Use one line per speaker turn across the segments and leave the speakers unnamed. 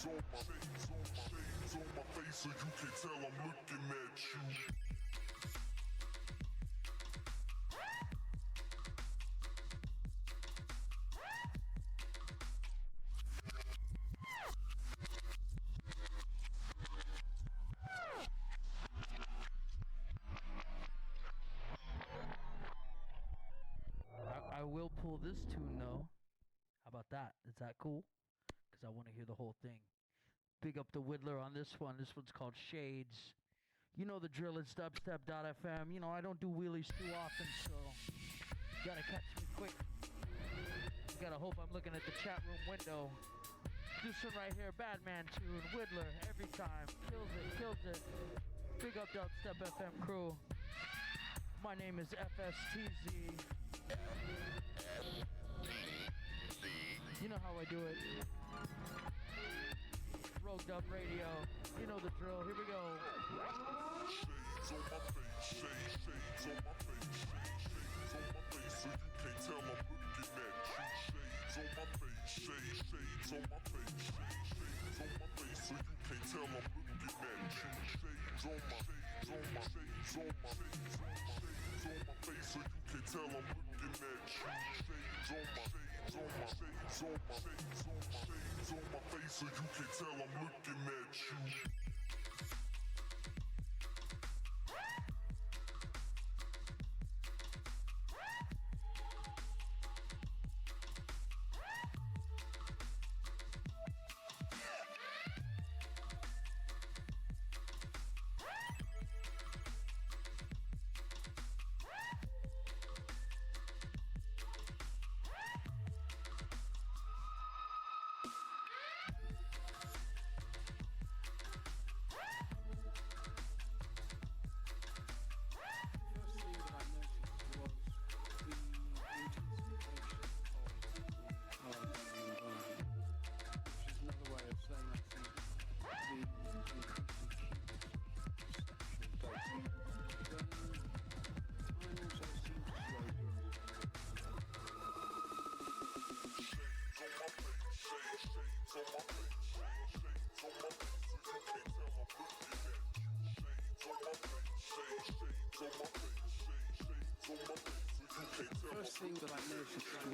Shades on my face so you can tell I'm looking at you.
I will pull this tune though. How about that? Is that cool? Because I want to hear the whole thing. Big up the Whittler on this one. This one's called Shades. You know the drill. It's dubstep.fm. You know, I don't do wheelies too often, so you gotta catch me quick. You gotta hope I'm looking at the chat room window. This one right here, Badman tune. Whittler, every time. Kills it, kills it. Big up Dubstep FM crew. My name is FSTZ. You know how I do it. Rogued Up Radio. You know the drill. Here we go.
Shades on my face, shades on my face, shades on my face, so you can't tell I'm looking at you. Shades on my face, shades on my face, shades on my face, so you can't tell I'm looking at you. Shades on my face, so you can't tell I'm looking at you. Shades on my face, so you can tell I'm looking at you.
First thing that I noticed was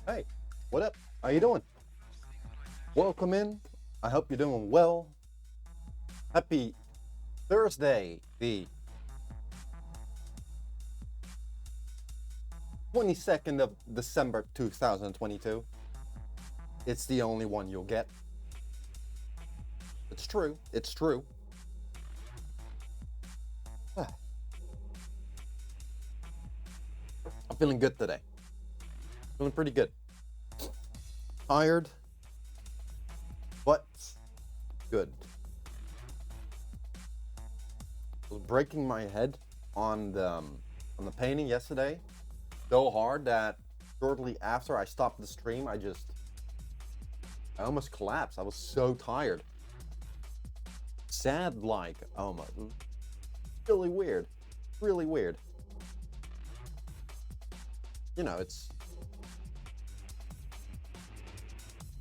Hey, what up? How you doing? Welcome in. I hope you're doing well. Happy Thursday, the 22nd of December 2022. It's the only one you'll get. It's true. It's true. I'm feeling good today. Feeling pretty good. Tired, but good. I was breaking my head on the painting yesterday so hard that shortly after I stopped the stream, I almost collapsed. I was so tired. Sad like almost. Really weird. Really weird. You know, it's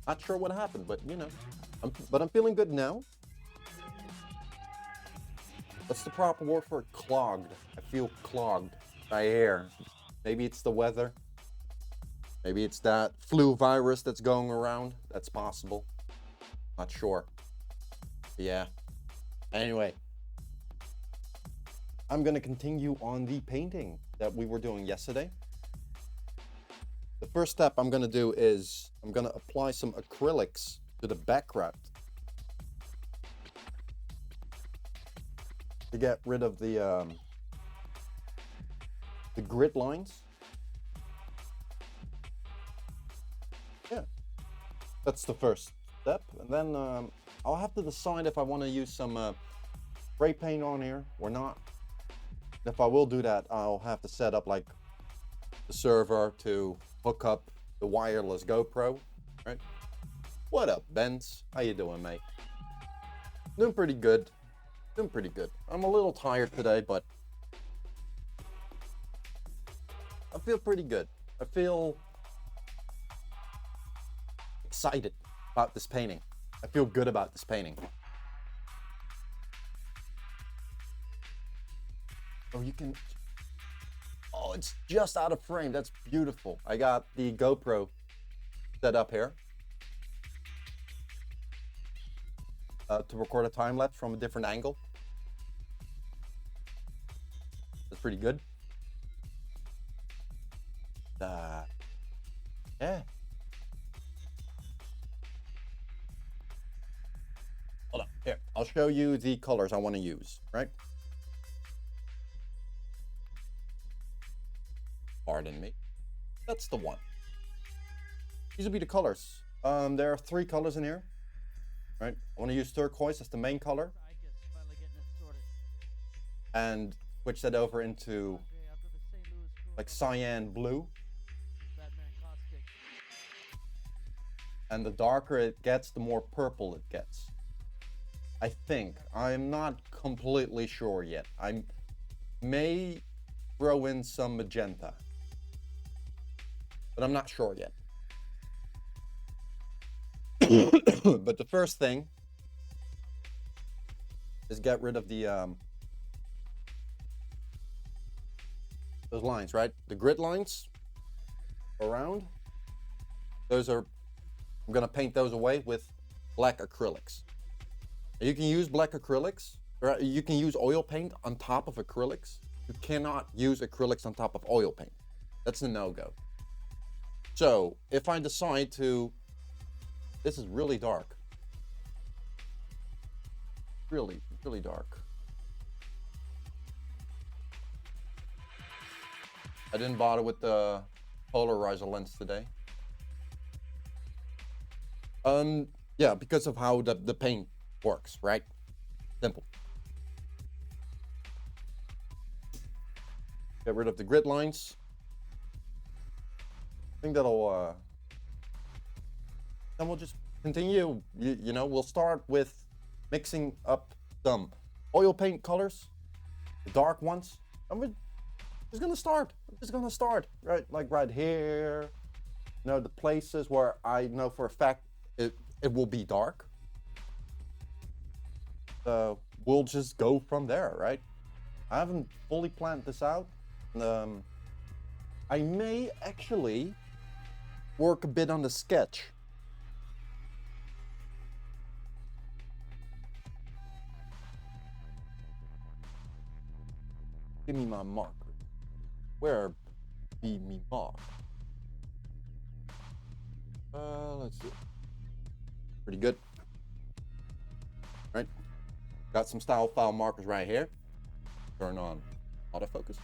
not sure what happened, but you know, I'm feeling good now. What's the proper word for it? Clogged. I feel clogged by air. Maybe it's the weather. Maybe it's that flu virus that's going around. That's possible. Not sure. But yeah. Anyway, I'm gonna continue on the painting that we were doing yesterday. The first step I'm gonna do is I'm gonna apply some acrylics to the background to get rid of the grid lines. Yeah, that's the first step, and then I'll have to decide if I want to use some spray paint on here or not. If I will do that, I'll have to set up like the server to hook up the wireless GoPro, right? What up, Benz? How you doing, mate? Doing pretty good. Doing pretty good. I'm a little tired today, but I feel pretty good. I feel excited about this painting. I feel good about this painting. Oh, you can... Oh, it's just out of frame. That's beautiful. I got the GoPro set up here to record a time lapse from a different angle. That's pretty good. Yeah. Hold on. Here, I'll show you the colors I want to use, right? Pardon me. That's the one. These will be the colors. There are 3 colors in here, right? I want to use turquoise as the main color, and switch that over into like cyan blue. And the darker it gets, the more purple it gets. I think. I'm not completely sure yet. I may throw in some magenta, but I'm not sure yet. But the first thing is get rid of the those lines, right? The grid lines around. Those are, I'm gonna paint those away with black acrylics. You can use black acrylics, or you can use oil paint on top of acrylics. You cannot use acrylics on top of oil paint. That's a no-go. So if I decide to, this is really dark. Really, really dark. I didn't bother with the polarizer lens today. Yeah, because of how the paint works, right? Simple. Get rid of the grid lines. I think that'll, then we'll just continue. You know, we'll start with mixing up some oil paint colors, the dark ones. I'm just gonna start. I'm just gonna start, right? Like right here. You know, the places where I know for a fact it will be dark. We'll just go from there, right? I haven't fully planned this out. I may actually work a bit on the sketch. Give me my marker. Where be me mark? Let's see. Pretty good. Right? Got some style file markers right here. Turn on autofocus.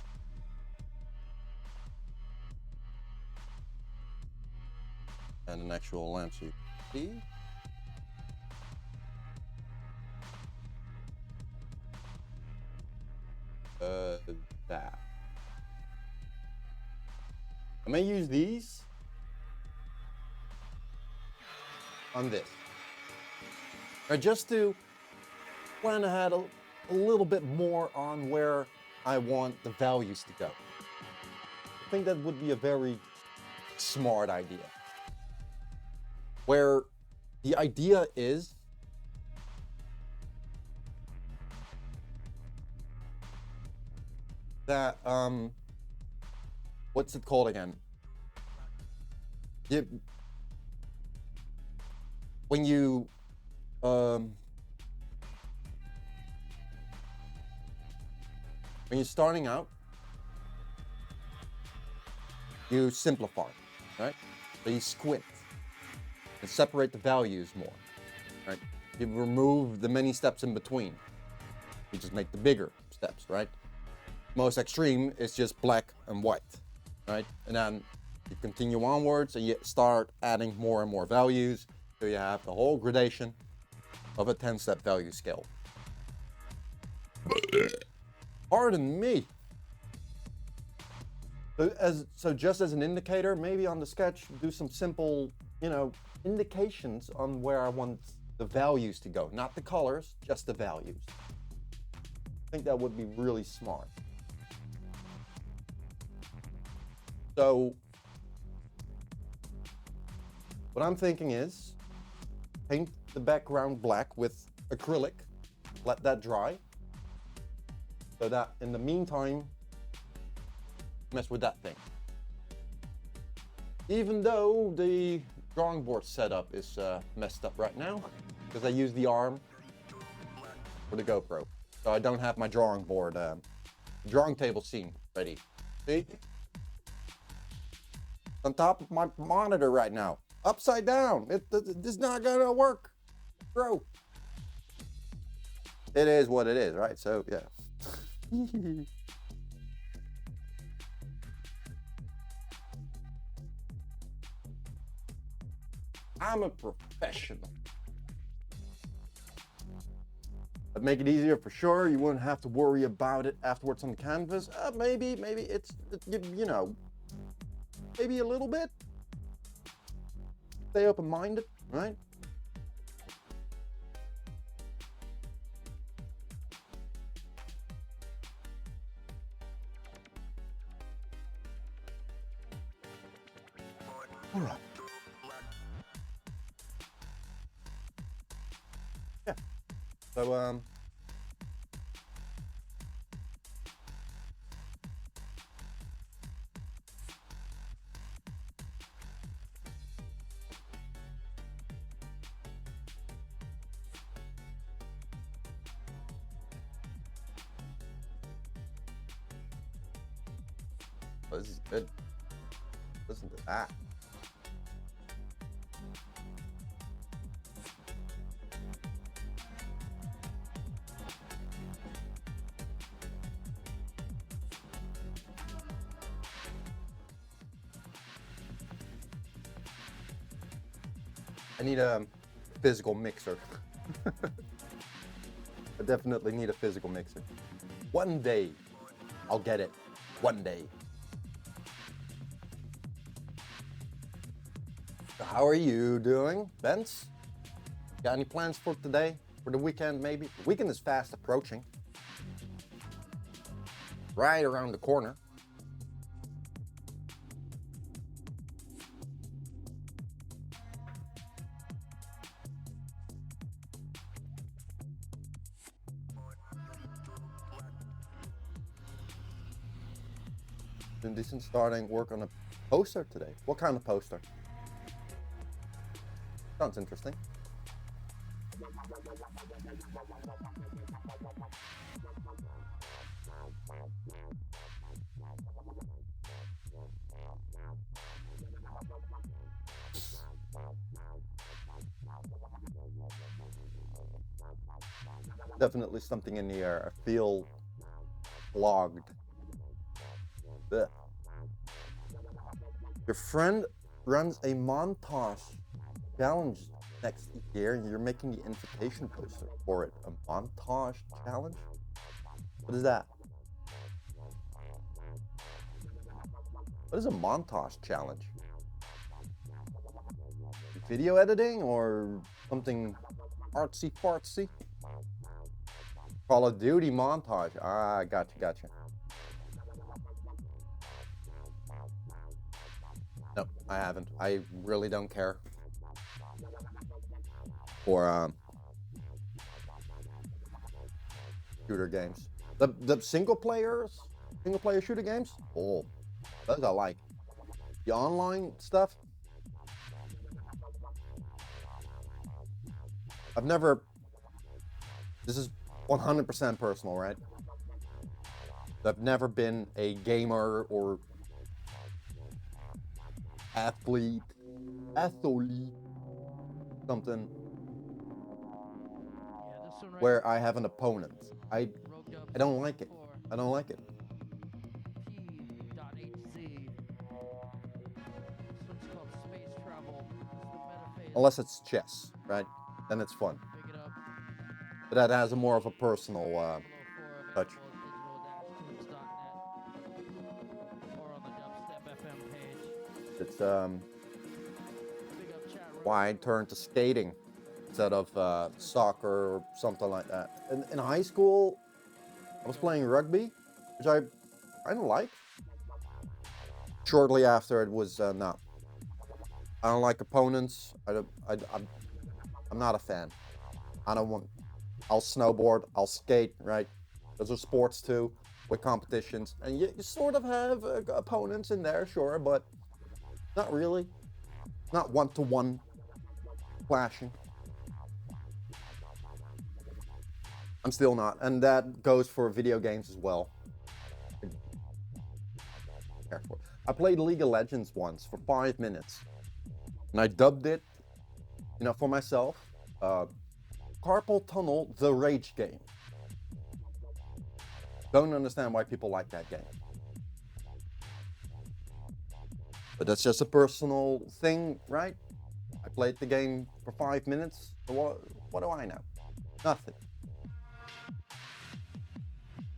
And an actual lamp so you can see. That. I may use these on this. Or just to plan ahead a little bit more on where I want the values to go. I think that would be a very smart idea. Where the idea is that, what's it called again? When you're starting out, you simplify, right? So you squint and separate the values more, right? You remove the many steps in between. You just make the bigger steps, right? Most extreme is just black and white, right? And then you continue onwards and you start adding more and more values. So you have the whole gradation of a 10-step value scale. Pardon me. So just as an indicator, maybe on the sketch, do some simple, indications on where I want the values to go. Not the colors, just the values. I think that would be really smart. So what I'm thinking is paint the background black with acrylic, let that dry, so that in the meantime, mess with that thing. Even though the drawing board setup is messed up right now, because I use the arm for the GoPro. So I don't have my drawing board, drawing table scene ready. See? On top of my monitor right now, upside down. It's not gonna work, bro. It is what it is, right? So yeah. I'm a professional. That'd make it easier for sure. You wouldn't have to worry about it afterwards on the canvas. Maybe it's maybe a little bit. Stay open-minded, right? All right. Yeah. So oh, this is good. Listen to that. I need a physical mixer. I definitely need a physical mixer. One day, I'll get it. One day. So how are you doing, Bence? Got any plans for today? For the weekend, maybe? The weekend is fast approaching. Right around the corner. Been decent starting work on a poster today. What kind of poster? Sounds interesting. Definitely something in the air. I feel flogged. Ugh. Your friend runs a montage challenge next year, and you're making the invitation poster for it. A montage challenge? What is that? What is a montage challenge? Video editing or something artsy fartsy? Call of Duty montage. Ah, gotcha. No, I haven't. I really don't care for shooter games. The single player shooter games. Oh, those I like. The online stuff. I've never. This is 100% personal, right? I've never been a gamer or athlete, something where I have an opponent. I don't like it. I don't like it. Unless it's chess, right? Then it's fun. But that has a more of a personal touch. It's why I turned to skating instead of soccer or something like that. In high school, I was playing rugby, which I kind of liked. Shortly after, it was not. I don't like opponents. I'm not a fan. I don't want. I'll snowboard. I'll skate. Right? Those are sports too, with competitions, and you sort of have opponents in there, sure, but not really. Not one-to-one clashing. I'm still not, and that goes for video games as well. I played League of Legends once for 5 minutes, and I dubbed it, for myself, Carpal Tunnel: The Rage Game. Don't understand why people like that game. But that's just a personal thing, right? I played the game for 5 minutes. So what do I know? Nothing.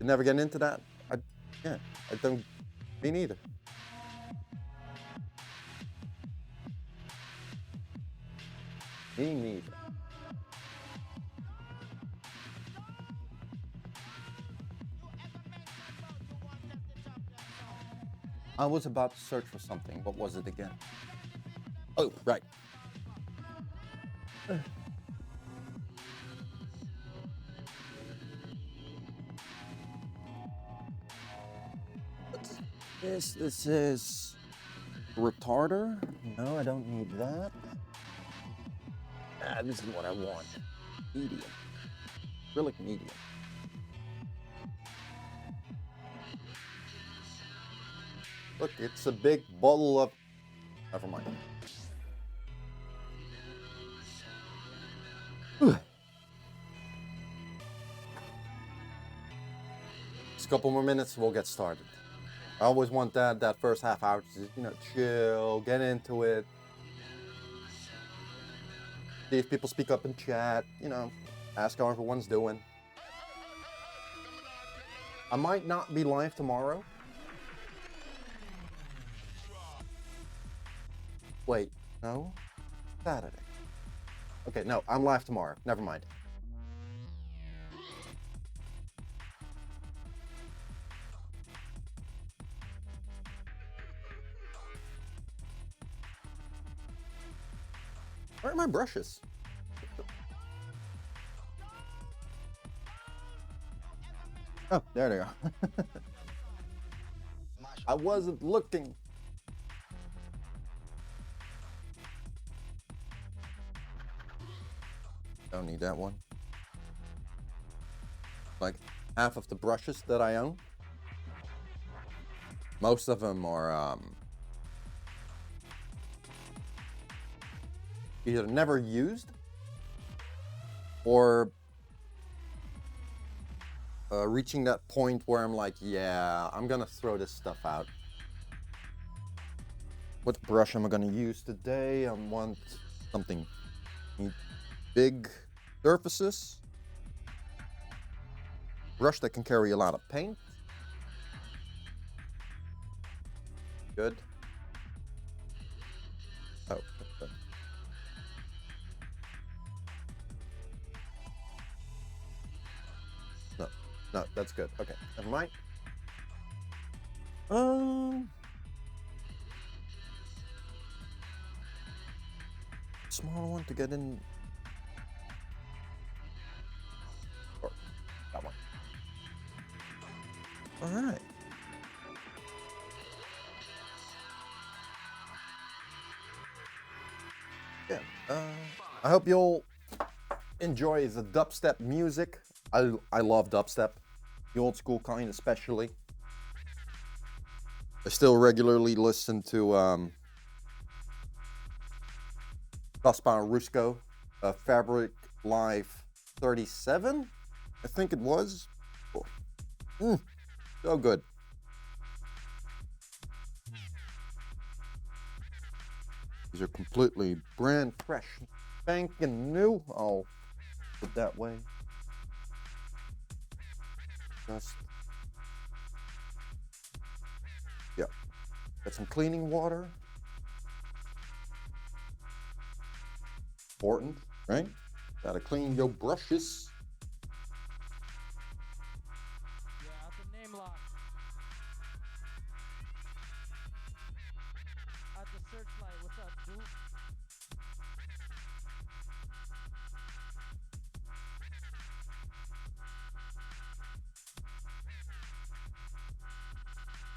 You never get into that? I don't. Me neither. Me neither. I was about to search for something. What was it again? Oh, right. This is retarder. No, I don't need that. This is what I want. Medium. Acrylic medium. Look, it's a big bottle of. Never mind. Just a couple more minutes, we'll get started. I always want that first half hour to just, chill, get into it. See if people speak up in chat, ask how everyone's doing. I might not be live tomorrow. Wait, no? Saturday. Okay, no, I'm live tomorrow. Never mind. Where are my brushes? Oh, there they are. I wasn't looking. Don't need that one. Like half of the brushes that I own. Most of them are either never used or reaching that point where I'm like, yeah, I'm gonna throw this stuff out. What brush am I gonna use today? I want something big surfaces. Brush that can carry a lot of paint. Good. Oh, okay. No, that's good. Okay, never mind. Smaller one to get in. Or that one. All right. Yeah. I hope you'll enjoy the dubstep music. I love dubstep, the old school kind especially. I still regularly listen to Gaspar Rusco, Fabric Live 37, I think it was. So good. These are completely brand fresh, spanking new. I'll put it that way. Just, yeah. Got some cleaning water. Important, right? Gotta clean your brushes.
Yeah, out the name lock. Out the searchlight. What's up, dude?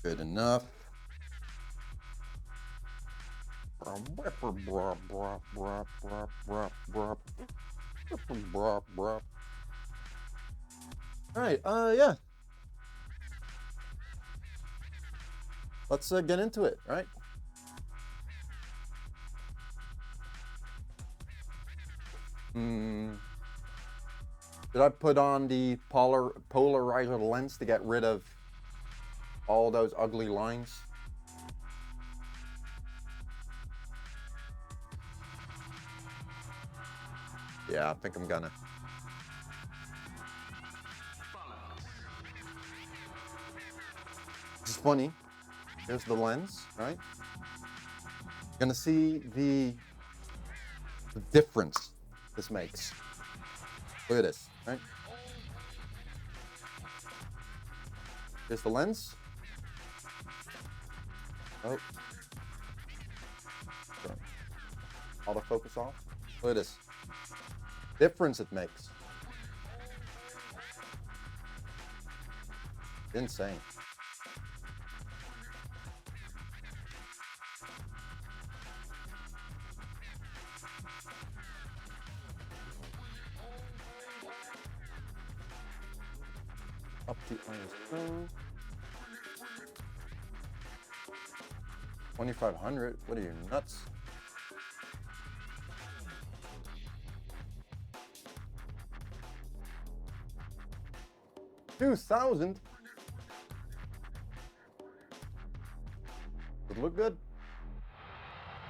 Good enough. All right, yeah. Let's get into it, right? Did I put on the polarizer lens to get rid of all those ugly lines? Yeah, I think I'm gonna. This is funny. Here's the lens, right? You're gonna see the difference this makes. Look at this, right? Here's the lens. Oh. Sorry. Autofocus off. Look at this. Difference it makes. Insane. Up to ISO. 2500. What are you, nuts? $2,000. Does it look good?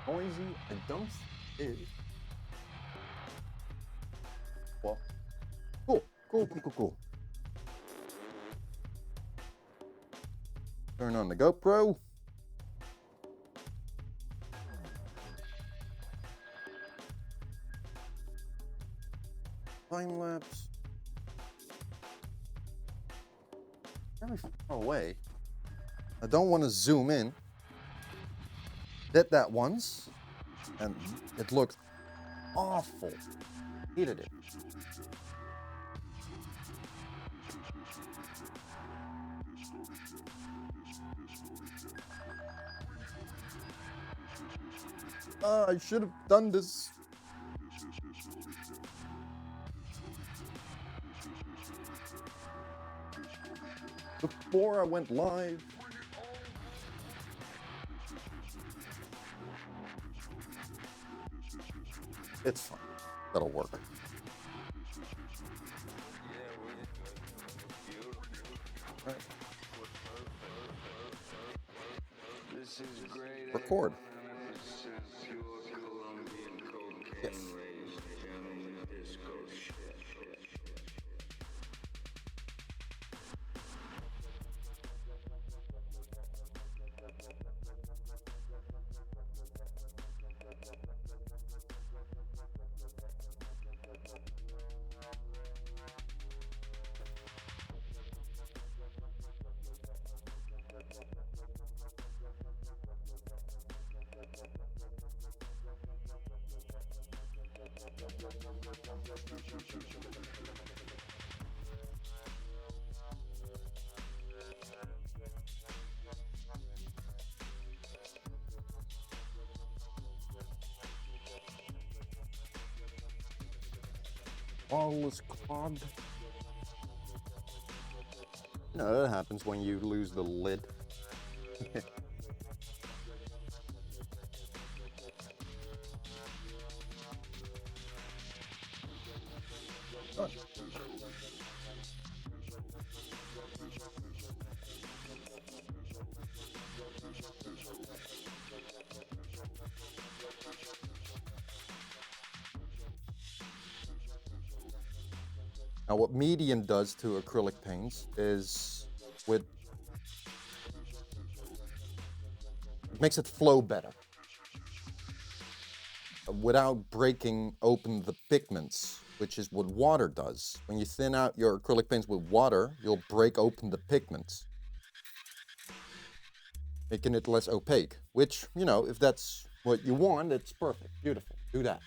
Noisy? I don't think. Well, cool. Turn on the GoPro. Time lapse. Very far away. I don't want to zoom in. Did that once, and it looked awful. Hated it. I should have done this. before I went live. It's fine. That'll work. Right. Record. Yes. Bottle is clogged. No, that happens when you lose the lid. Now, what medium does to acrylic paints is it makes it flow better without breaking open the pigments, which is what water does. When you thin out your acrylic paints with water, you'll break open the pigments, making it less opaque, which, you know, if that's what you want, it's perfect, beautiful, do that.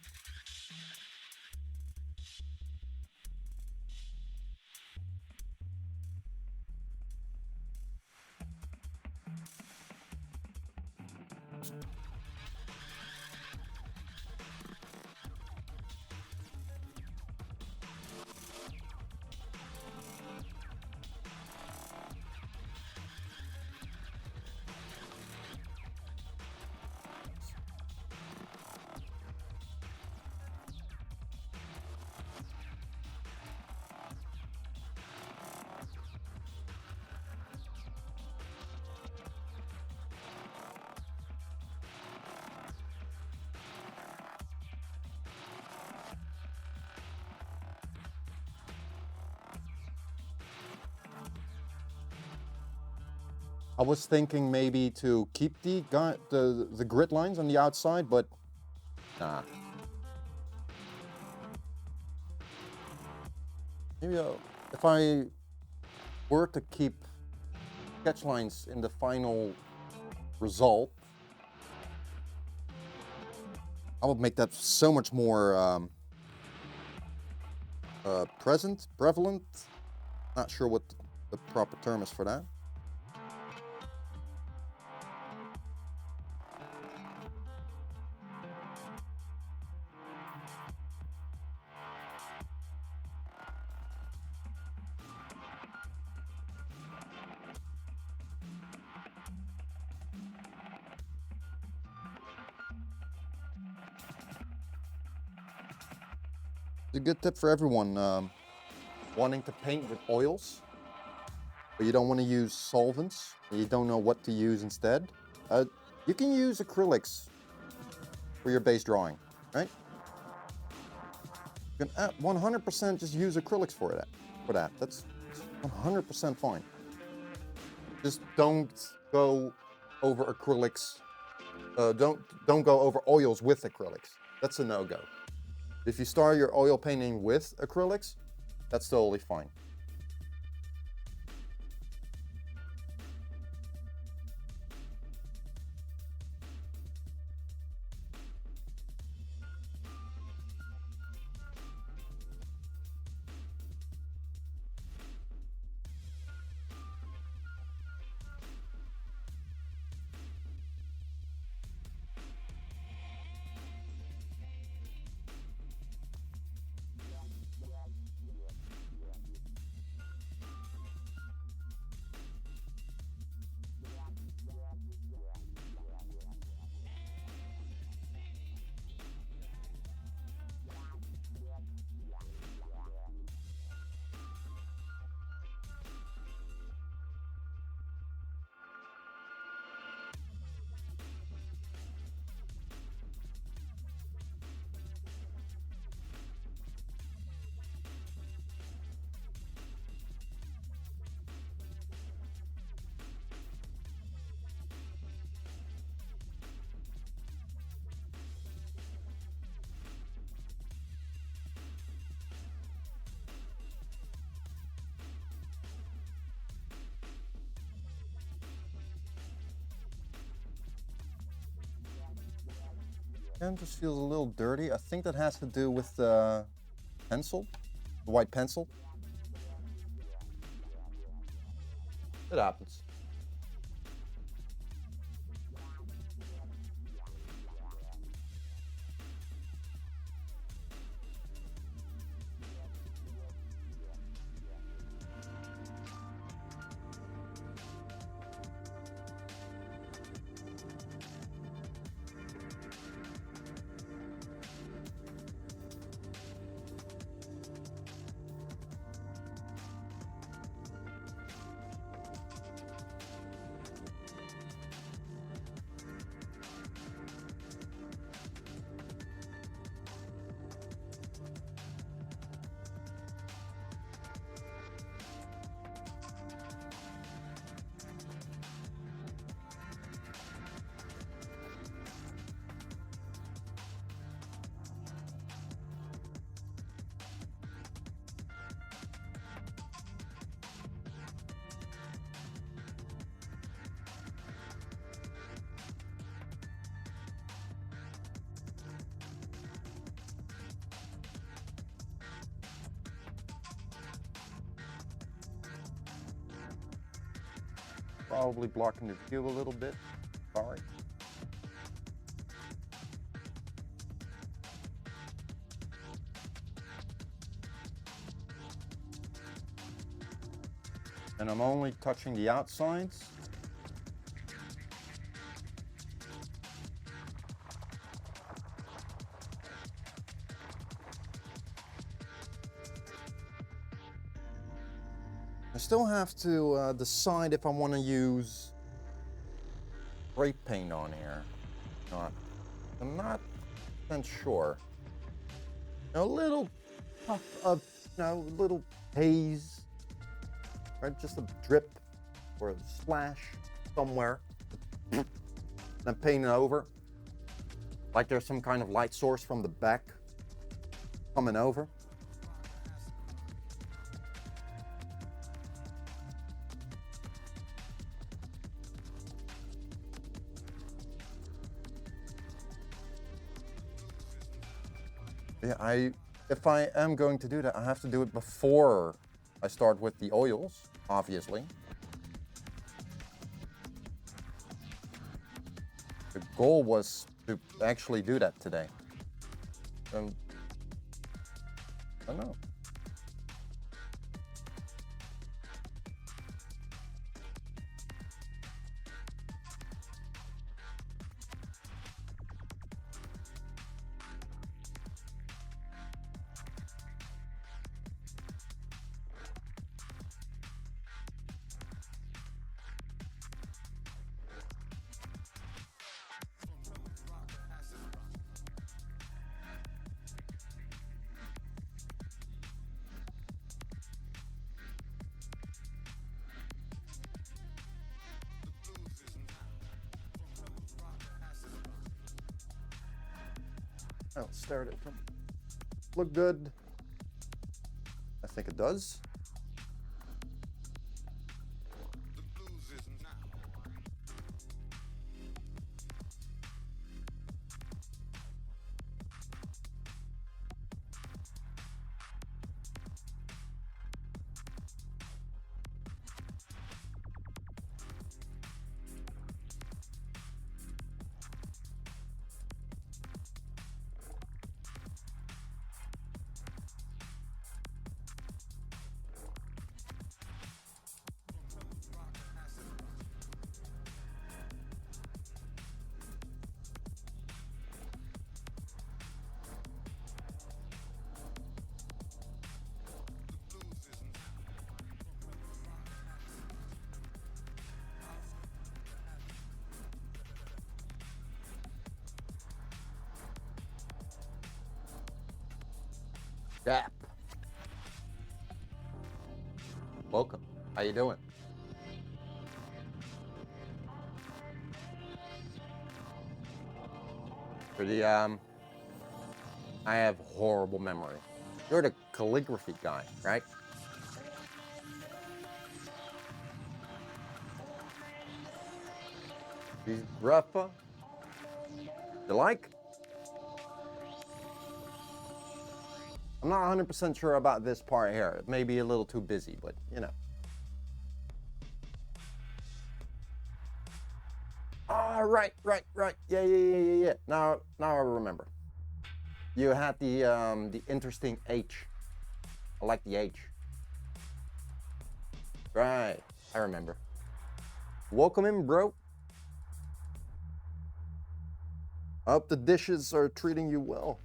I was thinking maybe to keep the grid lines on the outside, but nah. Maybe if I were to keep sketch lines in the final result, I would make that so much more prevalent. Not sure what the proper term is for that. It's a good tip for everyone wanting to paint with oils, but you don't want to use solvents, and you don't know what to use instead. You can use acrylics for your base drawing, right? You can 100% just use acrylics for that. That's 100% fine. Just don't go over acrylics. Don't go over oils with acrylics. That's a no-go. If you start your oil painting with acrylics, that's totally fine. Pen just feels a little dirty. I think that has to do with the pencil, the white pencil. It happens. Probably blocking the view a little bit. Sorry. And I'm only touching the outsides. I still have to decide if I want to use spray paint on here. I'm not sure. A little puff of, little haze, right? Just a drip or a splash somewhere. Then paint it over, like there's some kind of light source from the back coming over. Yeah, if I am going to do that, I have to do it before I start with the oils, obviously. The goal was to actually do that today. I don't know. I'll stare at it. Look good. I think it does. Dap. Welcome. How you doing? Pretty, I have horrible memory. You're the calligraphy guy, right? These grappa. You like? I'm not 100% sure about this part here. It may be a little too busy, but you know. Ah, right. Yeah. Now I remember. You had the interesting H. I like the H. Right, I remember. Welcome in, bro. I hope the dishes are treating you well.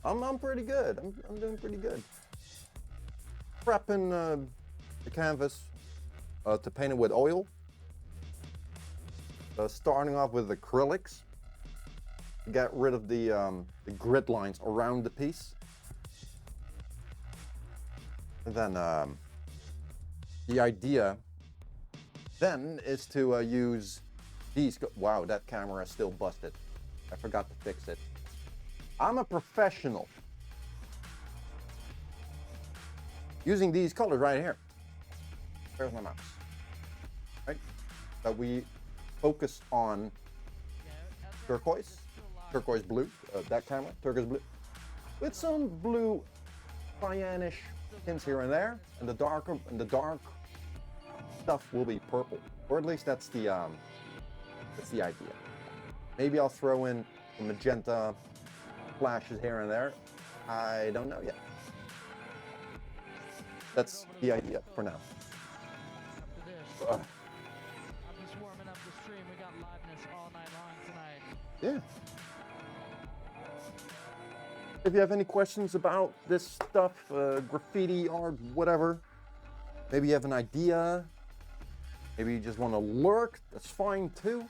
I'm pretty good. I'm doing pretty good. Prepping the canvas to paint it with oil. Starting off with acrylics. Get rid of the grid lines around the piece. And then the idea then is to use these. Wow, that camera is still busted. I forgot to fix it. I'm a professional. Using these colors right here. There's my mouse. Right? That we focus on turquoise blue, that camera, turquoise blue, with some blue cyanish hints here and there, and the dark stuff will be purple, or at least that's the idea. Maybe I'll throw in some magenta flashes here and there. I don't know yet. That's the idea for now.
I'm just warming up the stream. We got liveness all night long tonight.
Yeah. If you have any questions about this stuff, graffiti, art, whatever, maybe you have an idea, maybe you just want to lurk, that's fine too.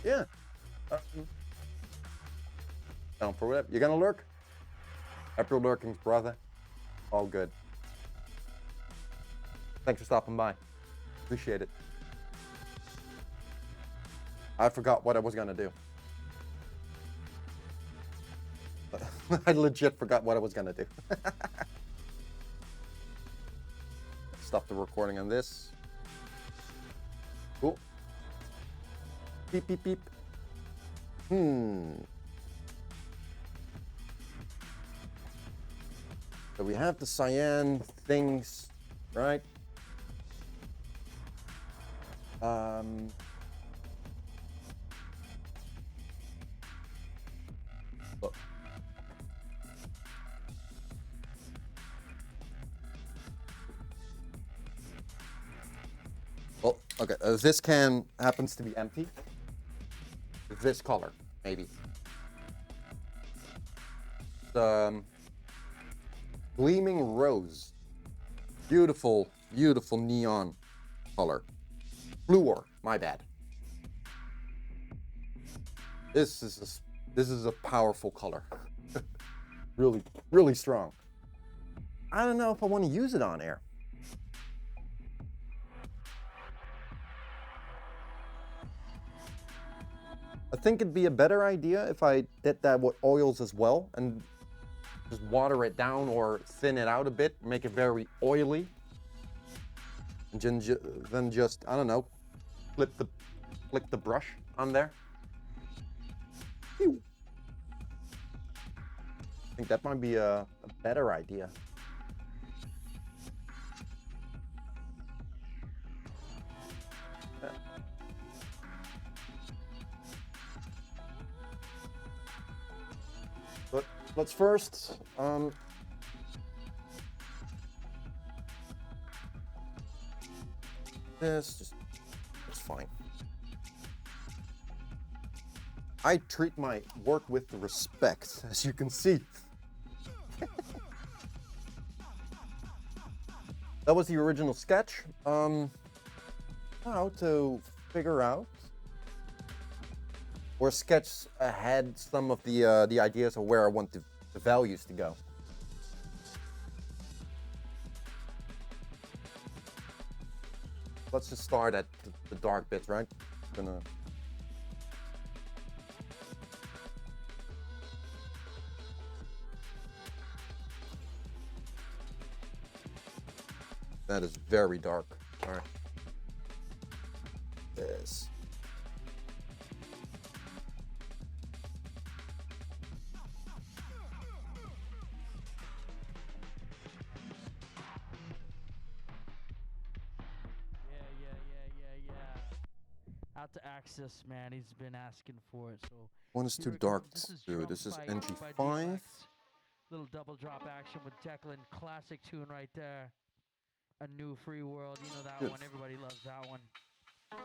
Yeah. Down for whatever. You're gonna lurk? After lurking, brother. All good. Thanks for stopping by. Appreciate it. I forgot what I was gonna do. I legit forgot what I was gonna do. Stop the recording on this. Cool. Beep, beep, beep. So we have the cyan things, right? Look. Well, okay, this can happens to be empty. This color, maybe. The gleaming rose. Beautiful, beautiful neon color. Fluor, my bad. This is a powerful color. Really, really strong. I don't know if I want to use it on air. I think it'd be a better idea if I did that with oils as well and just water it down or thin it out a bit, make it very oily. And then just, I don't know, flick the brush on there. Phew. I think that might be a better idea. But let's first it's fine. I treat my work with respect, as you can see. That was the original sketch. How to figure out or sketch ahead some of the ideas of where I want the values to go. Let's just start at the dark bits, right? That is very dark. All right. This.
Out to Axis, man. He's been asking for it, so.
One is
here
too
it
dark
comes. This is
to do.
Drum
This is
Fight by
NG5.
DLX. Little double drop action with Declan. Classic tune right there. A New Free World. You know that
Yes.
one. Everybody loves that one.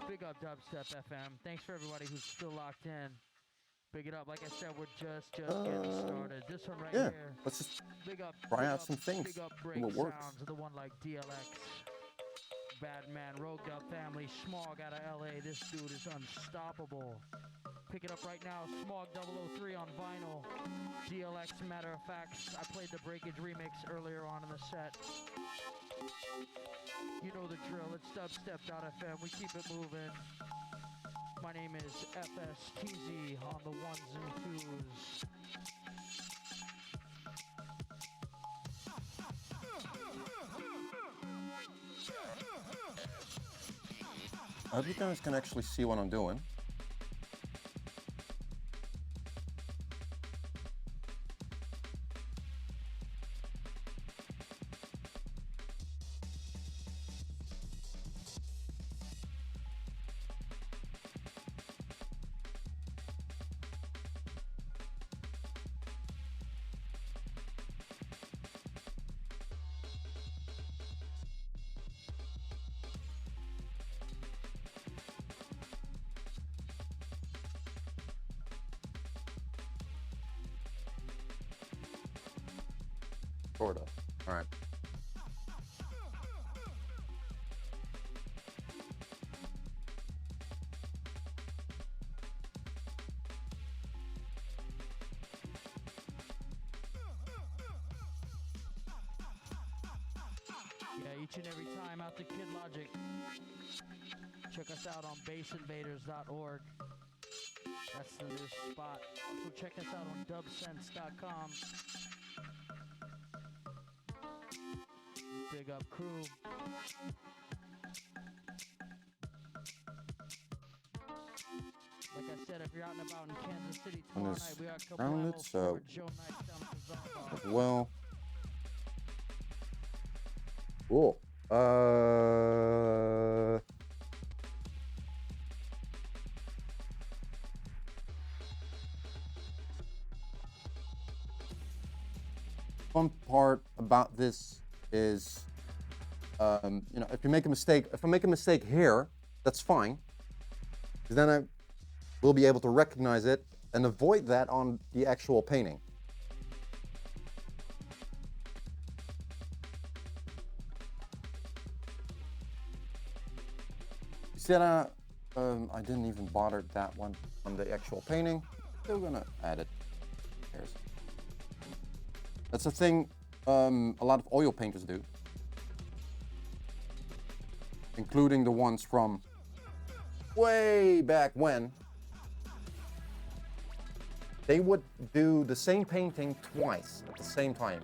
Big up Dubstep FM. Thanks for everybody who's still locked in. Big it up. Like I said, we're just getting started. This one right
Yeah,
here.
let's just
Big up.
try
big
out
up,
some things.
Big up
See
break
what works.
sounds. The one like DLX. Badman, Rogued Up Family, Smog out of LA. This dude is unstoppable. Pick it up right now. Smog 003 on vinyl. DLX, matter of fact, I played the Breakage remix earlier on in the set. You know the drill. It's dubstep.fm. We keep it moving. My name is FSTZ on the ones and twos.
I hope you guys can actually see what I'm doing. Sort of. All right.
Yeah, each and every time out to Kid Logic. Check us out on bassinvaders.org. That's the new spot. Also check us out on dubsense.com. Big up crew. Like I said, if you're out and about in Kansas City
And
tomorrow
it's
night, we got
rounded,
Cabrera
so
for Joe Knight down at the Zombar.
as well. Cool. Fun part about this is, you know, if you make a mistake, if I make a mistake here, that's fine. 'Cause then I will be able to recognize it and avoid that on the actual painting. You see that? I didn't even bother that one on the actual painting. Still gonna add it. There's. That's a thing a lot of oil painters do, including the ones from way back when. They would do the same painting twice at the same time.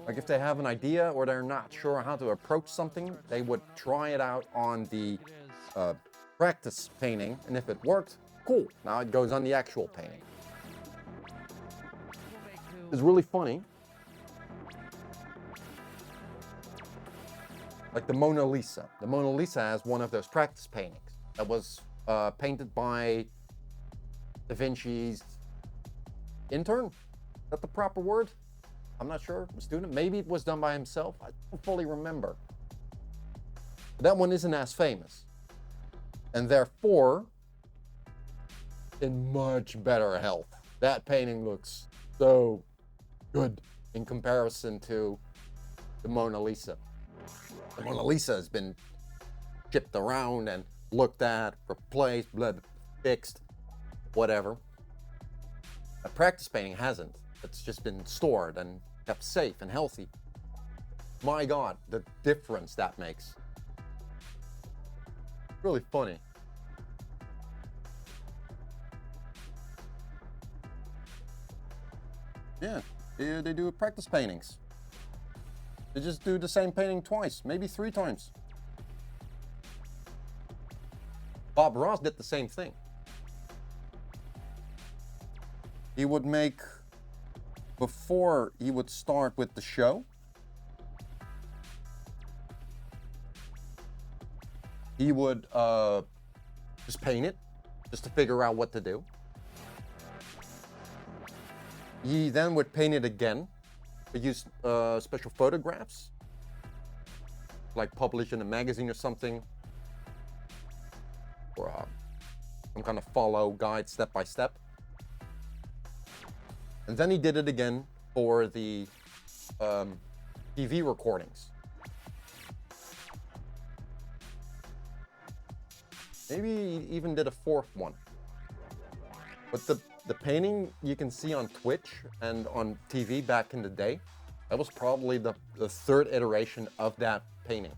Like if they have an idea or they're not sure how to approach something, they would try it out on the practice painting, and if it worked, cool. Now it goes on the actual painting. It's really funny. Like the Mona Lisa. The Mona Lisa has one of those practice paintings that was painted by Da Vinci's intern. Is that the proper word? I'm not sure. A student. Maybe it was done by himself. I don't fully remember. But that one isn't as famous. And therefore, in much better health. That painting looks so good in comparison to the Mona Lisa. The Mona Lisa has been shipped around and looked at, replaced, fixed, whatever. A practice painting hasn't. It's just been stored and kept safe and healthy. My God, the difference that makes. Really funny. Yeah, they do practice paintings. They just do the same painting twice, maybe 3 times. Bob Ross did the same thing. He would make, before he would start with the show, he would just paint it, just to figure out what to do. He then would paint it again. He use special photographs, like published in a magazine or something, or some kind of follow guide step by step. And then he did it again for the TV recordings. Maybe he even did a fourth one. But the painting you can see on Twitch and on TV back in the day, that was probably the third iteration of that painting.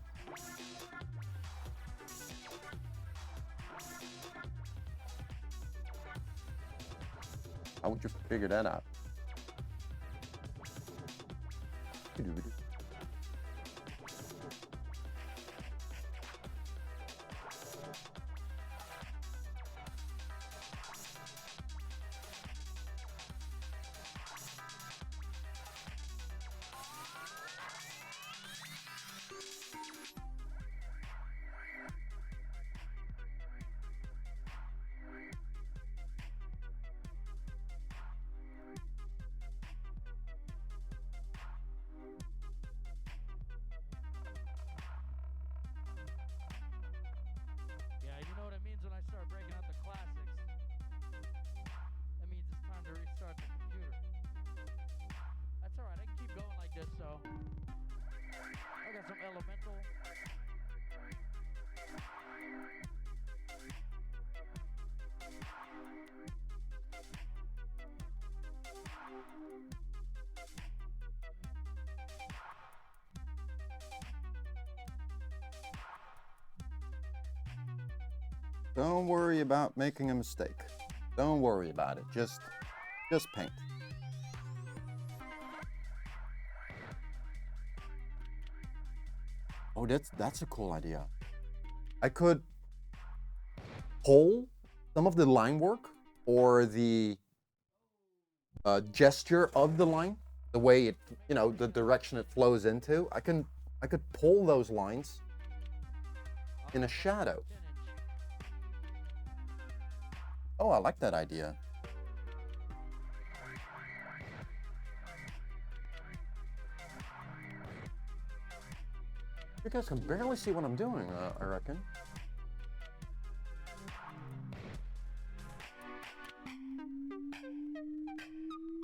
How would you figure that out?
Yeah, you know what it means when I start breaking out the classics. That means it's time to restart the computer. That's alright, I can keep going like this, so. I got some elemental.
Don't worry about making a mistake. Don't worry about it. Just paint. Oh, that's a cool idea. I could pull some of the line work or the gesture of the line, the way it, the direction it flows into. I could pull those lines in a shadow. Oh, I like that idea. You guys can barely see what I'm doing, I reckon.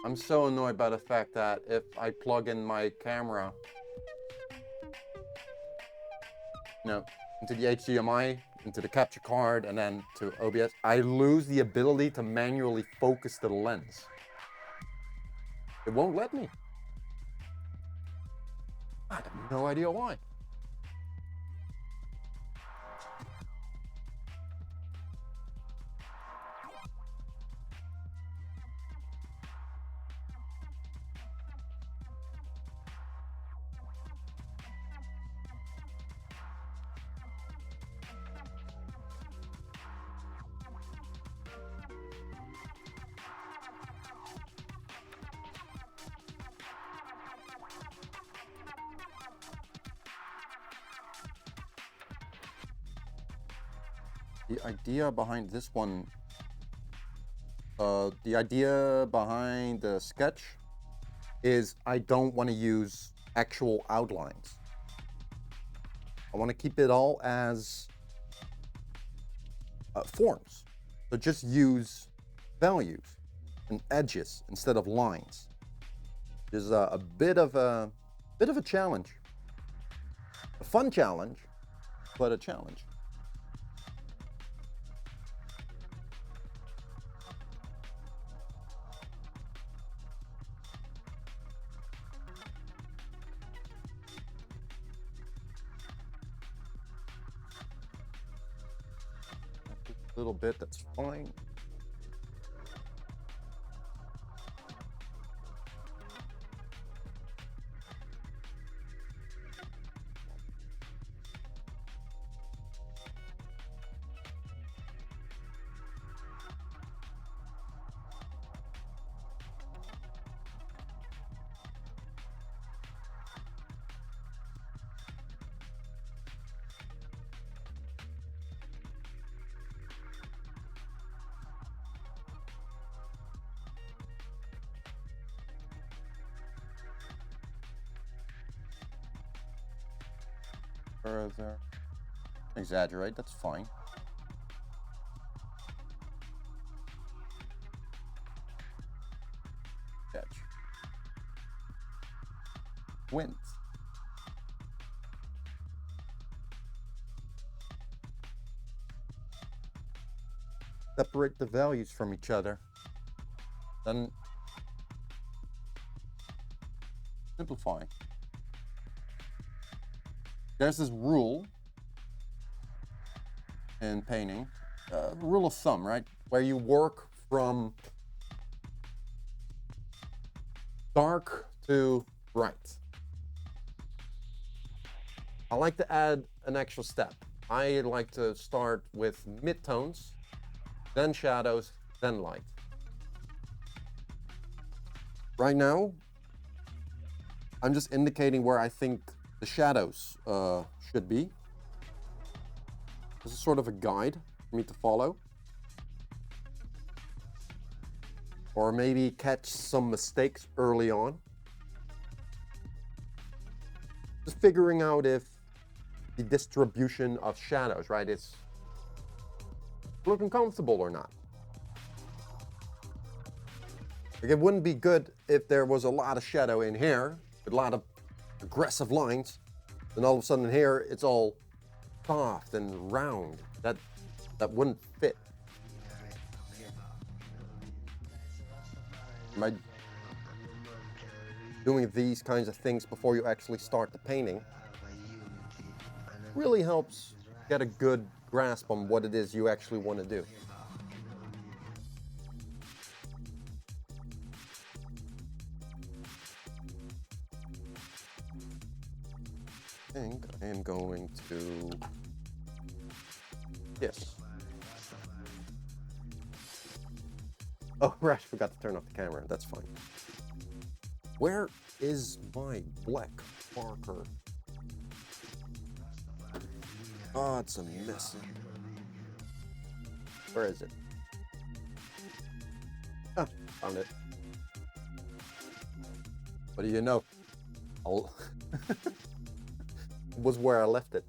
I'm so annoyed by the fact that if I plug in my camera, into the HDMI, into the capture card, and then to OBS, I lose the ability to manually focus the lens. It won't let me. I have no idea why. The idea behind this one, the idea behind the sketch is I don't want to use actual outlines. I want to keep it all as forms. So just use values and edges instead of lines. There's a bit of a challenge. A fun challenge, but a challenge. Little bit, that's fine. further. Exaggerate, that's fine. Sketch. Wind. Separate the values from each other. Then simplify. There's this rule in painting, rule of thumb, right? Where you work from dark to bright. I like to add an extra step. I like to start with midtones, then shadows, then light. Right now, I'm just indicating where I think the shadows should be. This is sort of a guide for me to follow. Or maybe catch some mistakes early on. Just figuring out if the distribution of shadows, right, is looking comfortable or not. Like, it wouldn't be good if there was a lot of shadow in here, with a lot of aggressive lines, and all of a sudden here it's all soft and round. That wouldn't fit. By doing these kinds of things before you actually start the painting really helps get a good grasp on what it is you actually want to do. I think I am going to, yes. Oh, right, I forgot to turn off the camera. That's fine. Where is my black marker? Oh, it's a mess. Where is it? Ah, found it. What do you know? Was where I left it.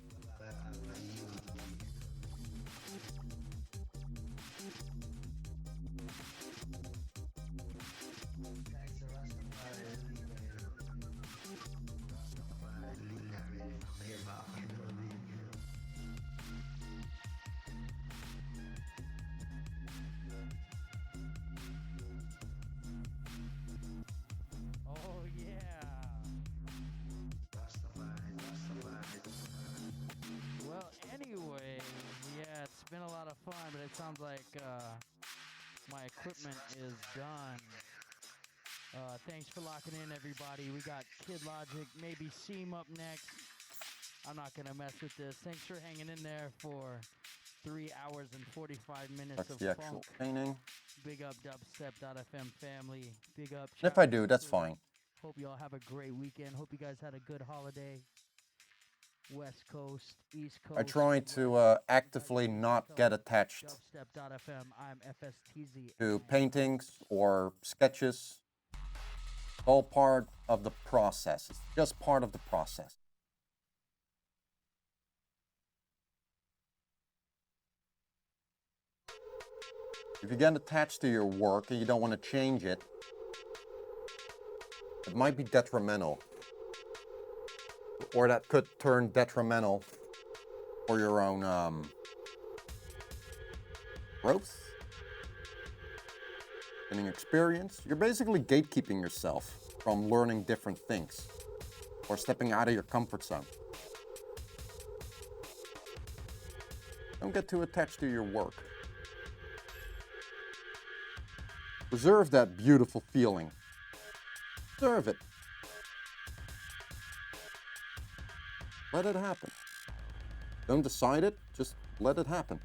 Oh yeah. Well, anyway, yeah, it's been a lot of fun, but it sounds like my equipment is done. Thanks for locking in, everybody. We got Kid Logic, maybe Seam up next. I'm not gonna mess with this. Thanks for hanging in there for 3 hours and 45 minutes
That's
of
the actual
funk.
painting.
Big up Dubstep.fm family. Big up.
And if I do, that's fine.
Hope you all have a great weekend. Hope you guys had a good holiday. West Coast, East Coast.
I try to actively not get attached
Dubstep.fm. I'm FSTZ.
to paintings or sketches. It's all part of the process. It's just part of the process. If you get attached to your work and you don't want to change it, it might be detrimental. Or that could turn detrimental for your own growth, learning experience. You're basically gatekeeping yourself from learning different things or stepping out of your comfort zone. Don't get too attached to your work. Preserve that beautiful feeling. Preserve it. Let it happen. Don't decide it, just let it happen.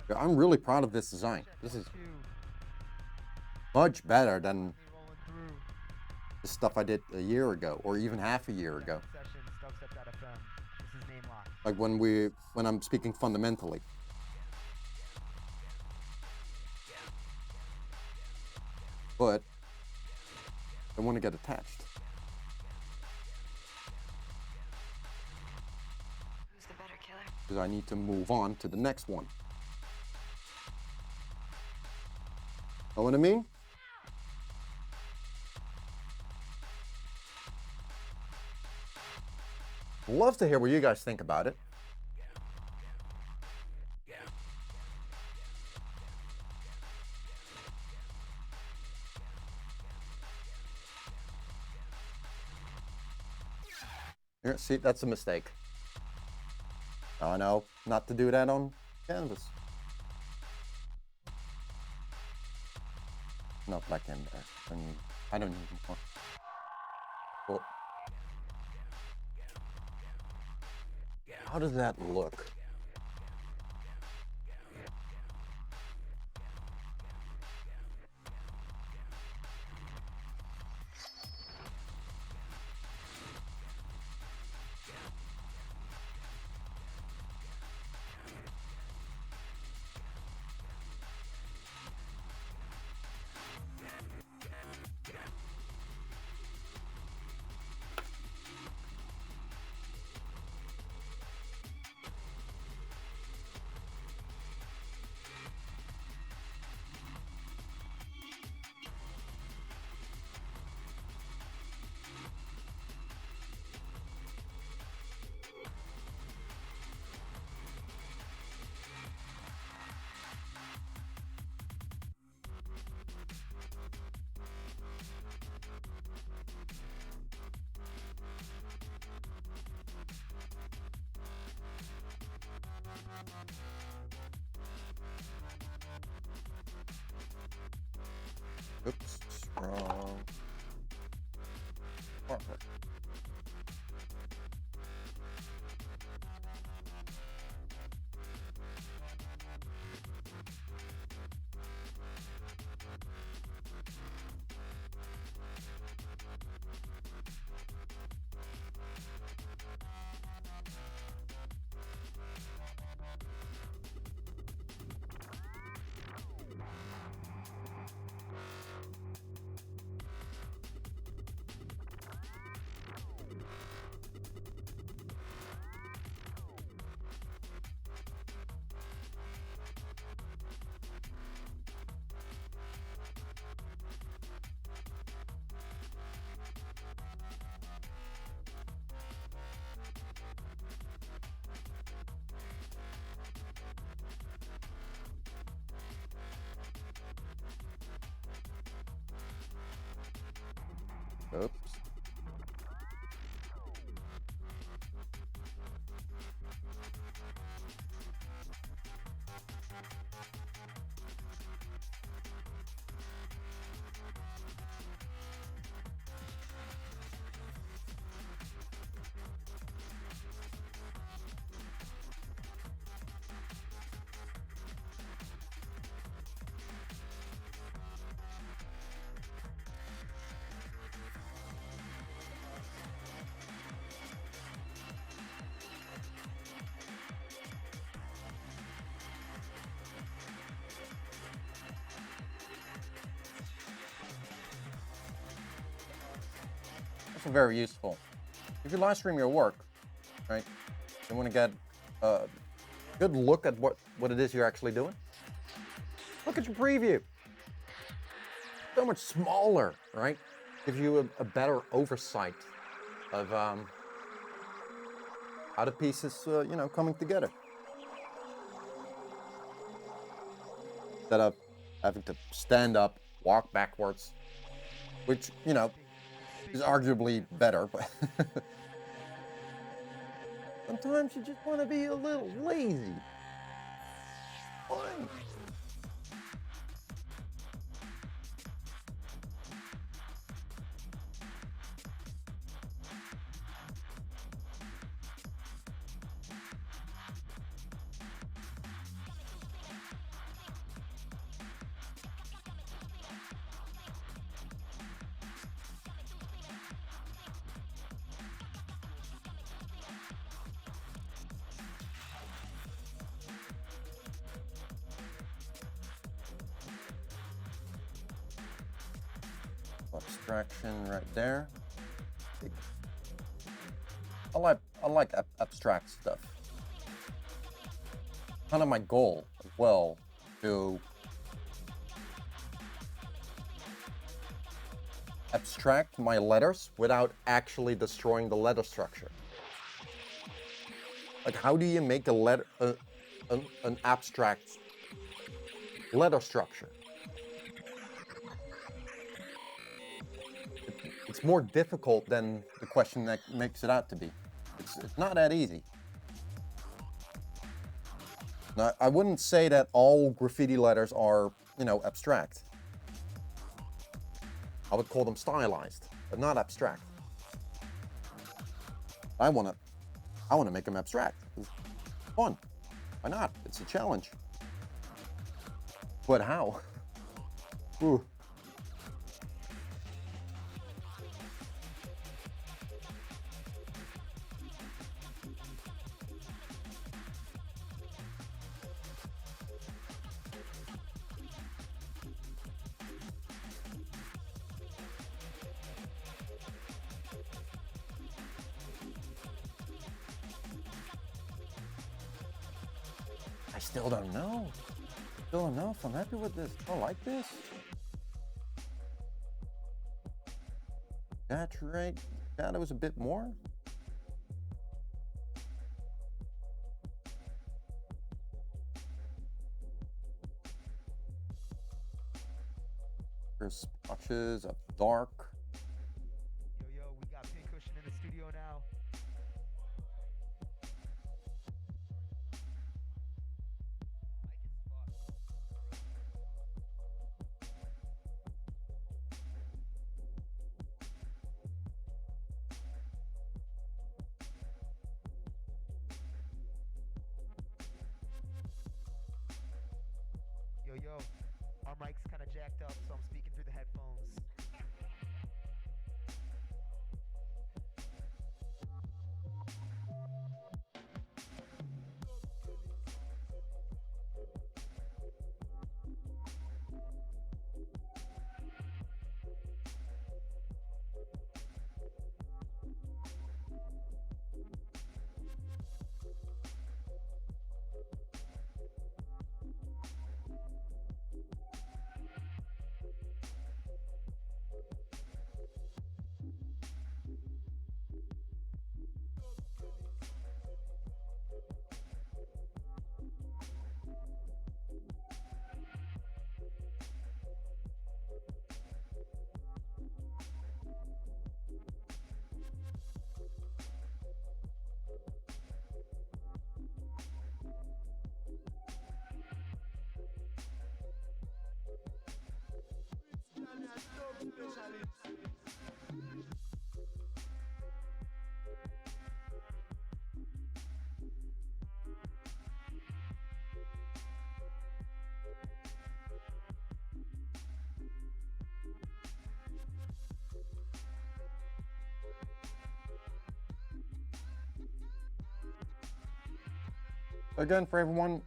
Yeah, I'm really proud of this design. This is much better than the stuff I did a year ago, or even half a year ago. Like when I'm speaking fundamentally. But I want to get attached. because I need to move on to the next one. Know what I mean? Love to hear what you guys think about it. Here, see, that's a mistake. Oh no, not to do that on canvas. No black in there. I don't need more. Well, how does that look? Oops, wrong. Perfect. Oops. Also very useful. If you live stream your work, right, you want to get a good look at what it is you're actually doing. Look at your preview. So much smaller, right? Gives you a better oversight of how the piece is, you know, coming together. Instead of having to stand up, walk backwards, which, you know, is arguably better, but sometimes you just want to be a little lazy. Fine. Abstraction right there. I like abstract stuff. kind of my goal as well to abstract my letters without actually destroying the letter structure. Like, how do you make a letter, an abstract letter structure? It's more difficult than the question that makes it out to be. It's not that easy. Now, I wouldn't say that all graffiti letters are, you know, abstract. I would call them stylized, but not abstract. I wanna make them abstract. It's fun. Why not? It's a challenge. But how? Ooh. I still don't know. Still don't know if I'm happy with this. I like this. Saturate shadows a bit more. There's splotches of dark.
Yo, we got Pincushion in the studio now. Yo, our mic's kind of jacked up, so I'm speaking through the headphones.
Again, for everyone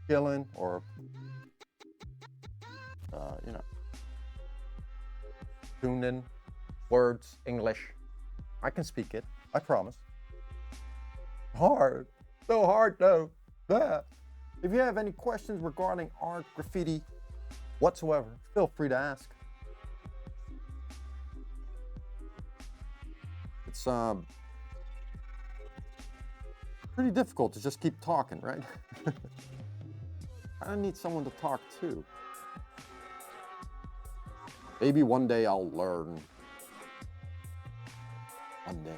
chilling or you know, tuned in, words, English, I can speak it, I promise. Hard, so hard though. Yeah. If you have any questions regarding art, graffiti, whatsoever, feel free to ask. It's pretty difficult to just keep talking, right? I need someone to talk to. Maybe one day I'll learn. One day.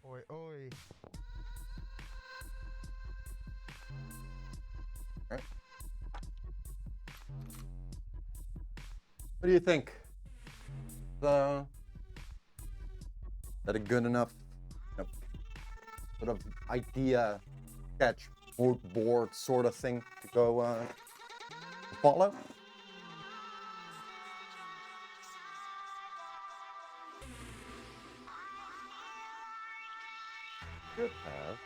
Oi, oi.
What do you think? Is that a good enough sort of idea, sketch, mood board sort of thing to go follow? Should have.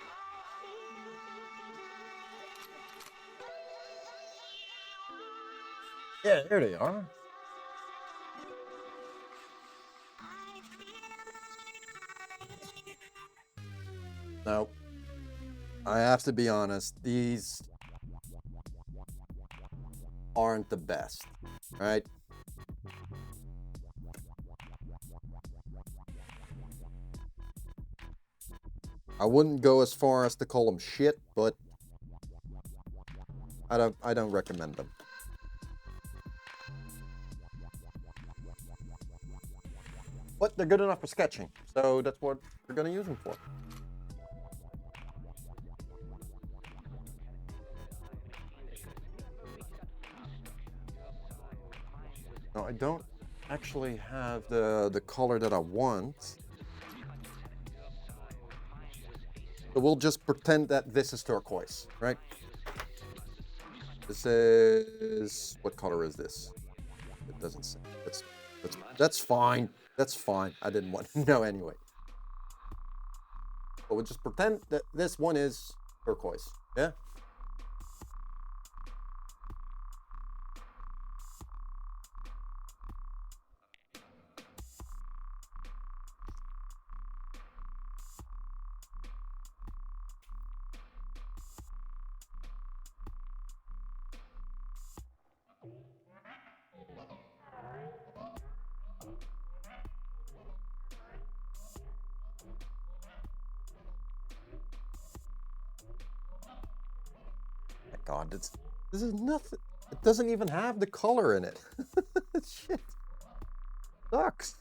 Yeah, here they are. No, I have to be honest, these aren't the best, right? I wouldn't go as far as to call them shit, but I don't recommend them. But they're good enough for sketching, so that's what we're gonna use them for. No, I don't actually have the color that I want. So we'll just pretend that this is turquoise, right? This is, what color is this? It doesn't say. That's fine. That's fine. I didn't want to know anyway. But we'll just pretend that this one is turquoise. Yeah? My God, this is nothing. It doesn't even have the color in it. Shit. Sucks.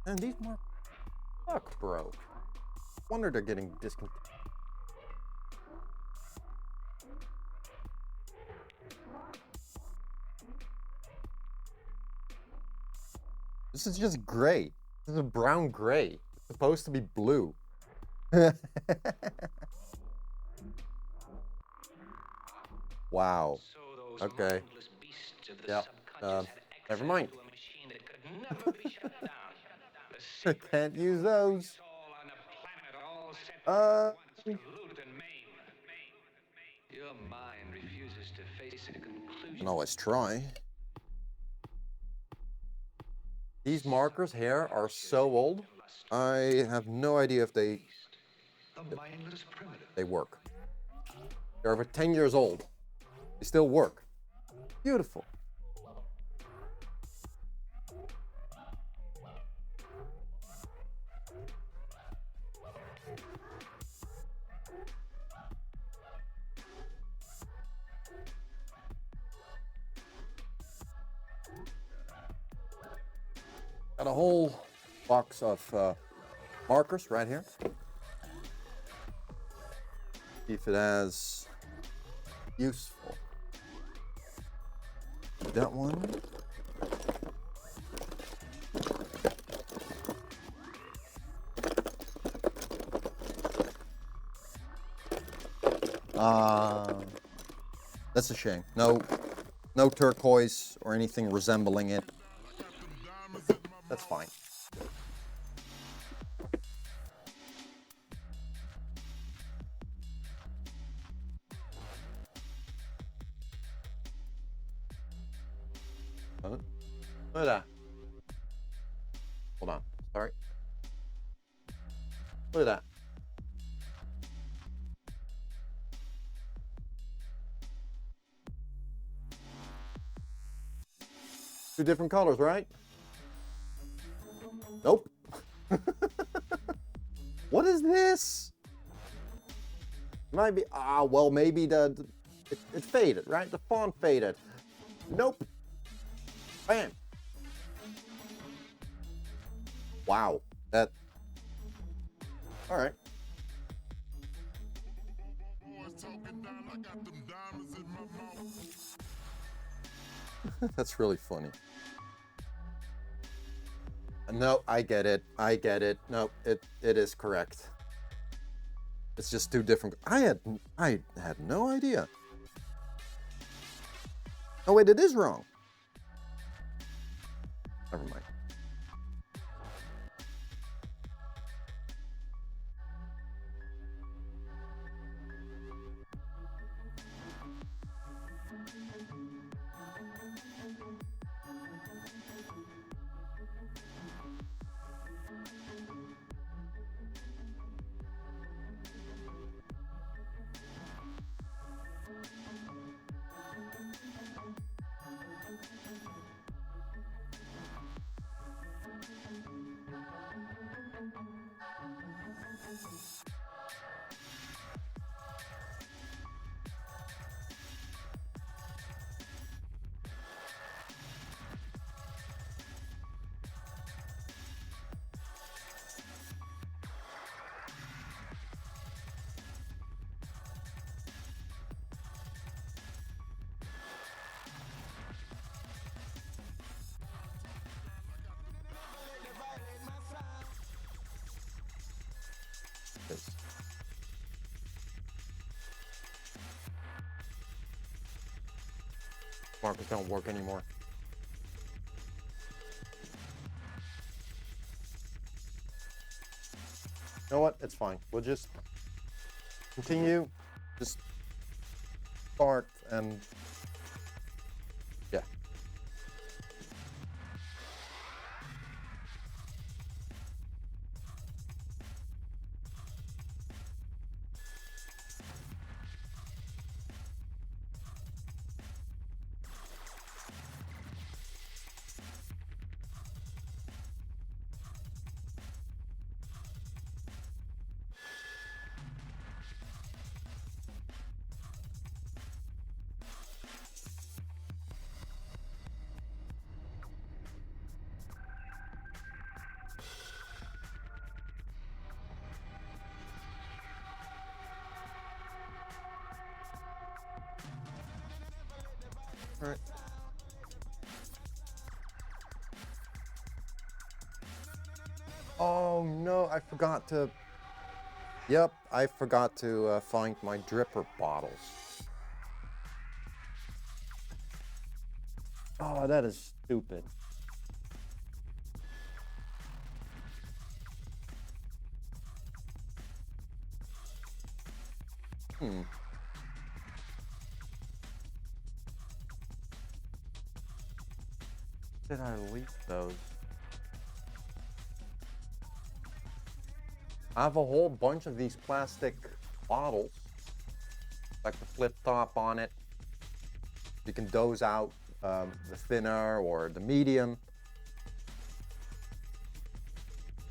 And these more fuck, bro. Wonder they're getting discontinued. This is just gray. This is a brown gray. It's supposed to be blue. Wow. Okay. Yeah. Never mind. Can't use those.
Your mind refuses to face a conclusion.
Can always try. These markers here are so old. I have no idea if they work. They're over 10 years old. They still work. Beautiful. Got a whole box of markers right here. See if it has useful. That one. That's a shame. No turquoise or anything resembling it. That's fine. Look at that. Hold on. Sorry. Look at that. Two different colors, right? Nope. What is this? Might be, well, maybe it faded, right? The font faded. Nope. Bam. Wow. That. All right. That's really funny. No, I get it. I get it. No, it is correct. It's just two different. I had no idea. Oh wait, it is wrong. Never mind. This. Markers don't work anymore. You know what? It's fine. We'll just continue. Just start and yeah. All right. Oh no, I forgot to. Yep, I forgot to find my dripper bottles. Oh, that is stupid. Did I leak those? I have a whole bunch of these plastic bottles, like the flip top on it. You can dose out the thinner or the medium.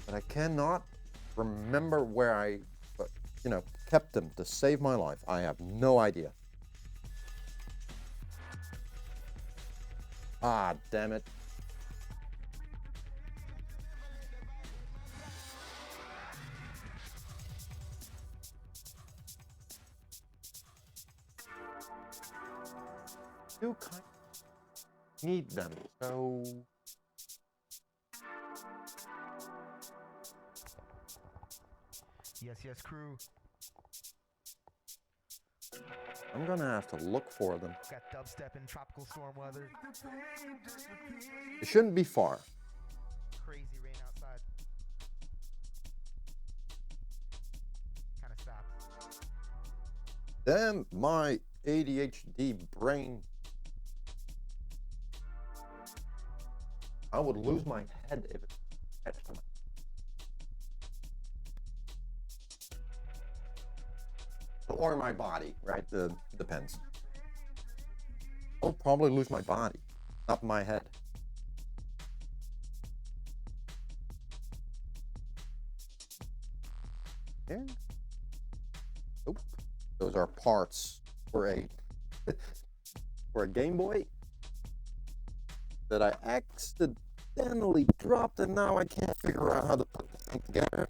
But I cannot remember where I, kept them to save my life. I have no idea. Ah, damn it. need them. So
Yes, yes, crew.
I'm gonna have to look for them.
Got dubstep in tropical storm weather.
It shouldn't be far.
Crazy rain outside. Kind of stopped.
Damn my ADHD brain. I would lose my head if it catched them. Or my body, right? Depends. I'll probably lose my body, not my head. Here. Oh, those are parts for a for a Game Boy that I accidentally dropped, and now I can't figure out how to put the thing together.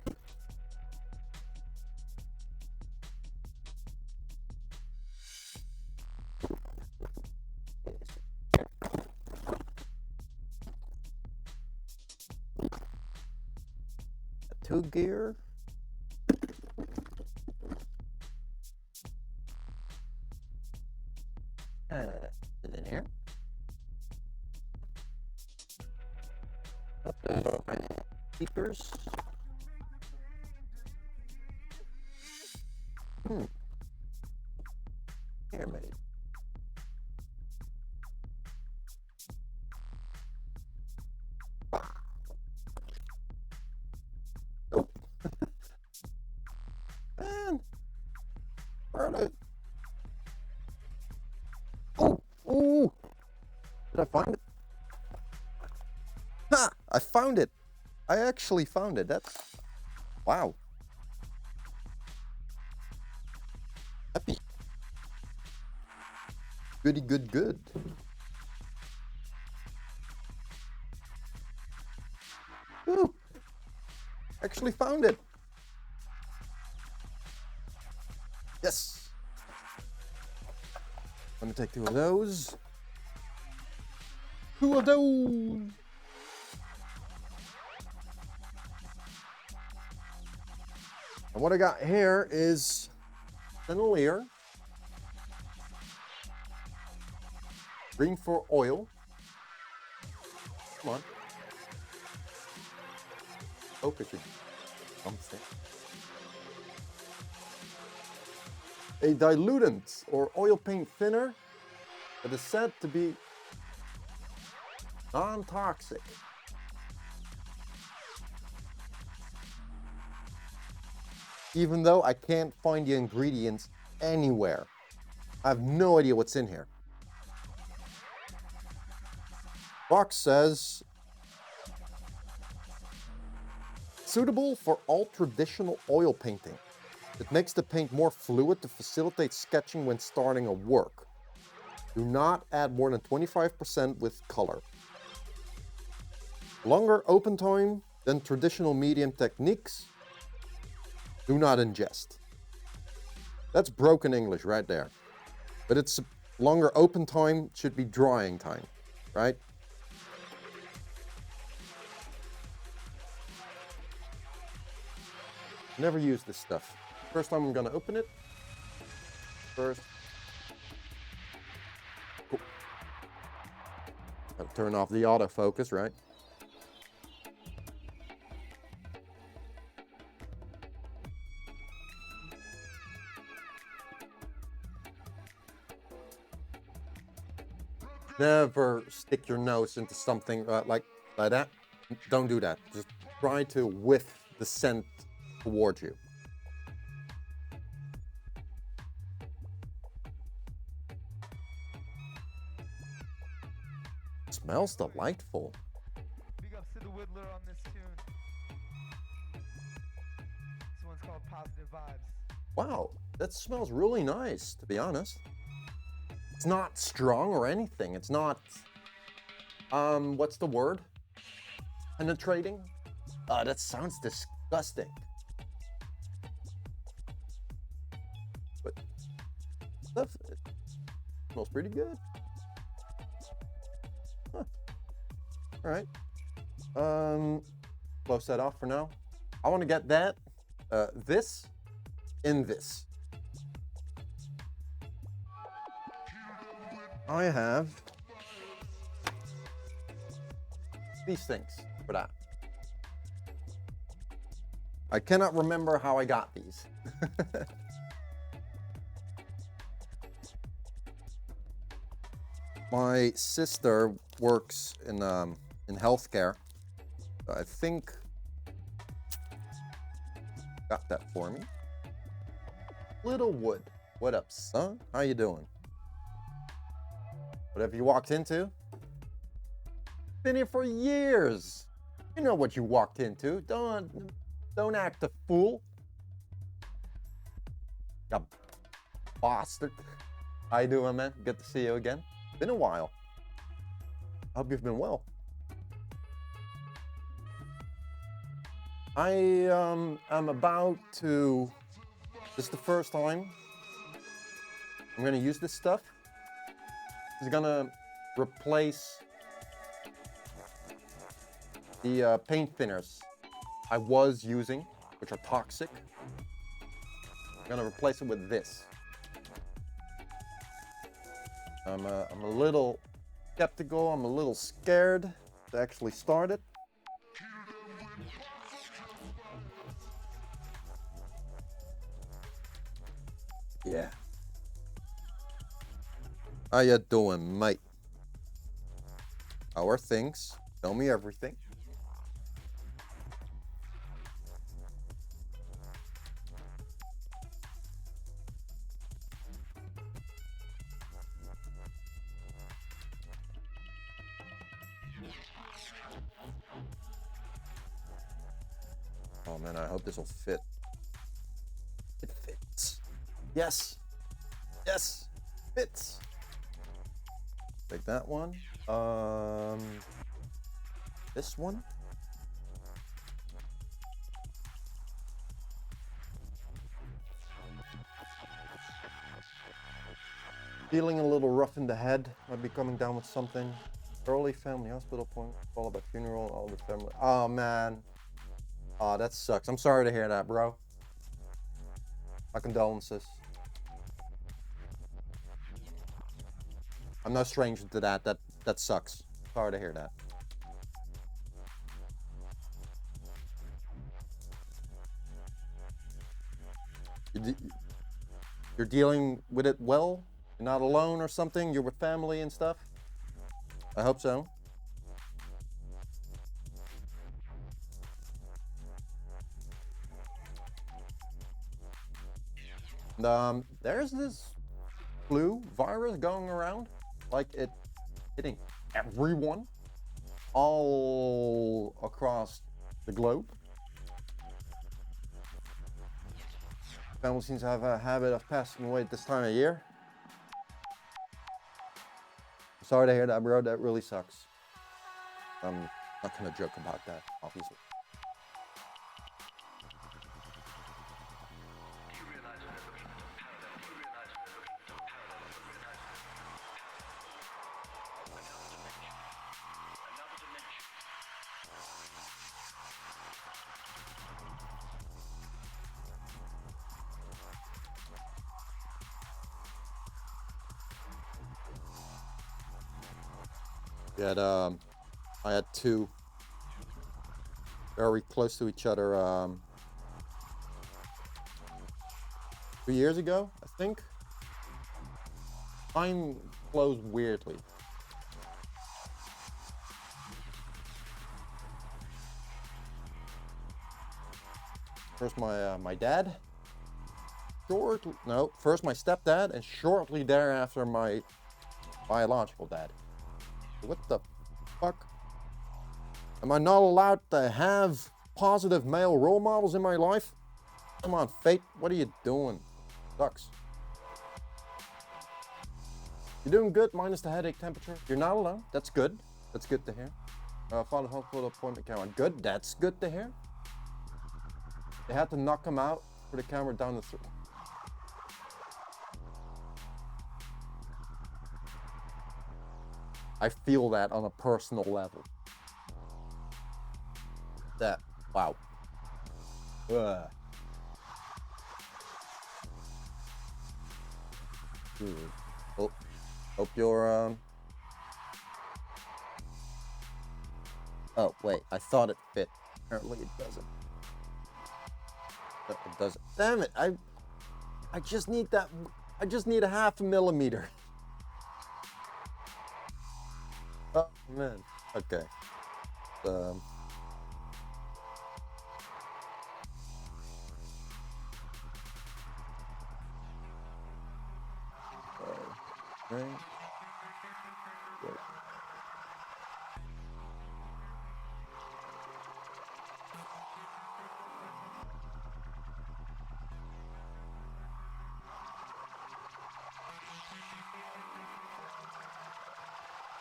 Two gear. Is it in here? Those are my speakers. Here, mate. Nope. Man, where are they? Oh, ooh! Did I find it? Ha! I found it. I actually found it. That's wow. Happy. Goody, good. Woo! Actually found it. Yes. Let me take two of those. Two of those. And what I got here is chandelier, green for oil. Come on. Focus your something. A dilutant or oil paint thinner that is said to be non-toxic. Even though I can't find the ingredients anywhere. I have no idea what's in here. Box says, suitable for all traditional oil painting. It makes the paint more fluid to facilitate sketching when starting a work. Do not add more than 25% with color. Longer open time than traditional medium techniques. Do not ingest. That's broken English right there. But it's longer open time should be drying time, right? Never use this stuff. First time I'm gonna open it. First. Cool. Gotta turn off the autofocus, right? Never stick your nose into something like that. Don't do that. Just try to whiff the scent towards you. Smells delightful.
Big ups to the Whittler on this tune. This one's called Positive Vibes.
Wow, that smells really nice, to be honest. It's not strong or anything. It's not, what's the word? Penetrating? That sounds disgusting. But stuff, it smells pretty good. All right. Close that off for now. I want to get that, this, in this. I have these things for that. I cannot remember how I got these. My sister works in healthcare. I think got that for me. Little Wood, what up, son? How you doing? Whatever you walked into? Been here for years. You know what you walked into. Don't act a fool. You bastard. How you doing, man? Good to see you again. Been a while. I hope you've been well. I am about to, this is the first time I'm gonna use this stuff. It's gonna replace the paint thinners I was using, which are toxic. I'm gonna replace it with this. I'm a little skeptical, I'm a little scared to actually start it. Yeah. How you doing, mate? How are things? Tell me everything. Oh man, I hope this will fit. It fits. Yes. Yes. Fits. Take that one. This one. Feeling a little rough in the head. Might be coming down with something. Early family hospital appointment. All about funeral. All the family. Oh man. Oh, that sucks. I'm sorry to hear that, bro. My condolences. I'm no stranger to that. That sucks. Sorry to hear that. You're dealing with it well? You're not alone or something? You're with family and stuff? I hope so. There's this flu virus going around, like it hitting everyone all across the globe. Family seems to have a habit of passing away at this time of year. Sorry to hear that, bro. That really sucks. I'm not gonna joke about that, obviously. I had two very close to each other 2 years ago, I think. Time flows weirdly. First my dad. First my stepdad, and shortly thereafter my biological dad. What the fuck? Am I not allowed to have positive male role models in my life? Come on, fate. What are you doing? Sucks. You're doing good, minus the headache temperature. You're not alone. That's good. That's good to hear. Followed hospital appointment camera. Good. That's good to hear. They had to knock him out for the camera down the throat. I feel that on a personal level. that. Wow. Ugh. Oh, hope you're Oh wait, I thought it fit. Apparently it doesn't. It doesn't. Damn it! I just need that. I just need a half a millimeter. Oh man. Okay. Right. Good.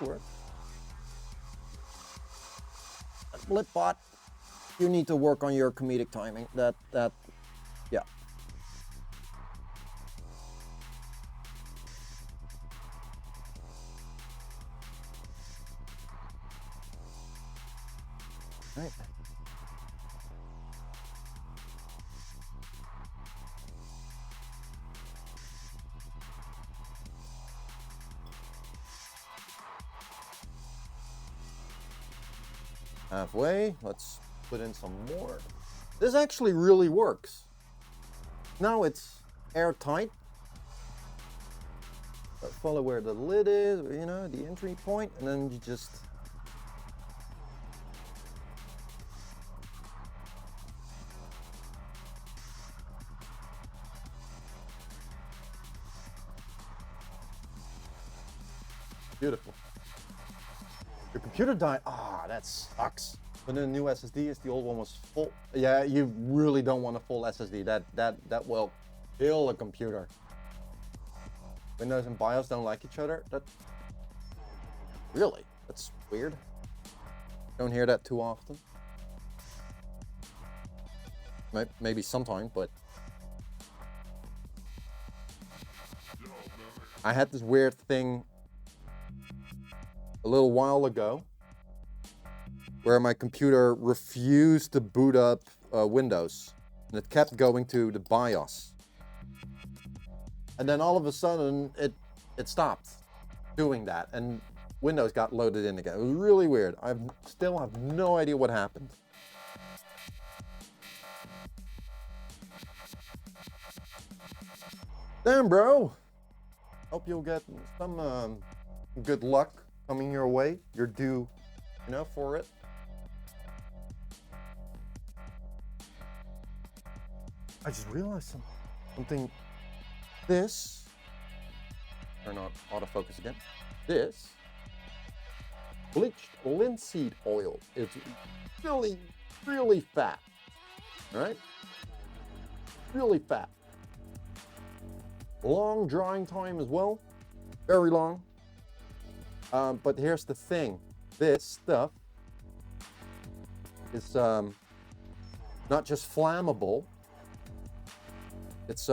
Work. Blipbot, you need to work on your comedic timing. Yeah. Right. Halfway, let's put in some more. This actually really works. Now it's airtight. Follow where the lid is, you know, the entry point, and then you just beautiful. Your computer died. Ah, that sucks. But the new SSD is the old one was full. Yeah, you really don't want a full SSD. That will kill a computer. Windows and BIOS don't like each other. Really? That's weird. Don't hear that too often. Maybe sometime, but I had this weird thing a little while ago where my computer refused to boot up Windows, and it kept going to the BIOS. And then all of a sudden, it stopped doing that, and Windows got loaded in again. It was really weird. I still have no idea what happened. Damn, bro. Hope you'll get some good luck coming your way. You're due, you know, for it. I just realized something. This, turn on autofocus again. This bleached linseed oil is really, really fat. All right? Really fat. Long drying time as well. Very long. But here's the thing. This stuff is not just flammable. It's,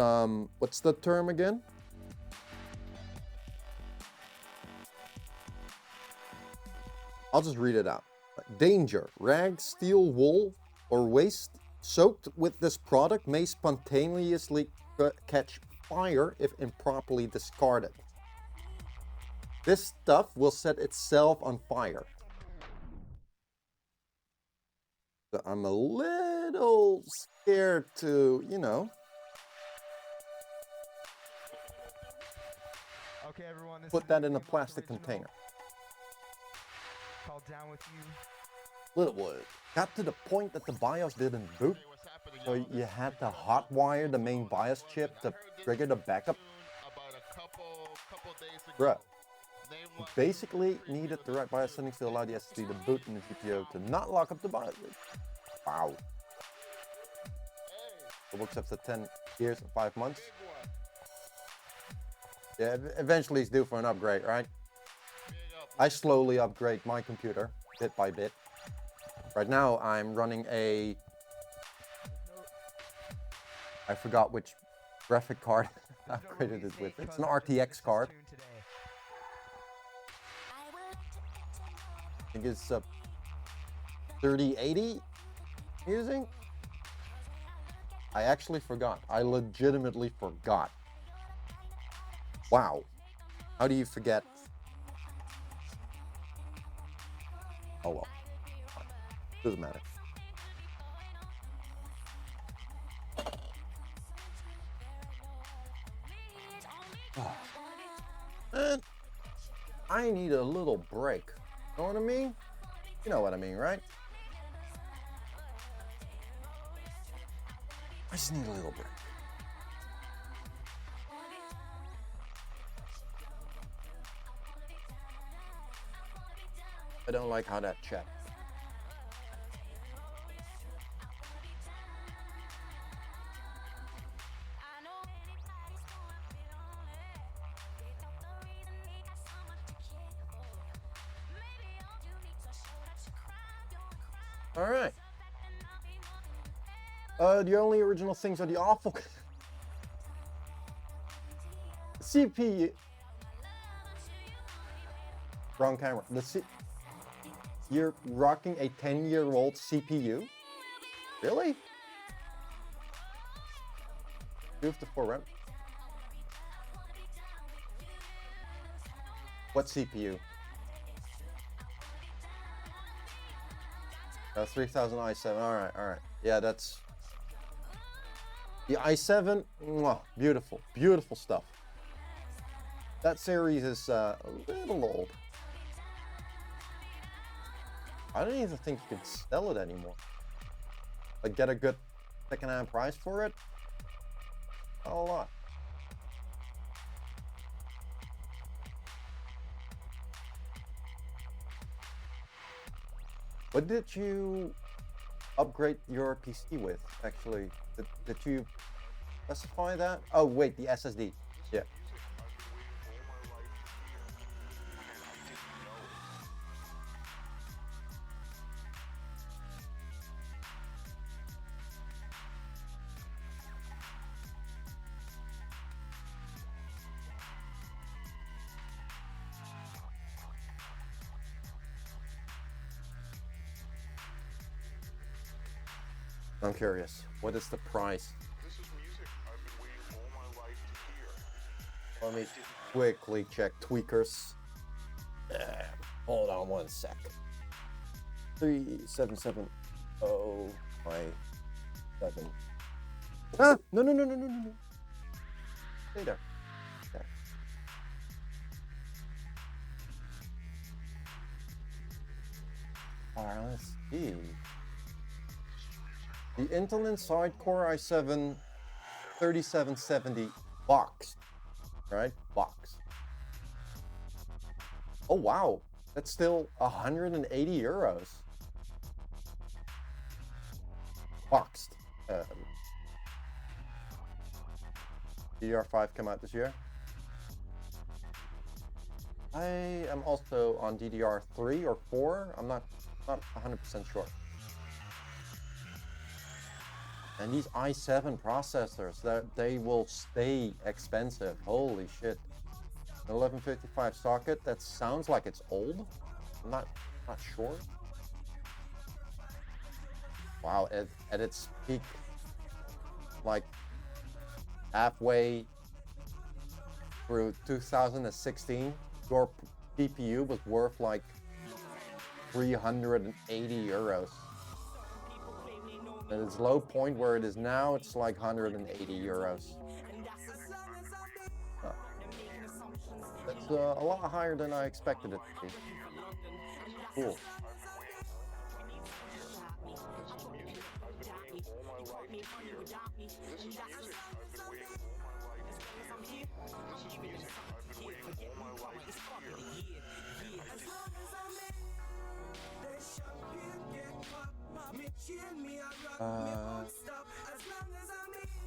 what's the term again? I'll just read it out. Danger. Rags, steel, wool, or waste soaked with this product may spontaneously catch fire if improperly discarded. This stuff will set itself on fire. So I'm a little scared to, you know,
Okay, everyone, this
put
is
that in a
Game
plastic
Original,
container.
called Down With You.
Little got to the point that the BIOS didn't boot, so you had to hotwire the main BIOS chip to trigger the backup. Bruh, you basically needed the right BIOS settings to allow the SSD to boot and the GPU to not lock up the BIOS. Wow. It works up to 10 years and 5 months. Yeah, eventually it's due for an upgrade, right? I slowly upgrade my computer, bit by bit. Right now I'm running a... I forgot which graphic card I upgraded it with. It's an RTX card. I think it's 3080. using? I actually forgot. I legitimately forgot. Wow. How do you forget? Oh well. Doesn't matter. Man, I need a little break. Know what I mean? You know what I mean, right? I just need a little break. I don't like how that chat. All right. The only original things are the awful CPU. Wrong camera. You're rocking a 10-year-old CPU? Really? 254 RAM. What CPU? 3000 i7. All right. Yeah, that's the i7. Mwah, beautiful, beautiful stuff. That series is a little old. I don't even think you can sell it anymore. Like, get a good second-hand price for it? Not a lot. What did you upgrade your PC with, actually? Did you specify that? Oh, wait, the SSD. Yeah. I'm curious. What is the price?
This is music I've been waiting all my life to hear.
Let me quickly check tweakers. Hold on one sec. 3770 by 7. Ah! No. Stay there. Okay. Alright, let's see. The Intel Inside Core i7 3770 boxed, right? Boxed. Oh wow, that's still 180 euros. Boxed. DDR5 come out this year. I am also on DDR3 or 4. I'm not 100% sure. And these i7 processors, they will stay expensive. Holy shit. An 1155 socket, that sounds like it's old. I'm not sure. Wow, at its peak, like halfway through 2016, your CPU was worth like 380 euros. At its low point where it is now, it's like 180 euros. Huh. That's a lot higher than I expected it to be. Cool.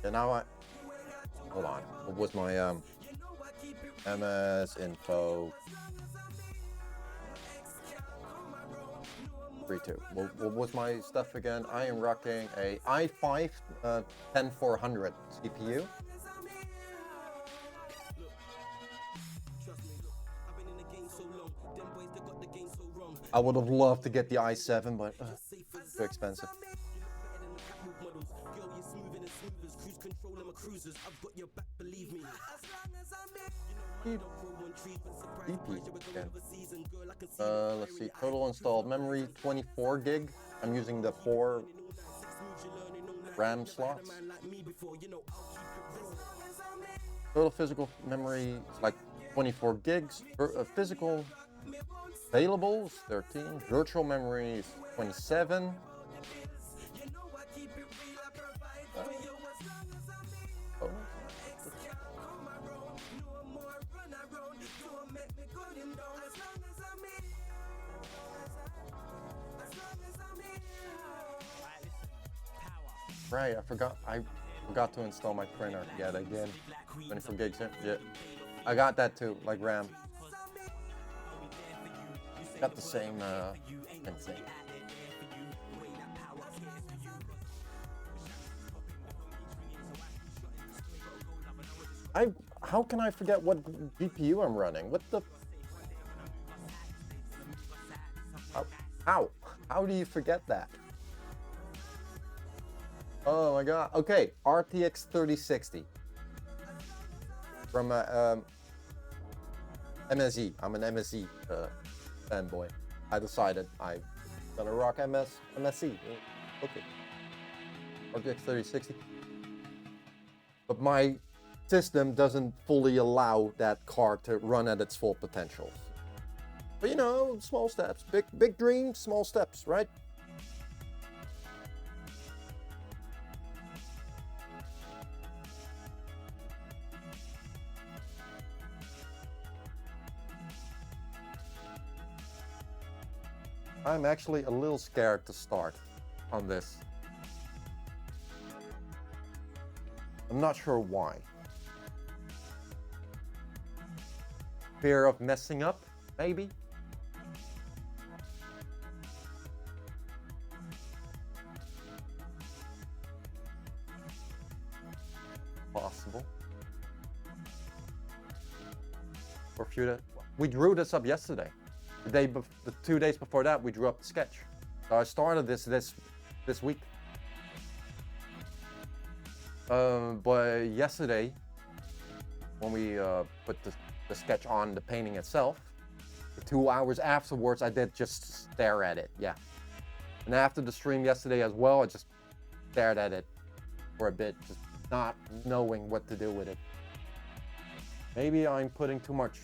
Yeah, now hold on. What was my MS info 32? What was my stuff again? I am rocking a i5 10400 CPU. I would have loved to get the i7, but too expensive. DP again. Let's see. Total installed memory 24 gig. I'm using the 4 RAM slots. Total physical memory is like 24 gigs. Physical available is 13. Virtual memory is 27. Right, I forgot to install my printer yet again. 24 gigs, yeah. I got that too, like RAM. Got the same thing. How can I forget what GPU I'm running? What the? How do you forget that? Oh my god. Okay, RTX 3060 from MSE. I'm an MSE fanboy. I decided I'm gonna rock MSE. Okay. RTX 3060. But my system doesn't fully allow that card to run at its full potential. But you know, small steps. Big dreams, small steps, right? I'm actually a little scared to start on this. I'm not sure why. Fear of messing up, maybe? Possible. For a few days. We drew this up yesterday. The 2 days before that, we drew up the sketch. So I started this week. But yesterday, when we put the sketch on the painting itself, the 2 hours afterwards, I did just stare at it, yeah. And after the stream yesterday as well, I just stared at it for a bit, just not knowing what to do with it. Maybe I'm putting too much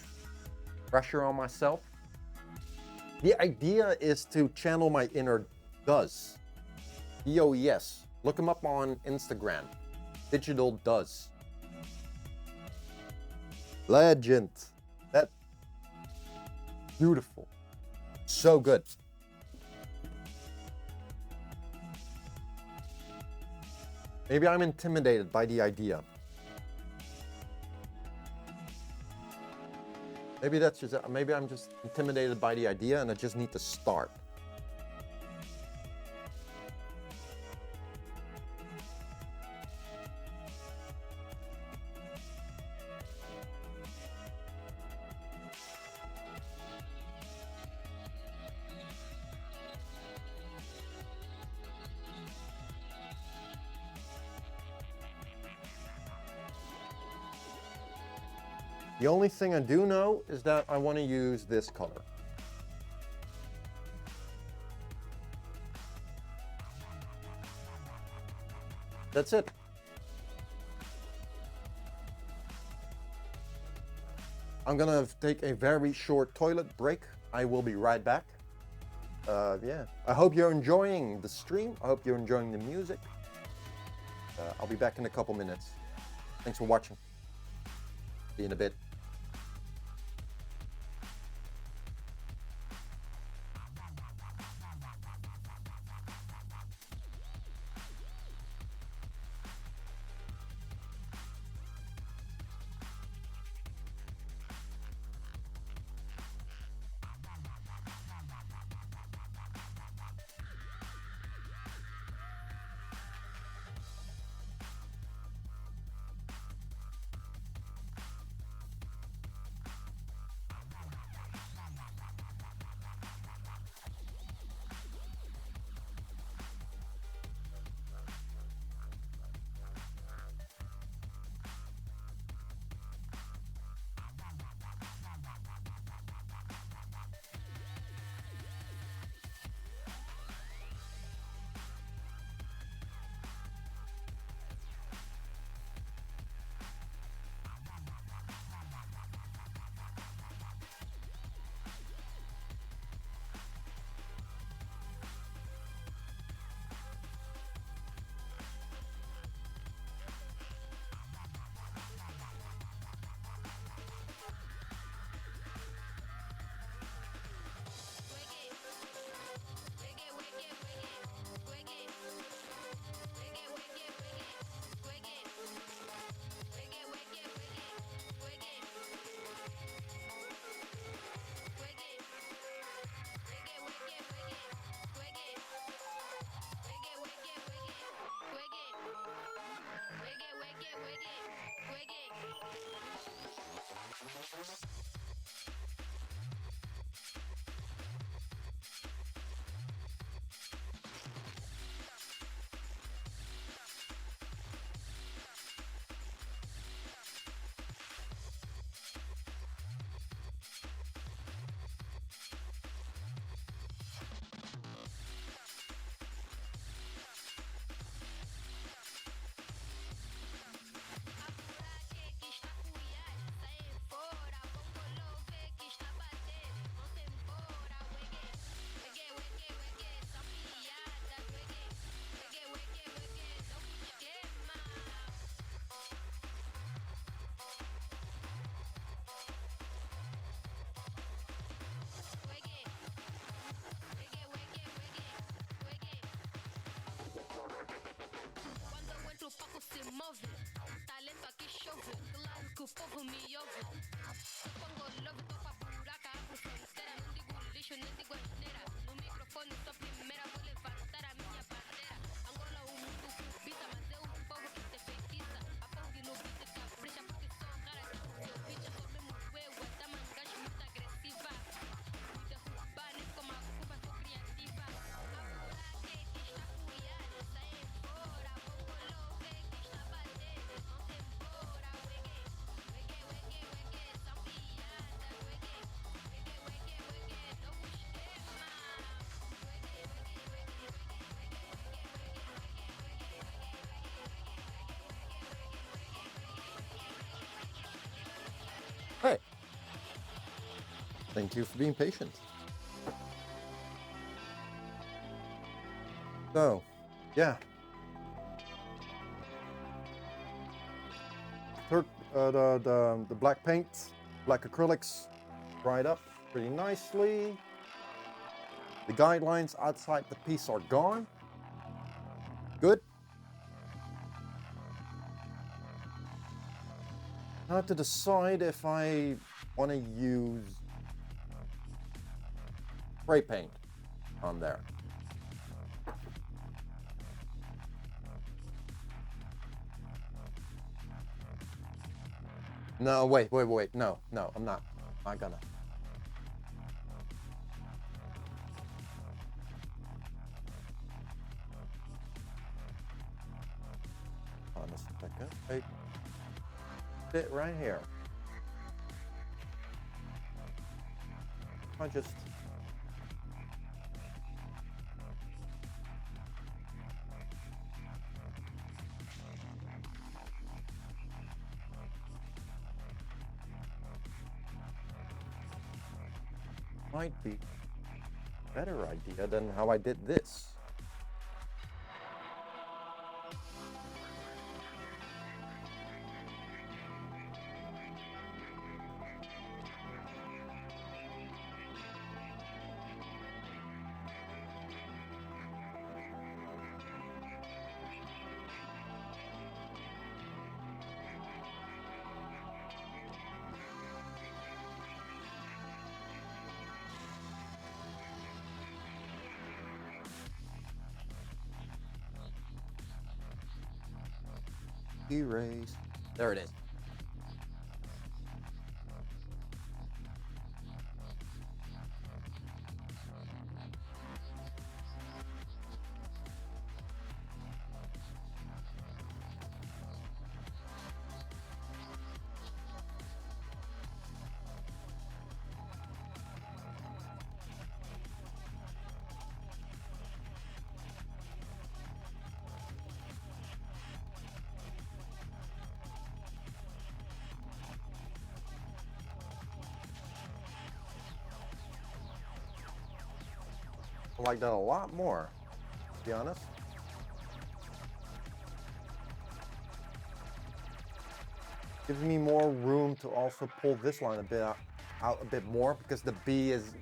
pressure on myself. The idea is to channel my inner Does. DOES. Look him up on Instagram. Digital Does. Legend. That beautiful. So good. Maybe I'm intimidated by the idea. Maybe I'm just intimidated by the idea and I just need to start. The only thing I do know is that I want to use this color. That's it. I'm gonna take a very short toilet break. I will be right back. Yeah, I hope you're enjoying the stream. I hope you're enjoying the music. I'll be back in a couple minutes. Thanks for watching. See you in a bit.
Quando o palco se move, talento aqui chove, claro que o povo me ouve. Pongo love, tô pra buraca, abro fronteira, não digo lixo, nem digo asneira. No microfone sou primeira, vou levantar a minha bandeira. Angola o mundo cubita, mas é o povo que te feitiça. A pong no beat capricha, porque sou rara, seu bitch, eu sou mesmo eu, a dama gajo muito agressiva. Me derrubar, nem como a culpa, sou criativa. A buraca que está cuiada, sai fora, pongo love, que está batendo, não tem embora, wegue, wegue, wegue, wegue, são piadas, wegue, wegue, wegue, wegue, novo esquema. Wegue, wegue, wegue, wegue,
Hey. Thank you for being patient. So, yeah. The black paint, black acrylics dried up pretty nicely. The guidelines outside the piece are gone. Good. Now I have to decide if I want to use spray paint on there. No, wait, no, I'm not gonna. On a second, wait. Fit right here. I just might be a better idea than how I did this. Erase. There it is. I like that a lot more, to be honest. Gives me more room to also pull this line a bit out a bit more because the B is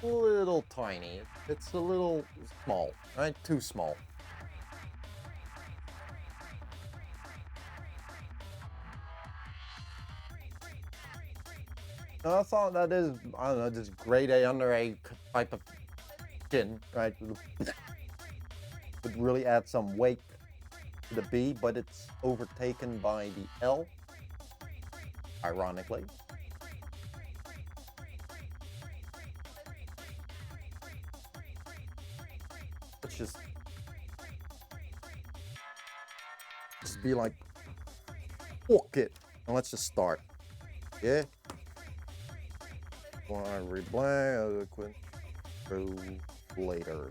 a little tiny. It's a little small, right? Too small. Now, I thought that is, I don't know, this grade A under A type of chin, right? Would really add some weight to the B, but it's overtaken by the L, ironically. Let's just be like, fuck it, and let's just start. Yeah. Wiry black, through later.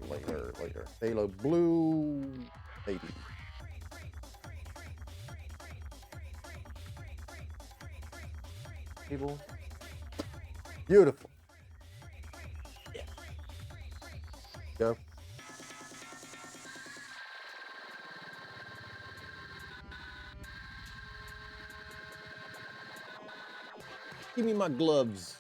Halo blue, baby. People. Beautiful. Yeah. Go. Give me my gloves.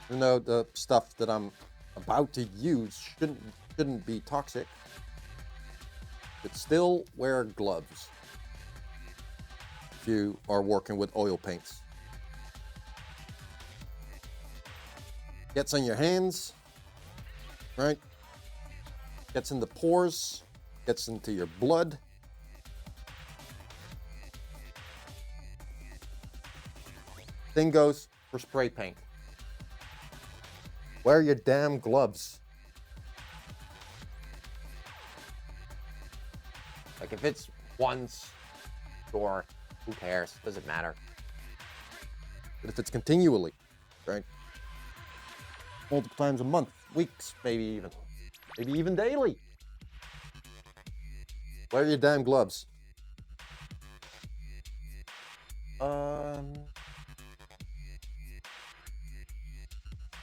Even though the stuff that I'm about to use shouldn't be toxic, but still wear gloves if you are working with oil paints. Gets on your hands, right? Gets in the pores, gets into your blood. Same goes for spray paint. Wear your damn gloves. Like if it's once, sure, who cares? Doesn't matter. But if it's continually, right? Multiple times a month, weeks, maybe even daily. Wear your damn gloves.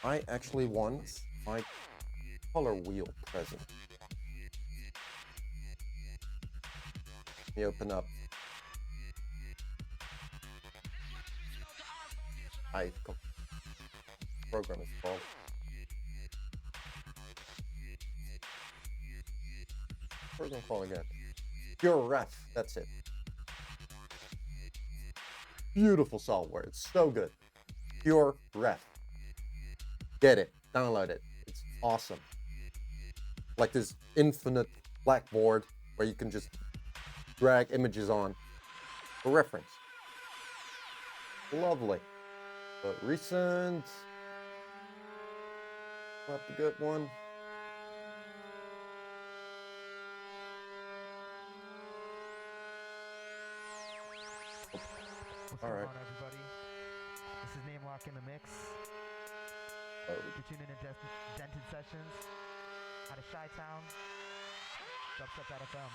I actually want my color wheel present. Let me open up. Program is called. Program call again. Pure Ref. That's it. Beautiful software. It's so good. Pure Ref. Get it. Download it. It's awesome. Like this infinite blackboard where you can just drag images on for reference. Lovely. But recent. We'll have to get one.
What's
All
going
right.
on, everybody? This is Name Lock in the Mix.
Oh.
You're tuning in Dented Sessions out of Chi-Town, Dubstep.fm.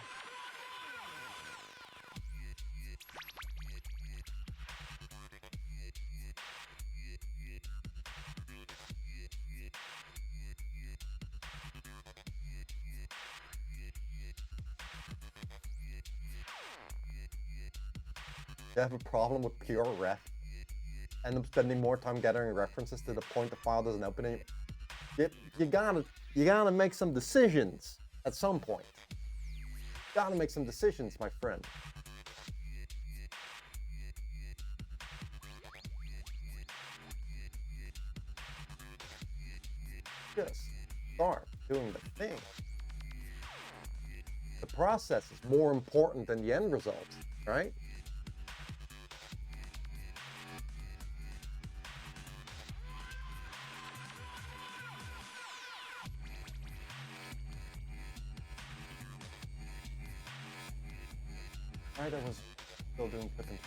You have a problem with pure ref? End up spending more time gathering references to the point the file doesn't open any. You gotta make some decisions at some point. You gotta make some decisions, my friend. Just start doing the thing. The process is more important than the end result, right? Right, I was still doing cooking.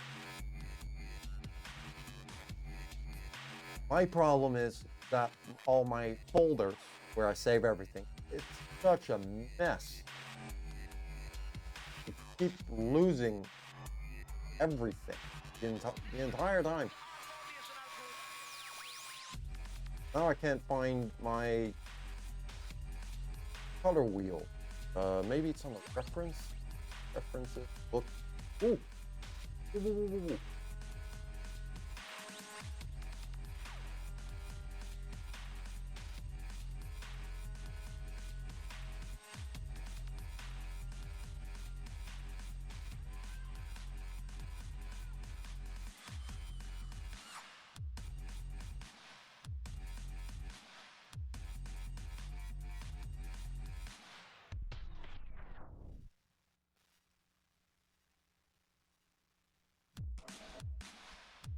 My problem is that all my folders where I save everything, it's such a mess. I keep losing everything the entire time. Now I can't find my color wheel. Maybe it's on the references book. Ooh. Ooh.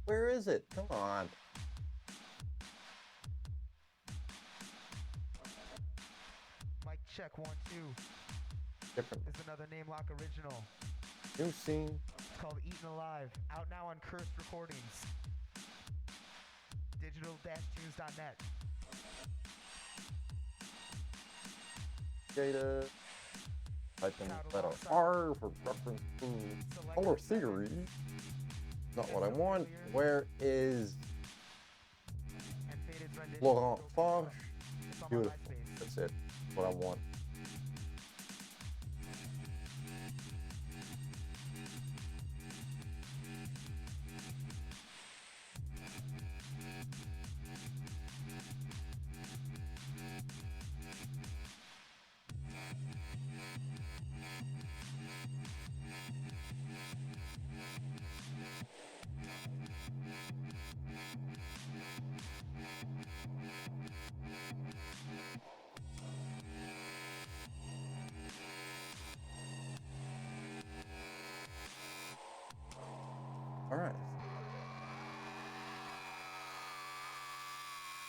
Where is it? Come on.
Mic check 1 2.
Different.
Is another Name Lock original.
New scene.
It's called Eaten Alive. Out now on Cursed Recordings. Digital-tunes.net.
Data. Type in letter R for reference to color theory. Not what I want. Where is
And Faded's rendition.
Laurent Farge?
It's on my
Beautiful.
MySpace.
That's it. What I want. All right.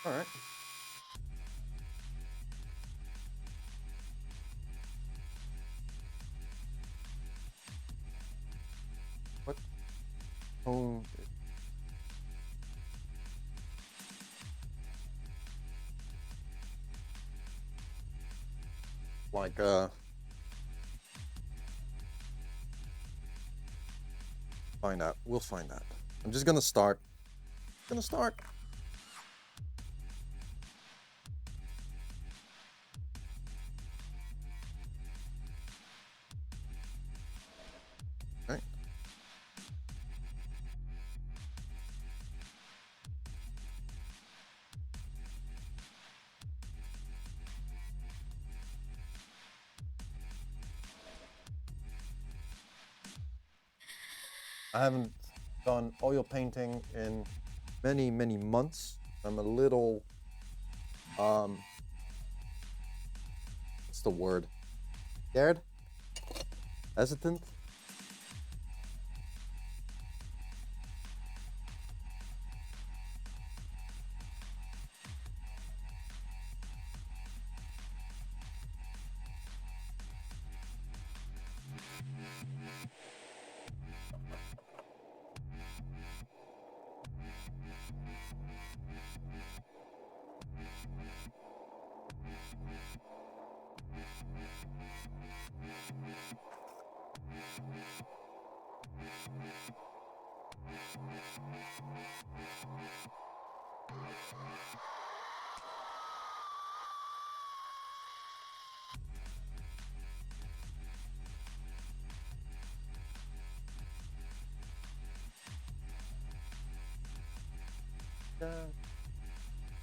All right. What tone? Like find out. We'll find out. I'm just gonna start. Right. I haven't done oil painting in many, many months. I'm a little, what's the word? Scared? Hesitant?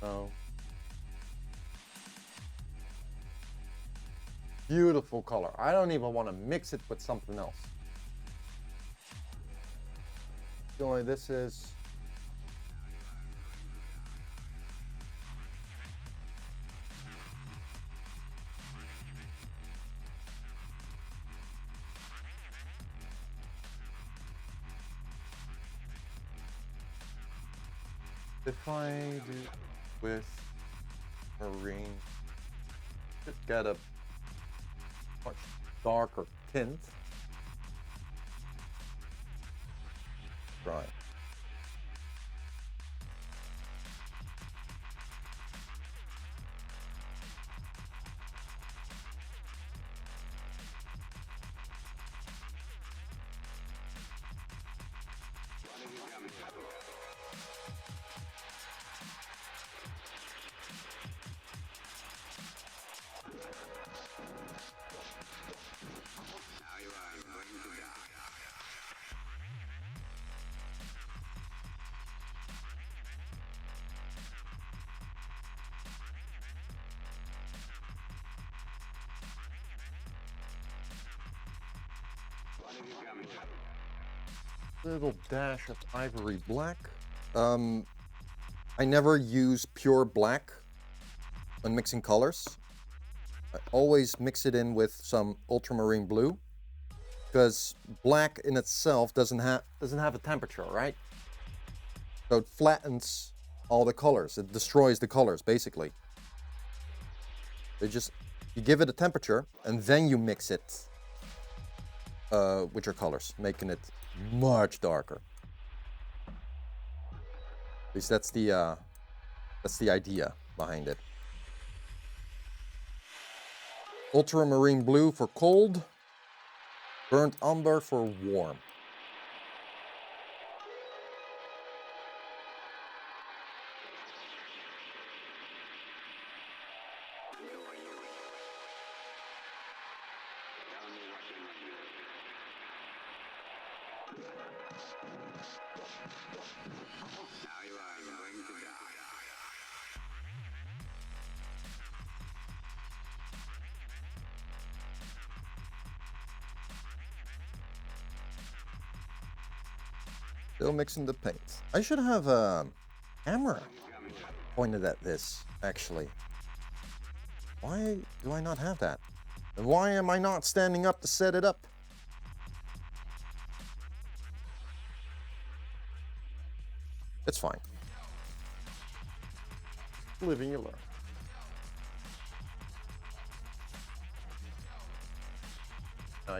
Oh. Beautiful color. I don't even want to mix it with something else. Only this is if I do with marine, should get a much darker tint. Right. Little dash of ivory black. I never use pure black when mixing colors. I always mix it in with some ultramarine blue, because black in itself doesn't have a temperature, right? So it flattens all the colors. It destroys the colors, basically. You give it a temperature, and then you mix it with your colors, making it much darker. At least that's the idea behind it. Ultramarine blue for cold, burnt umber for warm. Still mixing the paint. I should have a camera pointed at this, actually. Why do I not have that? And why am I not standing up to set it up? It's fine. Live and you learn.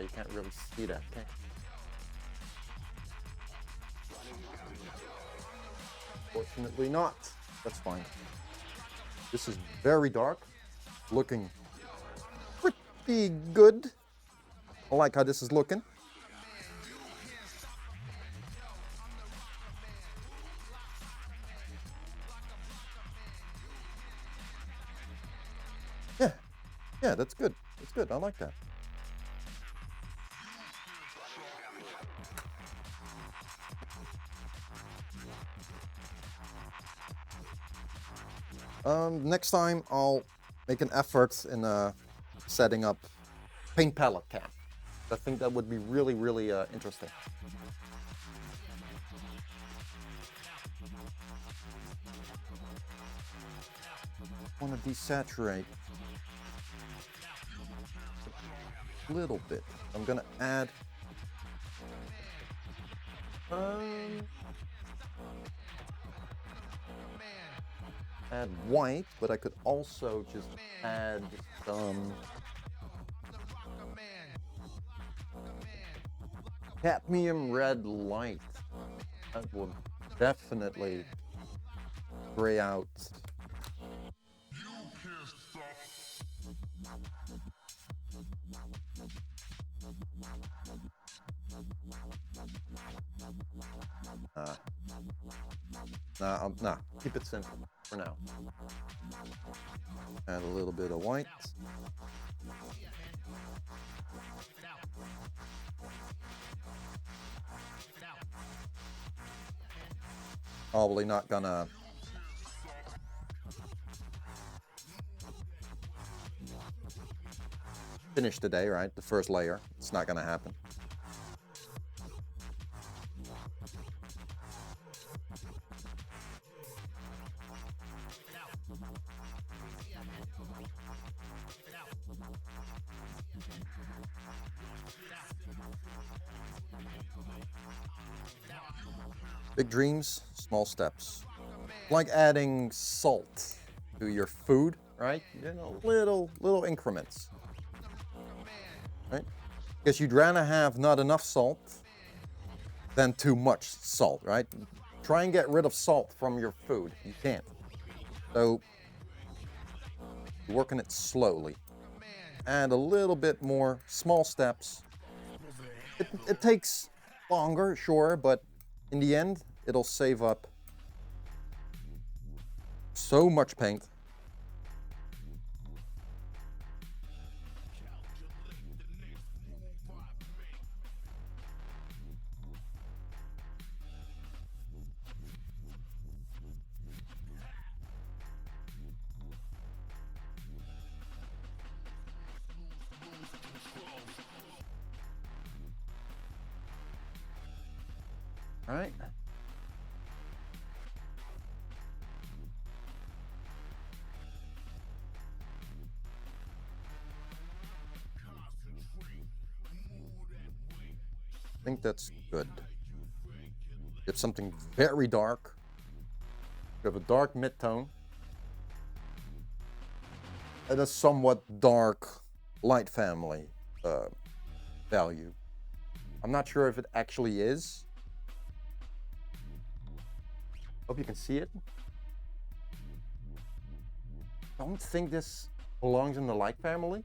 You can't really see that, can you? Fortunately not. That's fine. This is very dark. Looking pretty good. I like how this is looking. Yeah, that's good. That's good. I like that. Next time I'll make an effort in setting up paint palette cam. I think that would be really, really interesting. I want to desaturate a little bit. I'm gonna add white, but I could also just add some cadmium red light. That will definitely gray out. Nah, keep it simple for now. Add a little bit of white. Probably not gonna finish today, right? The first layer. It's not gonna happen. Big dreams, small steps. Like adding salt to your food, right? You know, little increments, right? Because you'd rather have not enough salt than too much salt, right? Try and get rid of salt from your food. You can't. So, working it slowly. Add a little bit more, small steps. It takes longer, sure, but in the end, it'll save up so much paint. All right. I think that's good. If something very dark, We have a dark mid-tone and a somewhat dark light family value. I'm not sure if it actually is. Hope you can see it. Don't think this belongs in the light family,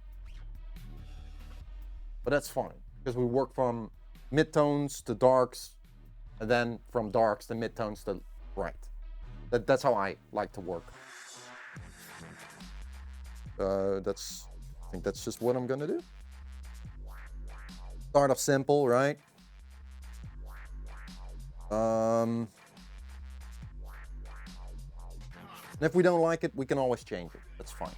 but that's fine because we work from midtones to darks and then from darks to midtones to bright. That's how I like to work. I think that's just what I'm gonna do. Start off simple, right? And if we don't like it, we can always change it. That's fine.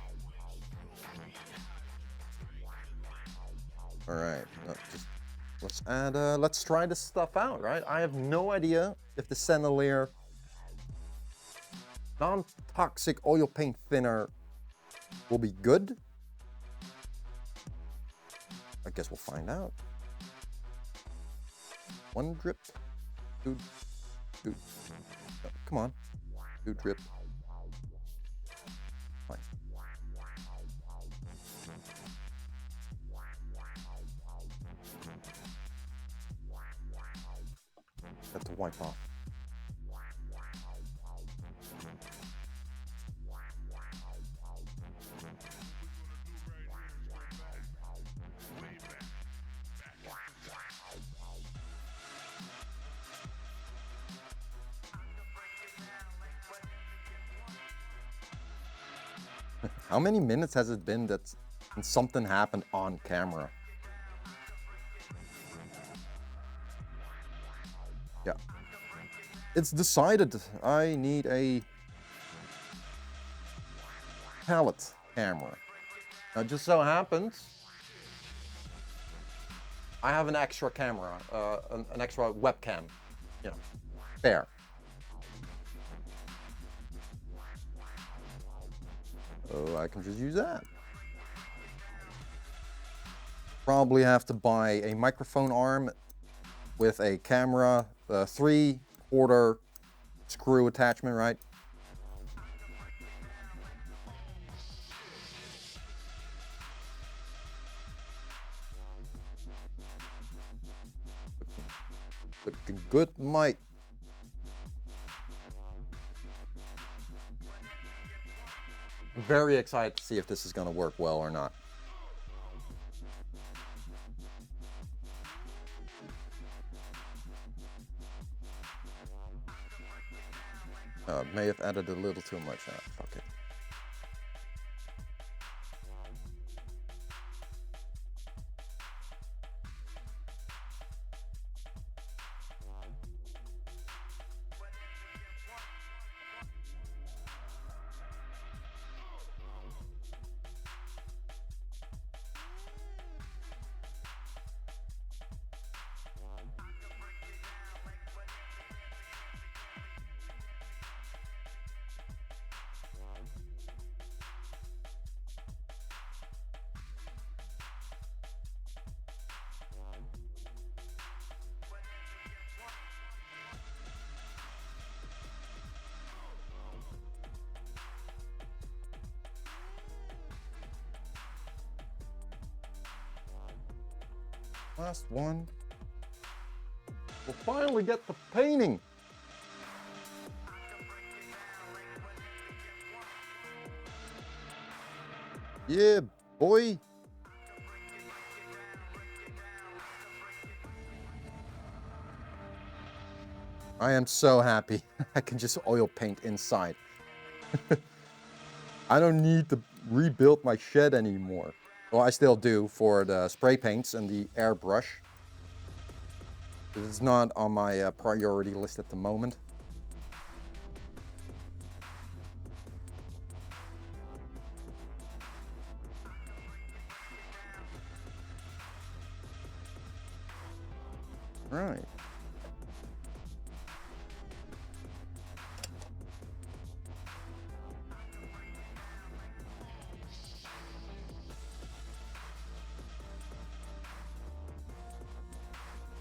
All right, let's add. Let's try this stuff out, right? I have no idea if the Sennelier non-toxic oil paint thinner will be good. I guess we'll find out. One drip, two. Oh, come on, 2 drip. Fine. Have to wipe off. How many minutes has it been that something happened on camera? Yeah. It's decided I need a palette camera. Now, it just so happens I have an extra camera, an extra webcam, you know, there. So I can just use that. Probably have to buy a microphone arm with a camera, 3/4 screw attachment, right? Looking good, Mike. I'm very excited to see if this is going to work well or not. May have added a little too much. Fuck it. Last one. We'll finally get the painting. Yeah, boy. I am so happy. I can just oil paint inside. I don't need to rebuild my shed anymore. Well, I still do for the spray paints and the airbrush. It's not on my priority list at the moment. Right.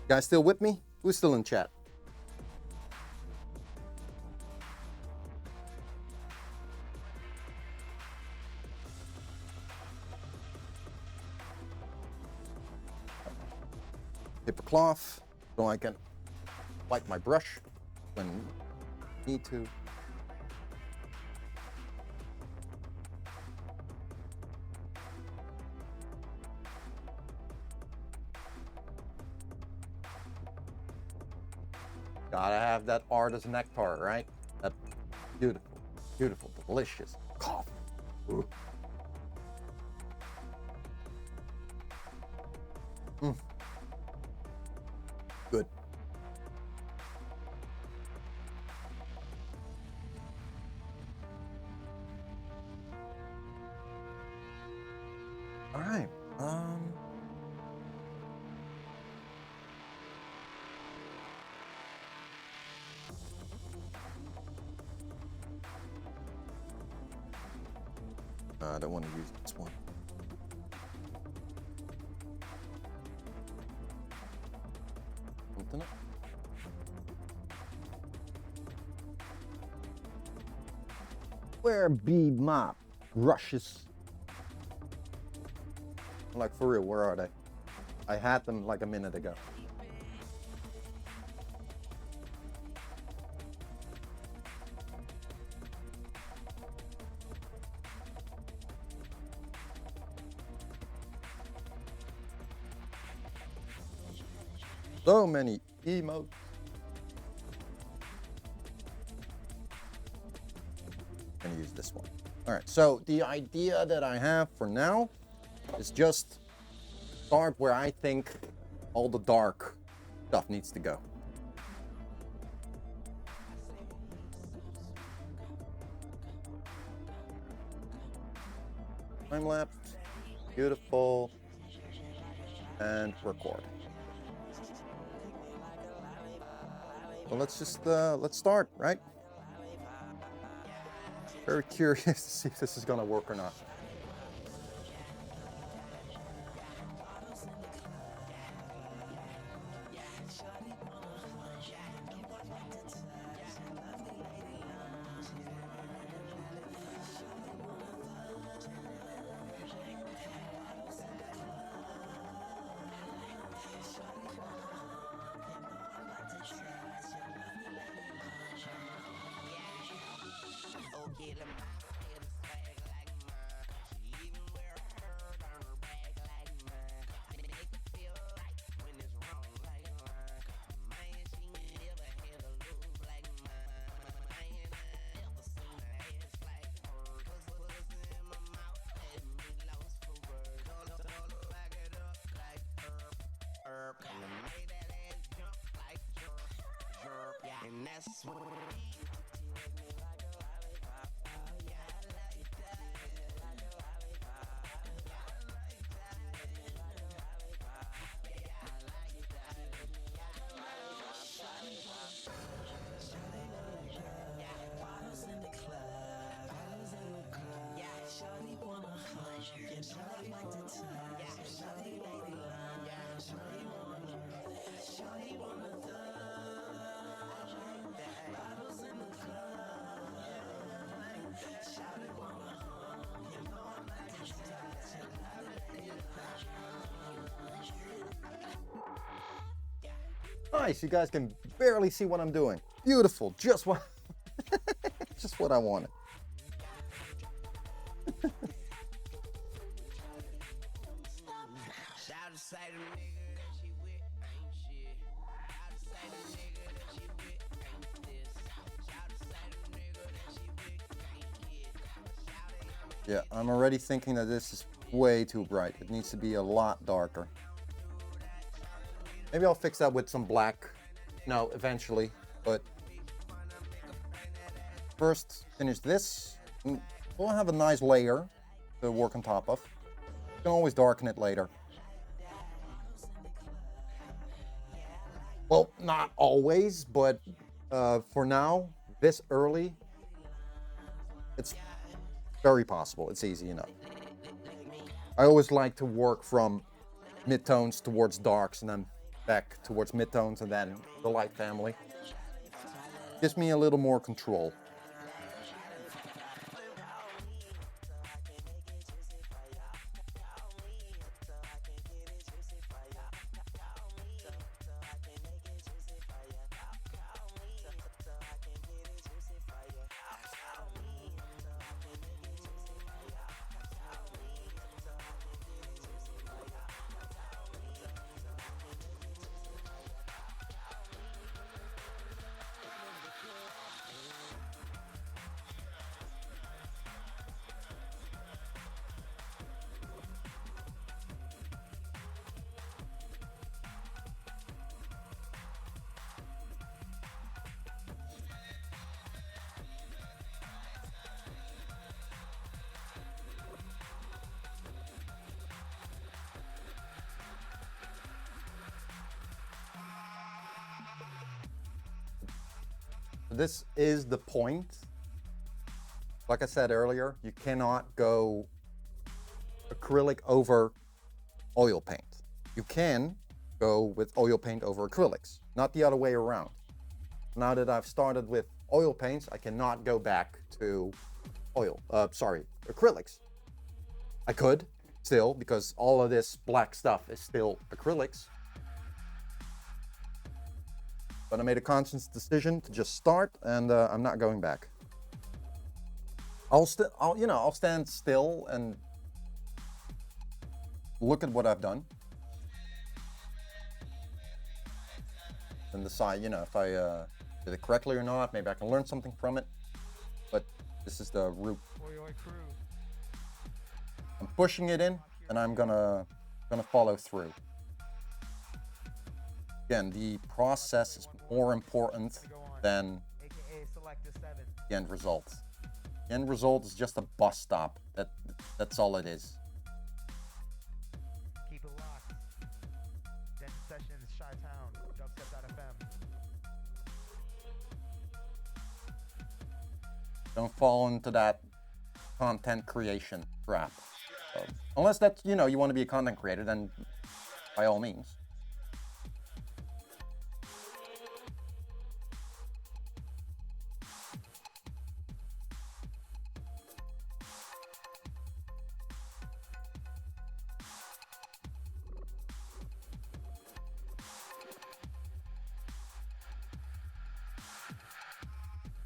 Guys still with me? Who's still in chat? cloth so I can wipe my brush when need to. Gotta have that artist nectar, right? That beautiful, beautiful, delicious coffee. Ooh. Good. All right. I don't want to use this one. Something. Where be my brushes? Like, for real, where are they? I had them like a minute ago. So many emotes. I'm gonna use this one. All right, so the idea that I have for now is just start where I think all the dark stuff needs to go. Time lapse, beautiful, and record. Well, let's start, right? Very curious to see if this is gonna work or not. Nice, you guys can barely see what I'm doing. Beautiful, just what, just what I wanted. Yeah, I'm already thinking that this is way too bright. It needs to be a lot darker. Maybe I'll fix that with some black, eventually, but first finish this. We'll have a nice layer to work on top of. You can always darken it later. Well, not always, but for now, this early, it's very possible. It's easy enough. I always like to work from midtones towards darks and then back towards midtones and then the light family. Gives me a little more control. This is the point. Like I said earlier, you cannot go acrylic over oil paint. You can go with oil paint over acrylics, not the other way around. Now that I've started with oil paints, I cannot go back to acrylics. I could still, because all of this black stuff is still acrylics. But I made a conscious decision to just start, and I'm not going back. I'll stand still and look at what I've done, and decide, if I did it correctly or not. Maybe I can learn something from it. But this is the route. I'm pushing it in, and I'm gonna follow through. Again, the process is more important than the end result. The end result is just a bus stop. That's all it is.
Keep it locked. Dense Sessions, Chi-Town, dubstep.fm.
Don't fall into that content creation trap. Unless that's, you want to be a content creator, then by all means.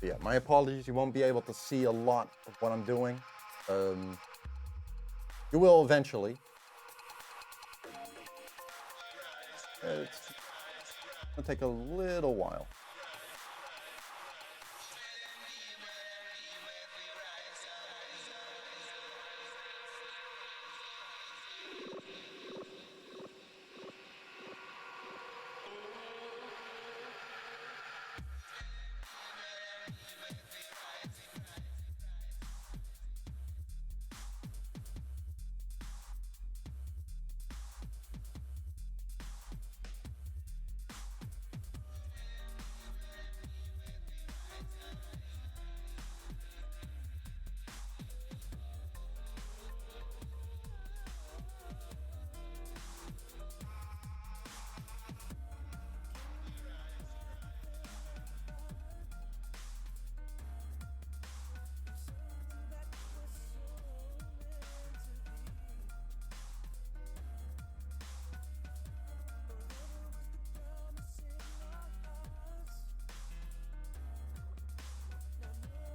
Yeah, my apologies. You won't be able to see a lot of what I'm doing. You will eventually. It's gonna take a little while.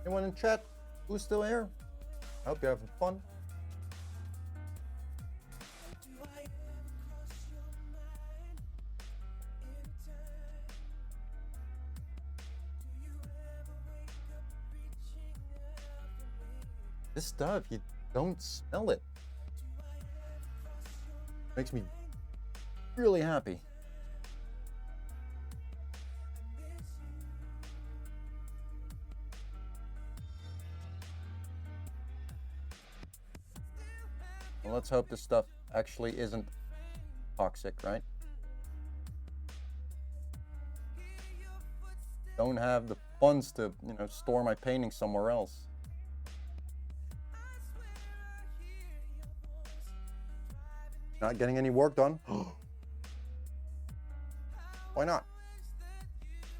Anyone in chat who's still here? I hope you're having fun. This stuff, you don't smell it. Makes me really happy. Well, let's hope this stuff actually isn't toxic, right? Don't have the funds to, store my painting somewhere else. Not getting any work done? Why not?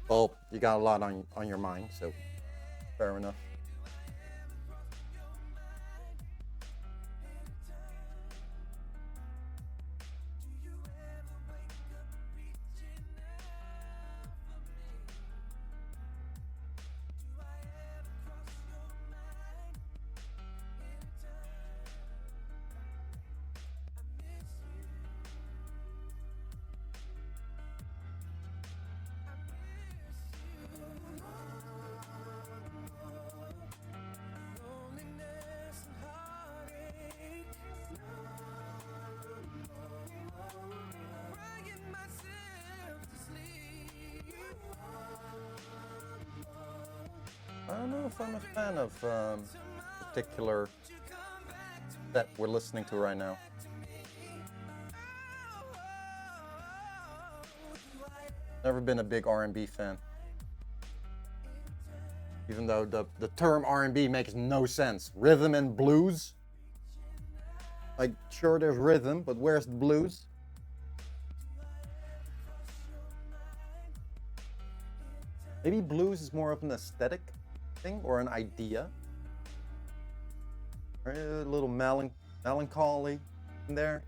Well, you got a lot on your mind, so fair enough. I don't know if I'm a fan of particular that we're listening to right now. Never been a big R&B fan. Even though the term R&B makes no sense. Rhythm and blues? Like, sure, there's rhythm, but where's the blues? Maybe blues is more of an aesthetic thing or an idea. Or a little melancholy in there.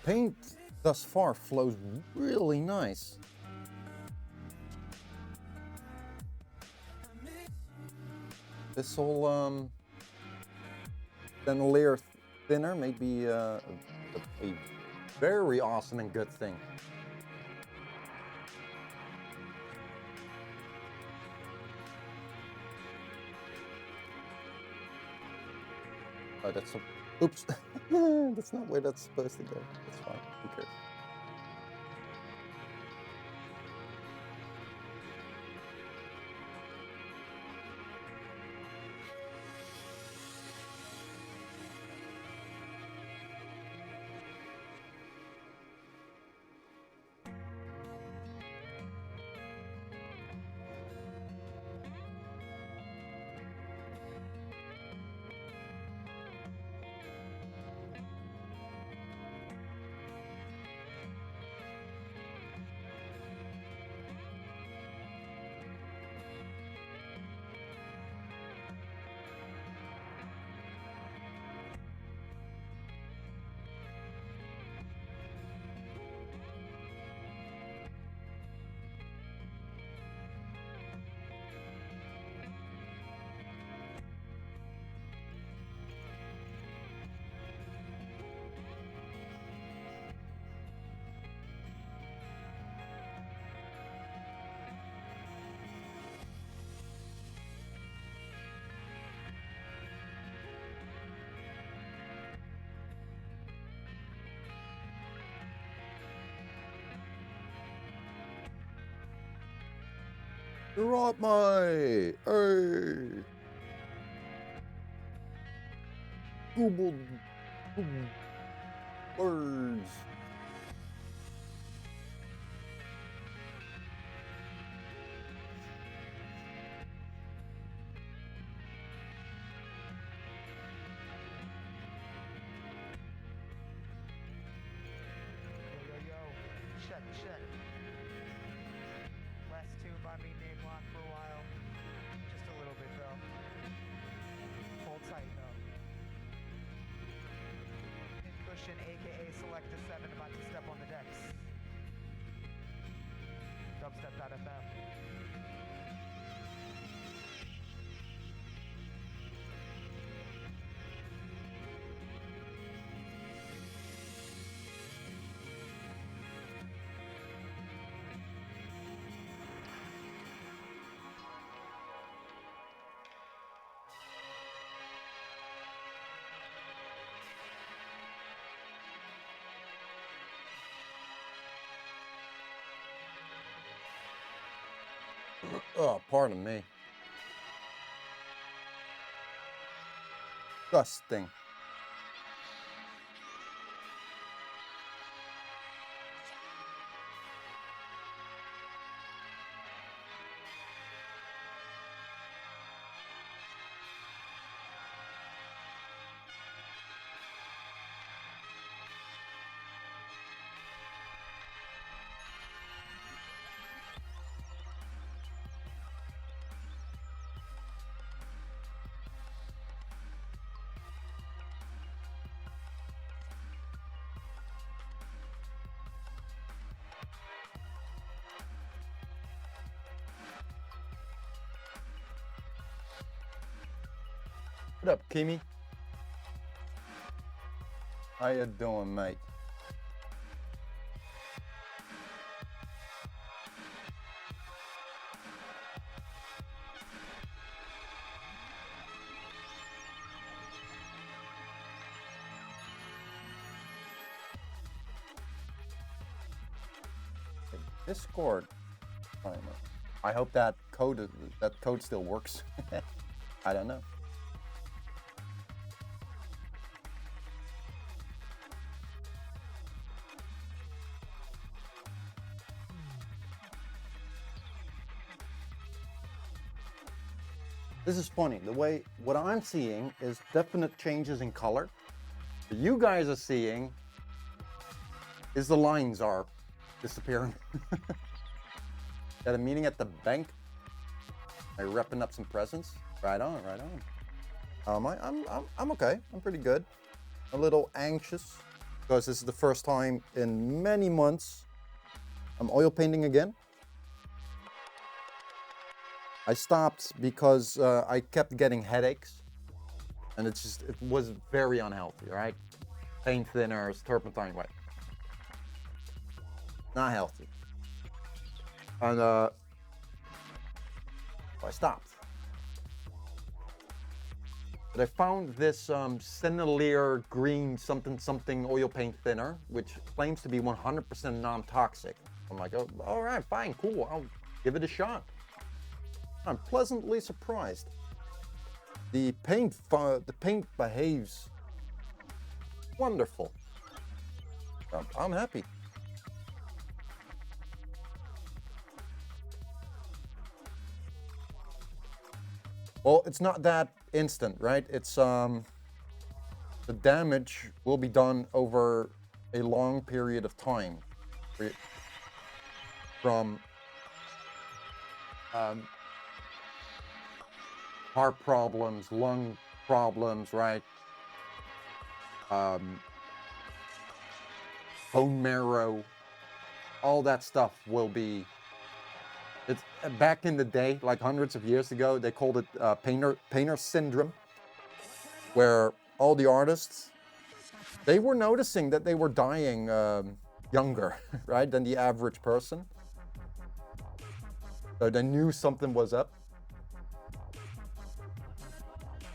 Paint thus far flows really nice. This whole chandelier thinner may be a very awesome and good thing. Oh, that's a, oops. That's not where that's supposed to go. That's fine. Who cares? Drop my hey. Google words.
Yo, check. Last tune by me, name lock for a while. Just a little bit though. Hold tight though. Cushion, aka Selector 7, about to step on the decks. Dubstep.fm.
Oh, pardon me. Disgusting. What up, Kimmy? How you doing, mate? Discord timer. I hope that code still works. I don't know. This is funny. The way what I'm seeing is definite changes in color. What you guys are seeing is the lines are disappearing. Got a meeting at the bank. Are you repping up some presents? Right on, right on. I'm okay. I'm pretty good. A little anxious because this is the first time in many months I'm oil painting again. I stopped because I kept getting headaches, and it was very unhealthy, right? Paint thinners, turpentine white. Not healthy. And so I stopped. But I found this Sennelier green something oil paint thinner, which claims to be 100% non-toxic. I'm like, oh, all right, fine, cool, I'll give it a shot. I'm pleasantly surprised. The paint behaves wonderful. I'm happy. Well, it's not that instant, right? It's the damage will be done over a long period of time. From heart problems, lung problems, right? Bone marrow, all that stuff will be. It's back in the day, like hundreds of years ago, they called it painter syndrome, where all the artists, they were noticing that they were dying younger, right, than the average person. So they knew something was up.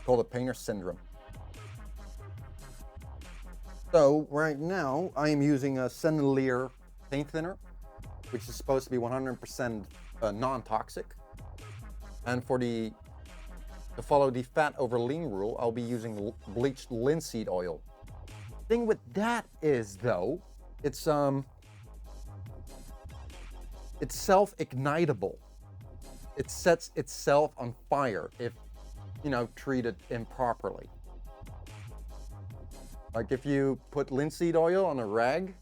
Called it painter syndrome. So right now I am using a Sennelier paint thinner, which is supposed to be 100% non-toxic. And to follow the fat over lean rule, I'll be using bleached linseed oil. Thing with that is though, it's self-ignitable. It sets itself on fire if treated improperly. Like if you put linseed oil on a rag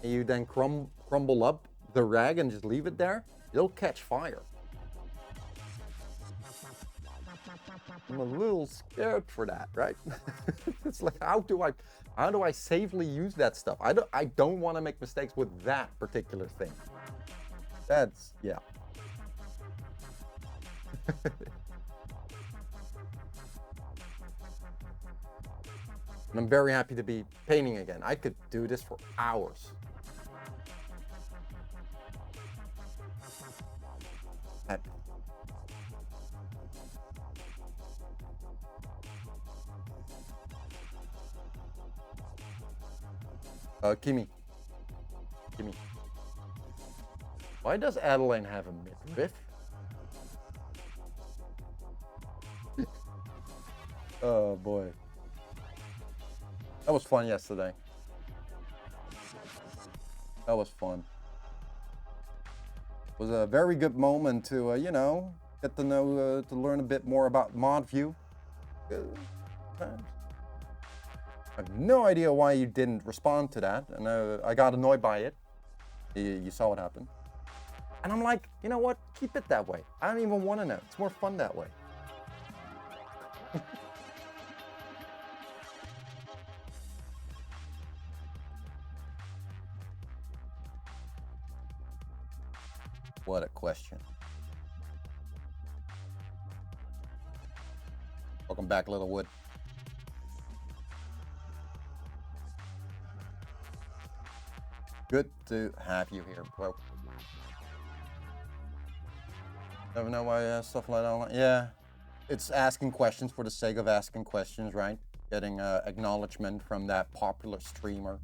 and you then crumble up the rag and just leave it there, it'll catch fire. I'm a little scared for that, right? It's like, how do I safely use that stuff? I don't want to make mistakes with that particular thing. That's, yeah. And I'm very happy to be painting again. I could do this for hours. Happy. Kimi. Why does Adeline have a midriff? Oh boy. That was fun yesterday. That was fun. It was a very good moment to, get to know, to learn a bit more about ModView. I have no idea why you didn't respond to that, and I got annoyed by it. You saw what happened. And I'm like, you know what? Keep it that way. I don't even want to know. It's more fun that way. What a question. Welcome back, Littlewood. Good to have you here, bro. Never know why stuff like that. Yeah, it's asking questions for the sake of asking questions, right? Getting acknowledgement from that popular streamer.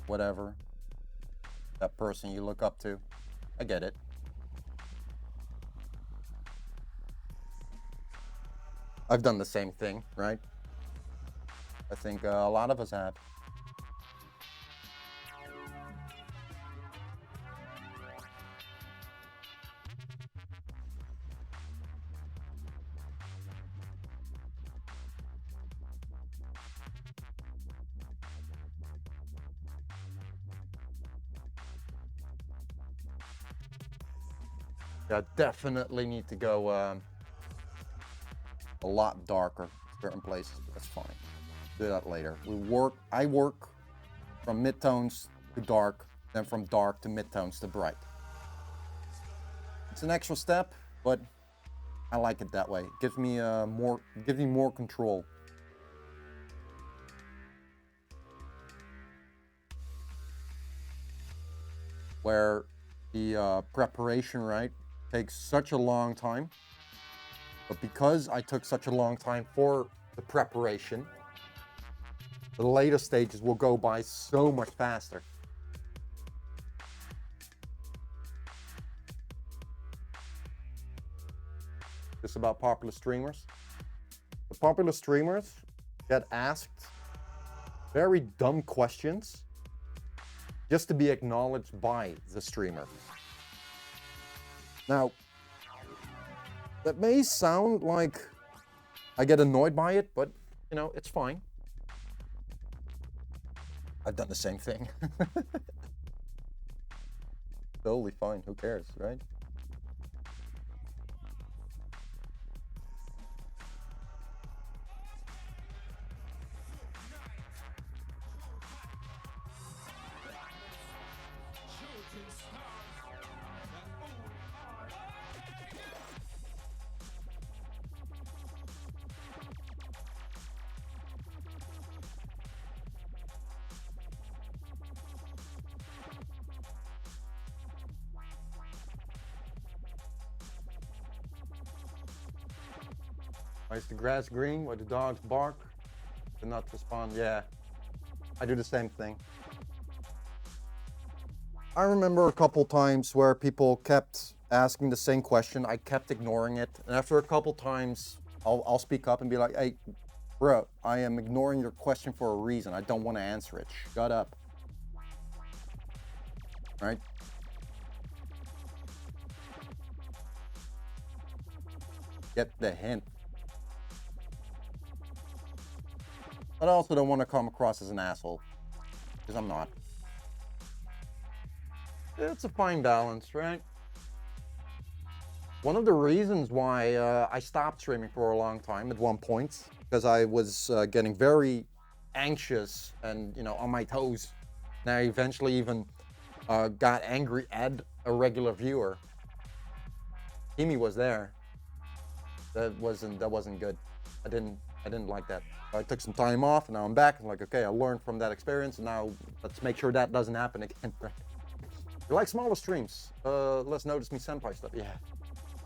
Whatever. that person you look up to. I get it. I've done the same thing, right? I think a lot of us have. Yeah, definitely need to go a lot darker in certain places, but that's fine. Do that later. I work from midtones to dark, then from dark to midtones to bright. It's an extra step, but I like it that way. It gives me more control. Where the preparation, right, takes such a long time. But because I took such a long time for the preparation, the later stages will go by so much faster. This about popular streamers. The popular streamers get asked very dumb questions just to be acknowledged by the streamer. Now, that may sound like I get annoyed by it, but you know, it's fine. I've done the same thing. Totally fine, who cares, right? Why is the grass green? Why the dogs bark? Do not respond. Yeah, I do the same thing. I remember a couple times where people kept asking the same question. I kept ignoring it. And after a couple times, I'll speak up and be like, hey, bro, I am ignoring your question for a reason. I don't want to answer it. Shut up. Right? Get the hint. But I also don't want to come across as an asshole, because I'm not. It's a fine balance, right? One of the reasons why I stopped streaming for a long time at one point, because I was getting very anxious and, you know, on my toes. And I eventually even got angry at a regular viewer. Kimi was there. That wasn't good. I didn't like that. I took some time off and now I'm back. I'm like, okay, I learned from that experience and now let's make sure that doesn't happen again. You like smaller streams? Let's notice me senpai stuff. Yeah,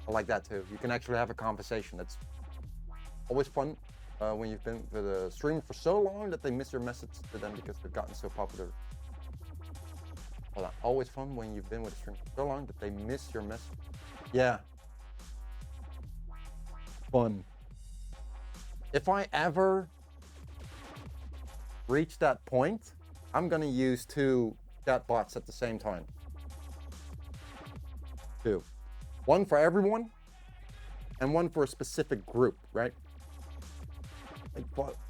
I like that too. You can actually have a conversation. That's always fun when you've been with a streamer for so long that they miss your message to them because they've gotten so popular. Hold on. Always fun when you've been with a streamer for so long that they miss your message. Yeah. Fun. If I ever reach that point, I'm gonna use 2 chatbots at the same time. 2. One for everyone, and one for a specific group, right? Like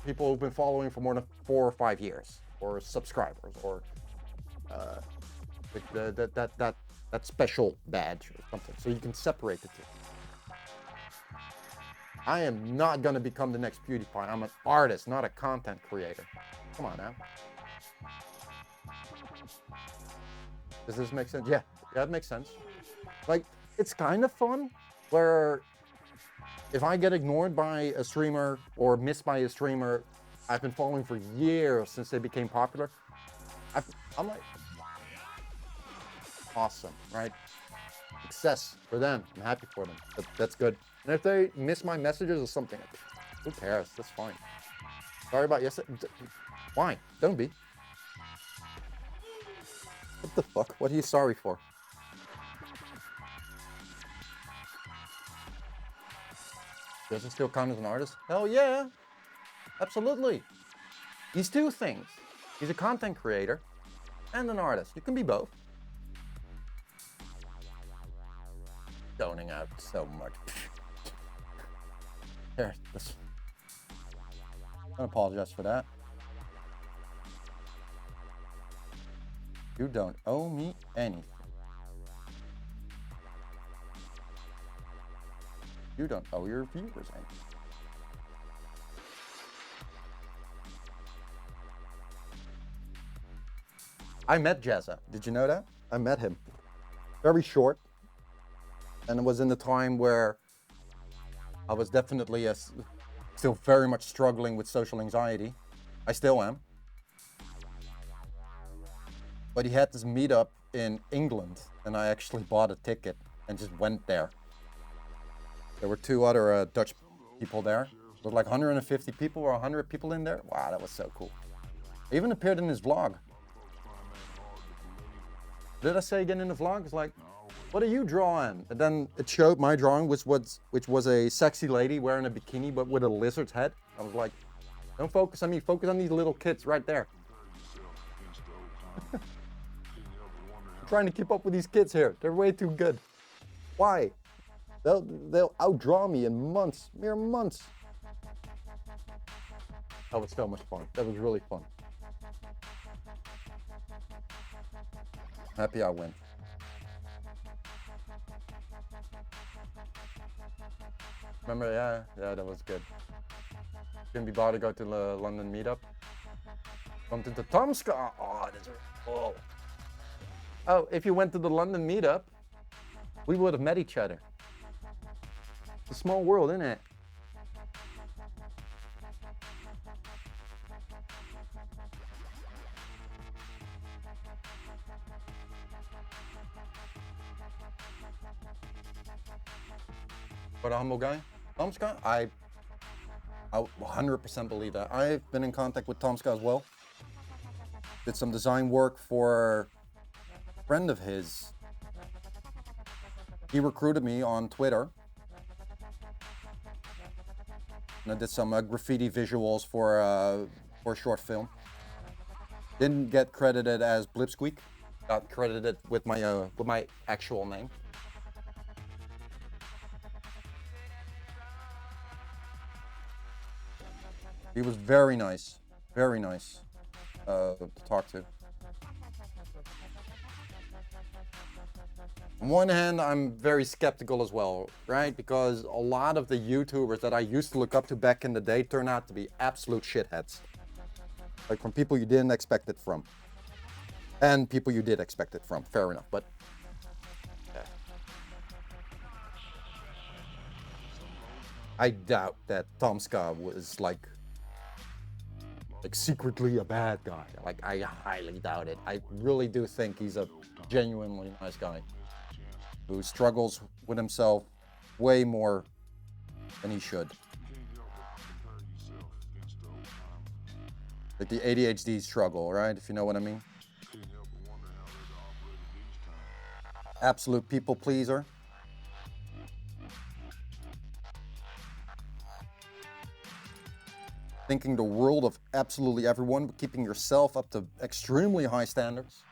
people who've been following for more than 4 or 5 years, or subscribers, or that special badge or something, so you can separate the 2. I am not gonna become the next PewDiePie. I'm an artist, not a content creator. Come on now. Does this make sense? Yeah, it makes sense. Like, it's kind of fun where if I get ignored by a streamer or missed by a streamer I've been following for years since they became popular, I'm like, awesome, right? Success for them. I'm happy for them. That's good. And if they miss my messages or something, who cares? That's fine. Sorry about yesterday. Why? Don't be. What the fuck? What are you sorry for? Does it still count as an artist? Hell yeah! Absolutely! He's two things. He's a content creator and an artist. You can be both. Zoning out so much. There, this. I apologize for that. You don't owe me anything. You don't owe your viewers anything. I met Jazza. Did you know that? I met him. Very short. And it was in the time where I was definitely still very much struggling with social anxiety. I still am. But he had this meetup in England, and I actually bought a ticket and just went there. There were two other Dutch people there. There was like 150 people or 100 people in there. Wow, that was so cool. I even appeared in his vlog. Did I say again in the vlog? It's like, what are you drawing? And then it showed my drawing, which was a sexy lady wearing a bikini, but with a lizard's head. I was like, don't focus on me, focus on these little kids right there. I'm trying to keep up with these kids here. They're way too good. Why? They'll outdraw me in months, mere months. That was so much fun. That was really fun. Happy I win. Remember, yeah, that was good. Couldn't be bothered to go to the London meetup. Bumped into Tomska. Oh, that's cool. Oh, if you went to the London meetup, we would have met each other. It's a small world, isn't it? But a humble guy. Tomska, I 100% believe that. I've been in contact with Tomska as well. Did some design work for a friend of his. He recruited me on Twitter. And I did some graffiti visuals for a short film. Didn't get credited as Blipsqueak. Got credited with my actual name. He was very nice to talk to. On one hand, I'm very skeptical as well, right? Because a lot of the YouTubers that I used to look up to back in the day turn out to be absolute shitheads. Like from people you didn't expect it from. And people you did expect it from, fair enough, but... Yeah. I doubt that Tomska was like secretly a bad guy. Like, I highly doubt it. I really do think he's a genuinely nice guy who struggles with himself way more than he should. Like the ADHD struggle, right? If you know what I mean. Absolute people pleaser. Thinking the world of absolutely everyone, but keeping yourself up to extremely high standards.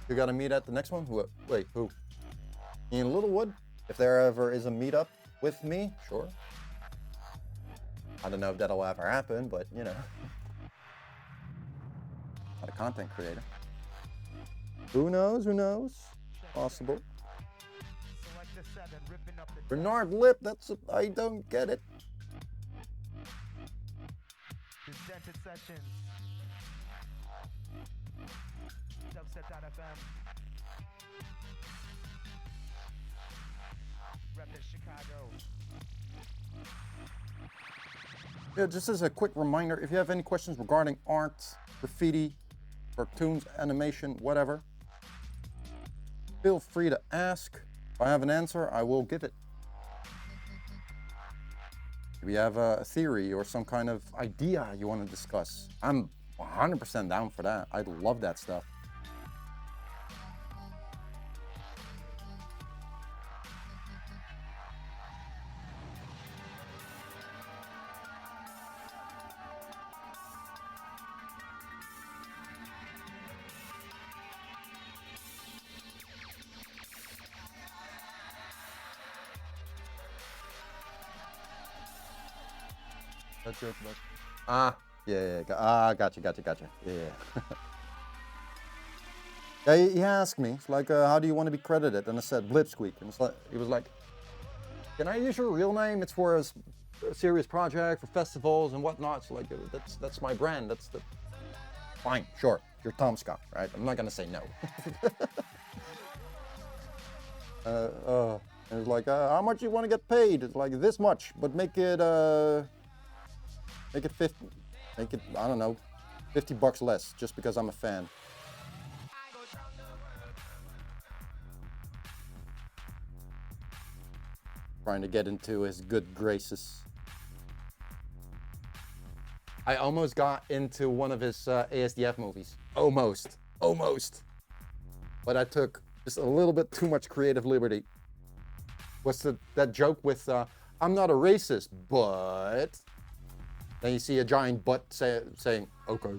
You gotta meet at the next one? Wait, who? In Littlewood? If there ever is a meetup with me, sure. I don't know if that'll ever happen, but you know. Not a content creator. Who knows? Who knows? Possible. Bernard Lip, I don't get it.
Dented Sessions. Dubstep.fm. Rep in Chicago.
Yeah, just as a quick reminder, if you have any questions regarding art, graffiti, cartoons, animation, whatever, feel free to ask. If I have an answer, I will give it. If you have a theory or some kind of idea you want to discuss, I'm 100% down for that. I love that stuff. That joke about gotcha. Yeah. Yeah, he asked me, it's like, how do you want to be credited? And I said Blipsqueak, and he was like, can I use your real name? It's for a serious project, for festivals and whatnot. So like, that's my brand. That's the fine, sure. You're Tom Scott, right? I'm not gonna say no. And it's like, how much you want to get paid? It's like this much, but make it 50, make it, I don't know, $50 less, just because I'm a fan. Trying to get into his good graces. I almost got into one of his ASDF movies. Almost. But I took just a little bit too much creative liberty. What's that joke with, I'm not a racist, but... Then you see a giant butt saying, okay.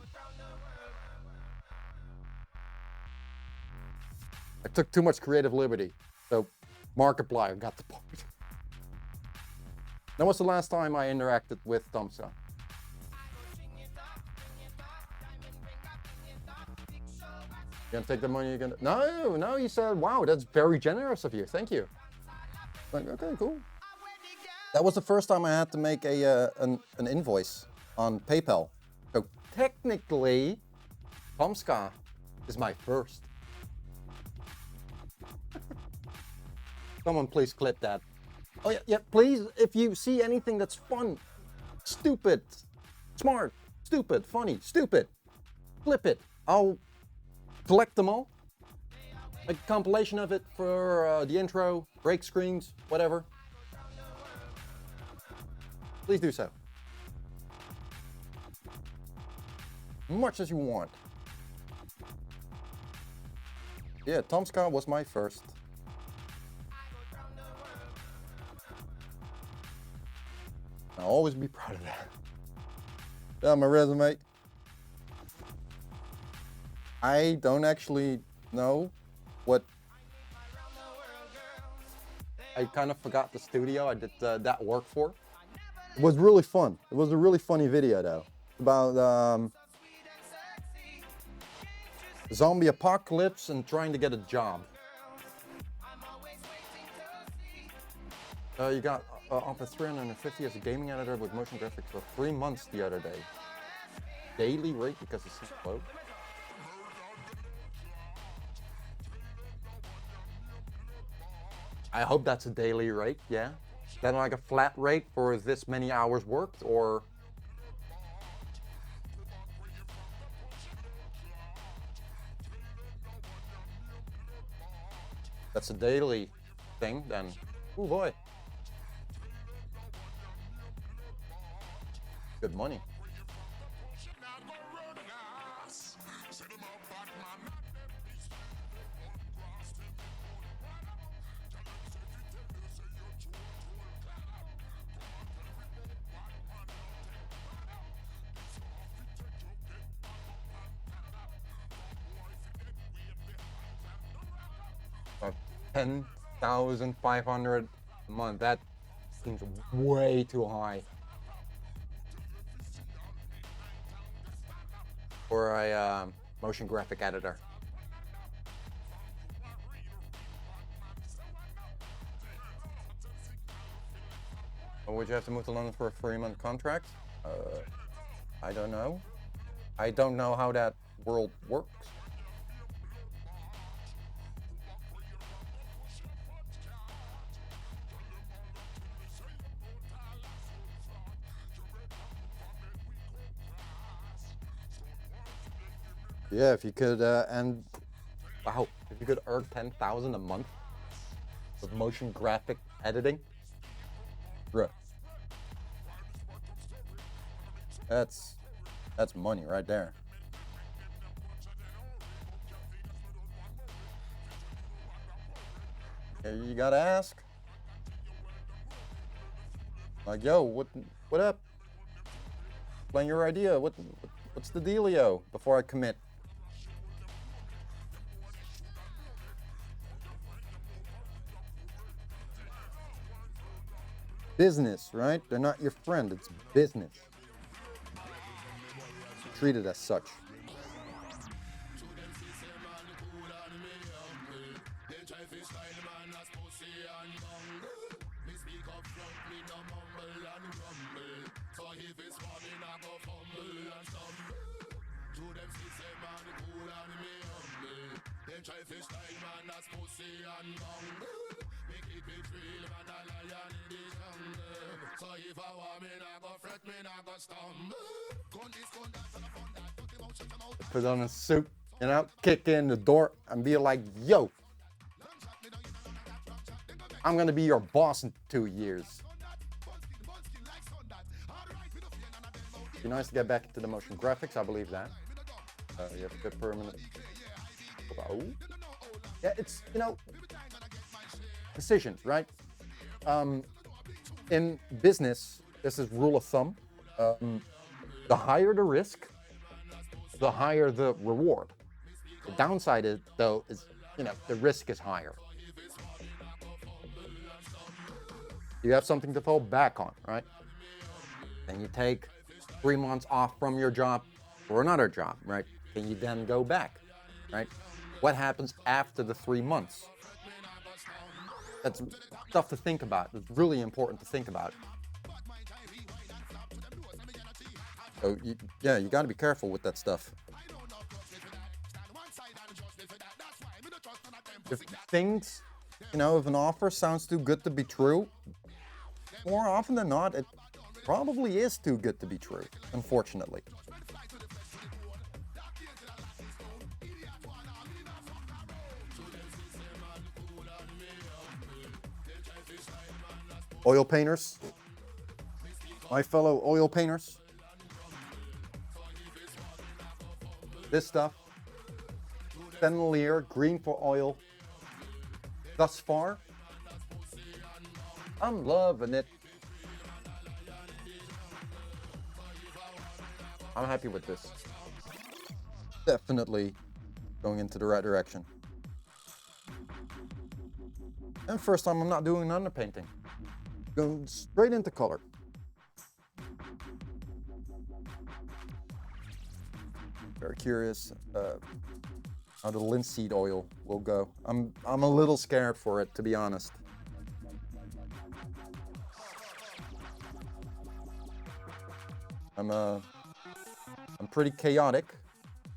I took too much creative liberty, so Markiplier got the part. That was the last time I interacted with Tom Scott. You gonna take the money? You gonna? No. You said, wow, that's very generous of you. Thank you. Like, okay, cool. That was the first time I had to make an invoice on PayPal. So technically, Tom Scott is my first. Someone please clip that. Oh yeah, please, if you see anything that's fun, stupid, smart, stupid, funny, stupid, flip it. I'll collect them all. Like a compilation of it for the intro, break screens, whatever. Please do so. Much as you want. Yeah, Tom Scott was my first. I'll always be proud of that. Yeah, my resume. I don't actually know what... I kind of forgot the studio I did that work for. It was really fun. It was a really funny video though. About zombie apocalypse and trying to get a job. You got up at 350 as a gaming editor with motion graphics for 3 months the other day. Daily rate because it's slow. I hope that's a daily rate, yeah. Then like a flat rate for this many hours worked, or... That's a daily thing, then, oh boy. Good money. About 10,500 a month. That seems way too high for a motion graphic editor. Or would you have to move to London for a 3-month contract? I don't know. I don't know how that world works. Yeah, if you could, and wow, if you could earn 10,000 a month with motion graphic editing, bruh, that's money right there. You gotta ask. Like, yo, what up? Explain your idea. What's the dealio before I commit? Business, right? They're not your friend. It's business. Treat it as such. Put on a suit, you know, kick in the door and be like, yo, I'm gonna be your boss in 2 years. Be nice to get back into the motion graphics, I believe that. You have the permanent. Oh. Yeah, it's, you know, decisions, right? In business, this is rule of thumb. The higher the risk, the higher the reward. The downside is, though, is, you know, the risk is higher. You have something to fall back on, right? Then you take 3 months off from your job for another job, right? Can you then go back, right? What happens after the 3 months? That's stuff to think about. It's really important to think about. So, you got to be careful with that stuff. If things, you know, if an offer sounds too good to be true, more often than not, it probably is too good to be true, unfortunately. Oil painters, my fellow oil painters, this stuff, Chandelier, green for oil, thus far, I'm loving it. I'm happy with this. Definitely going into the right direction. And first time I'm not doing underpainting. Going straight into color. Very curious how the linseed oil will go. I'm a little scared for it, to be honest. I'm pretty chaotic,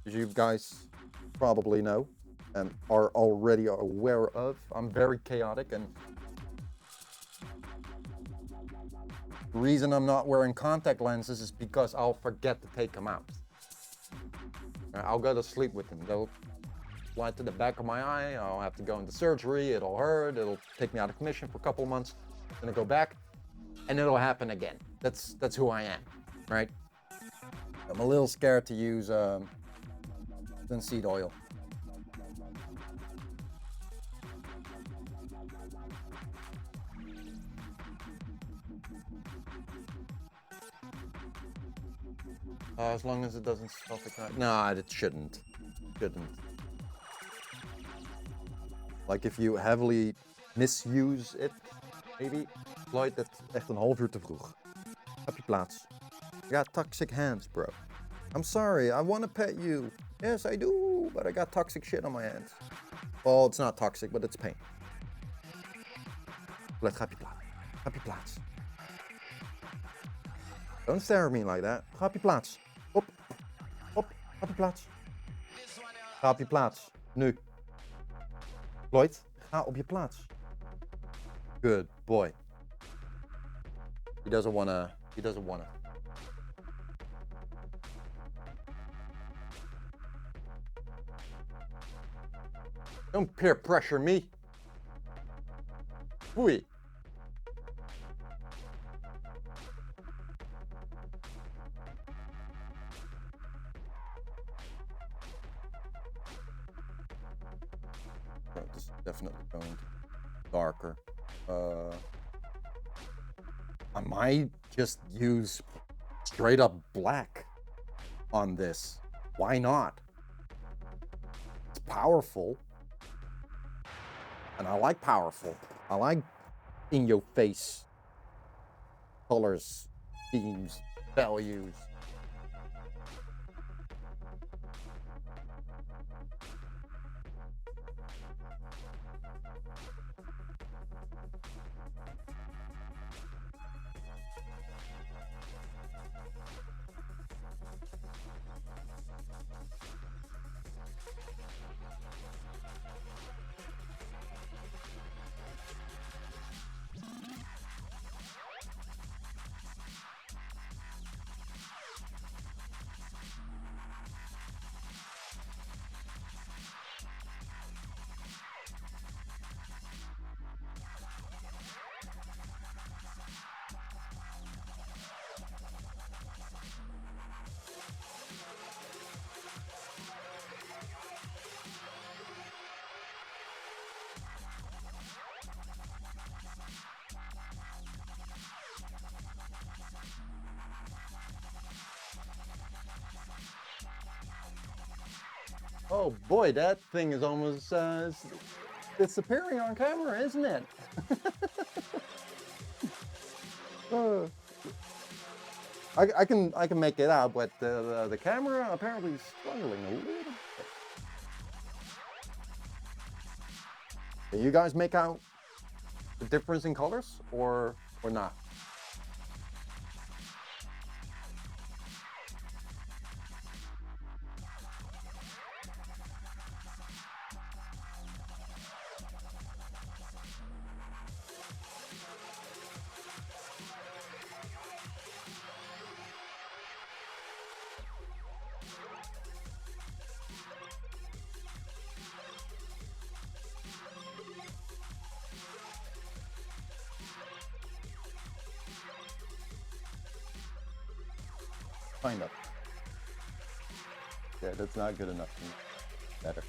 as you guys probably know and are already aware of. I'm very chaotic, and the reason I'm not wearing contact lenses is because I'll forget to take them out. I'll go to sleep with them. They'll fly to the back of my eye. I'll have to go into surgery. It'll hurt. It'll take me out of commission for a couple of months. Then I go back, and it'll happen again. That's who I am, right? I'm a little scared to use linseed oil. As long as it doesn't suffocate. No, it shouldn't. Like if you heavily misuse it, maybe. Floyd, that's echt een half uur te vroeg. Heb je plaats? I got toxic hands, bro. I'm sorry, I want to pet you. Yes, I do, but I got toxic shit on my hands. Well, it's not toxic, but it's pain. Let ga je plaats. Ga je plaats. Don't stare at me like that. Ga op je plaats. Op. Op. Ga op je plaats. Ga op je plaats. Nu. Floyd, ga op je plaats. Good boy. He doesn't wanna. Don't peer pressure me. Oei. This is definitely going to darker. I might just use straight up black on this. Why not? It's powerful. And I like powerful. I like in your face colors, themes, values. Oh boy, that thing is almost disappearing on camera, isn't it? Uh, I can make it out, but the camera apparently is struggling a little bit. Can you guys make out the difference in colors or not? Kind of. Yeah, that's not good enough for me. Better.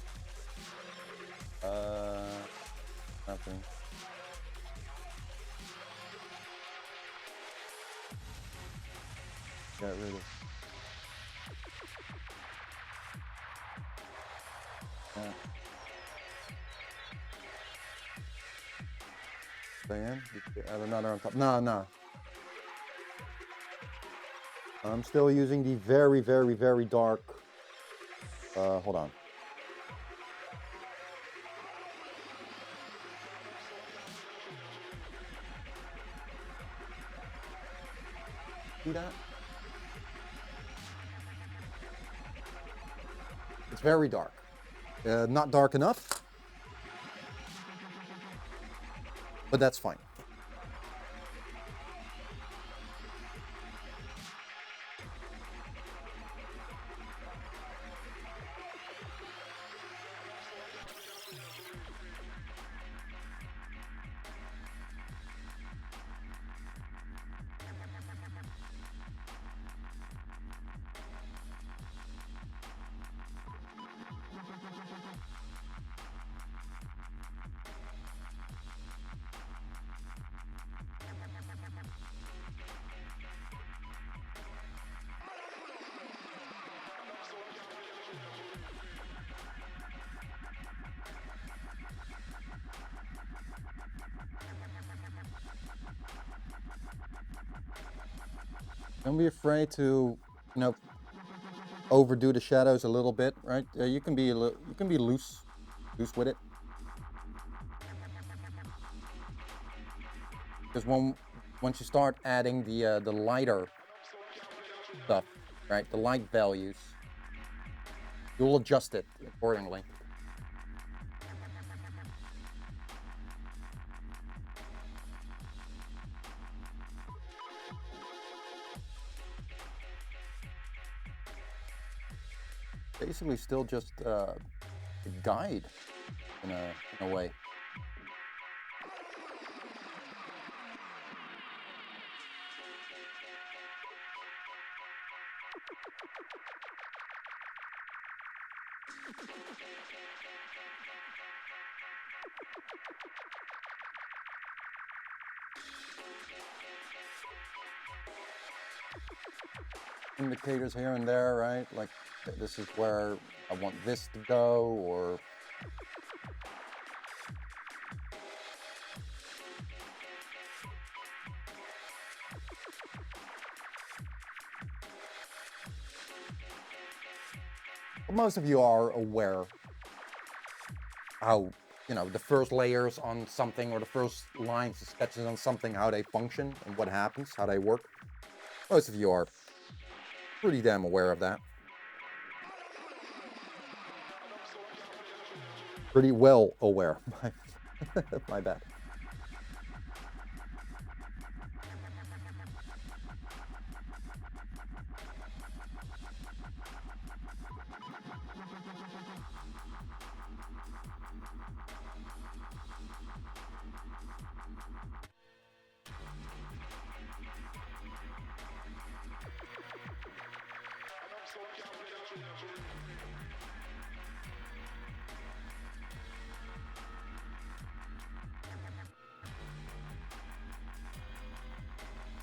Nothing. Get rid of. Yeah. Stay in. Add another on top. No. I'm still using the very, very, very dark. Hold on. See that? It's very dark. Not dark enough, but that's fine. Don't be afraid to, overdo the shadows a little bit, right? You can be loose with it. Because once you start adding the lighter stuff, right, the light values, you'll adjust it accordingly. Basically still just a guide in a way. Indicators here and there, right? Like this is where I want this to go, or most of you are aware how, you know, the first layers on something or the first lines, the sketches on something, how they function and what happens, how they work. Most of you are pretty damn aware of that. Pretty well aware. My bad.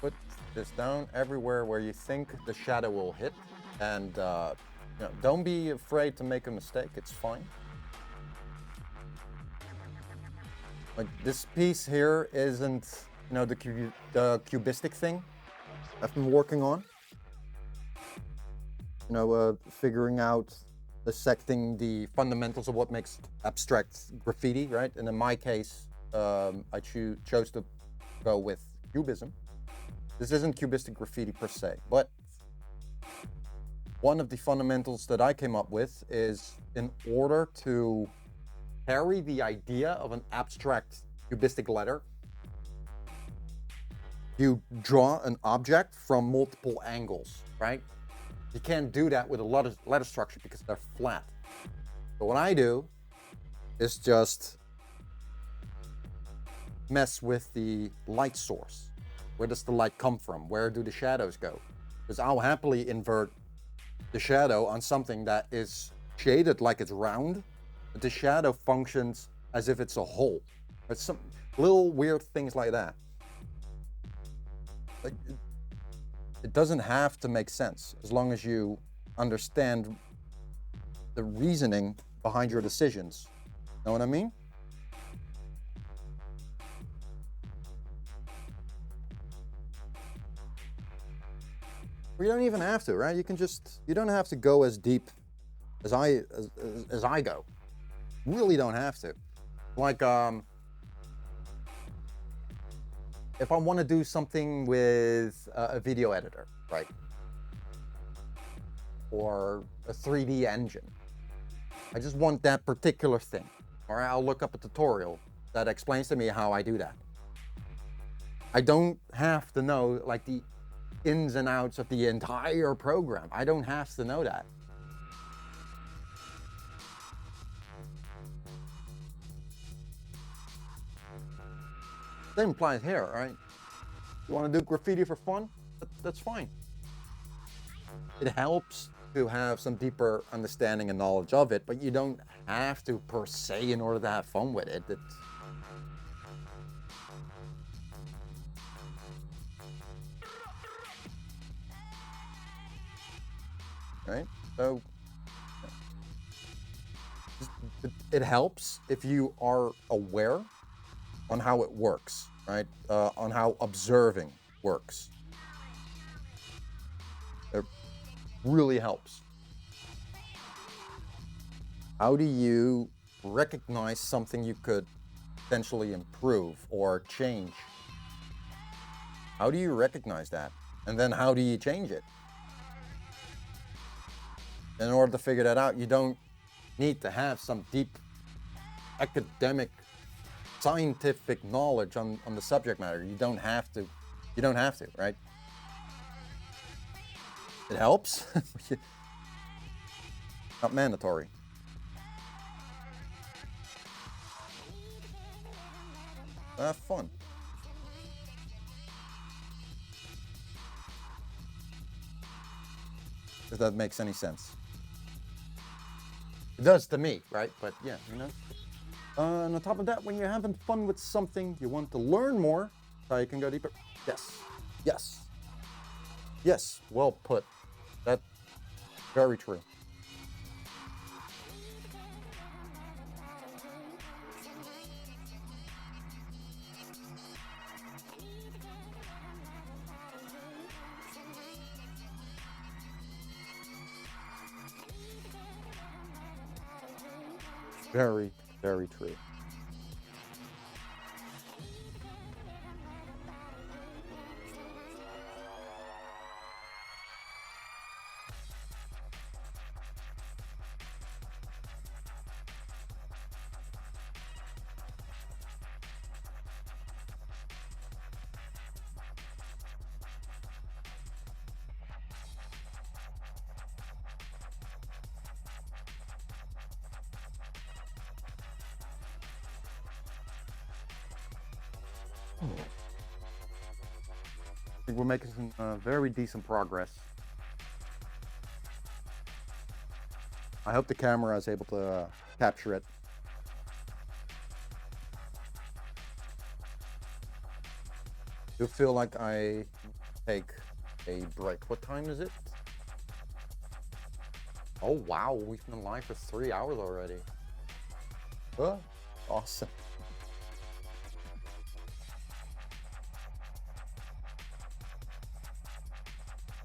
Put this down everywhere where you think the shadow will hit, and you know, don't be afraid to make a mistake. It's fine. Like this piece here isn't, you know, the cubistic thing I've been working on. You know, figuring out, dissecting the fundamentals of what makes abstract graffiti, right? And in my case, I chose to go with cubism. This isn't cubistic graffiti per se, but one of the fundamentals that I came up with is, in order to carry the idea of an abstract cubistic letter, you draw an object from multiple angles, right? You can't do that with a lot of letter structure because they're flat. So what I do is just mess with the light source. Where does the light come from? Where do the shadows go? Because I'll happily invert the shadow on something that is shaded like it's round, but the shadow functions as if it's a hole. It's some little weird things like that. Like, it doesn't have to make sense as long as you understand the reasoning behind your decisions. Know what I mean? You don't even have to, right? You don't have to go as deep as I go. Really don't have to. Like, if I want to do something with a video editor, right? Or a 3D engine. I just want that particular thing. Or I'll look up a tutorial that explains to me how I do that. I don't have to know, like, the ins and outs of the entire program. I don't have to know that. Same applies here, right? You want to do graffiti for fun? That's fine. It helps to have some deeper understanding and knowledge of it, but you don't have to per se in order to have fun with it. Right? So it helps if you are aware on how it works, right? On how observing works. It really helps. How do you recognize something you could potentially improve or change? How do you recognize that? And then how do you change it? In order to figure that out, you don't need to have some deep academic, scientific knowledge on the subject matter. You don't have to. You don't have to, right? It helps. Not mandatory. Have fun. If that makes any sense. It does to me, right? But yeah, you know. And on top of that, when you're having fun with something, you want to learn more, how you can go deeper. Yes. Yes. Yes. Well put. That's very true. Very, very true. I think we're making some very decent progress. I hope the camera is able to capture it. I do feel like I take a break. What time is it? Oh wow, we've been live for 3 hours already. Oh, awesome.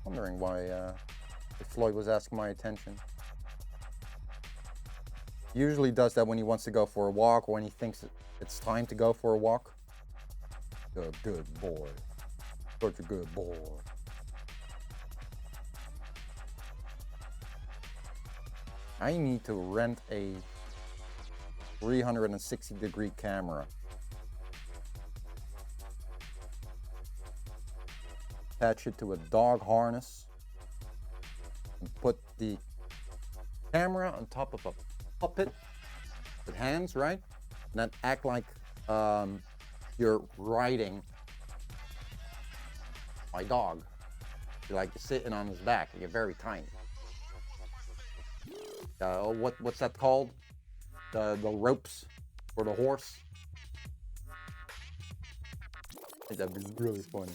Wondering why Floyd was asking my attention. He usually does that when he wants to go for a walk or when he thinks it's time to go for a walk. Good boy. Such a good boy. I need to rent a 360-degree camera. Attach it to a dog harness and put the camera on top of a puppet with hands, right? And then act like you're riding my dog. You're like sitting on his back and you're very tiny. What's that called? The ropes for the horse. I think that'd be really funny.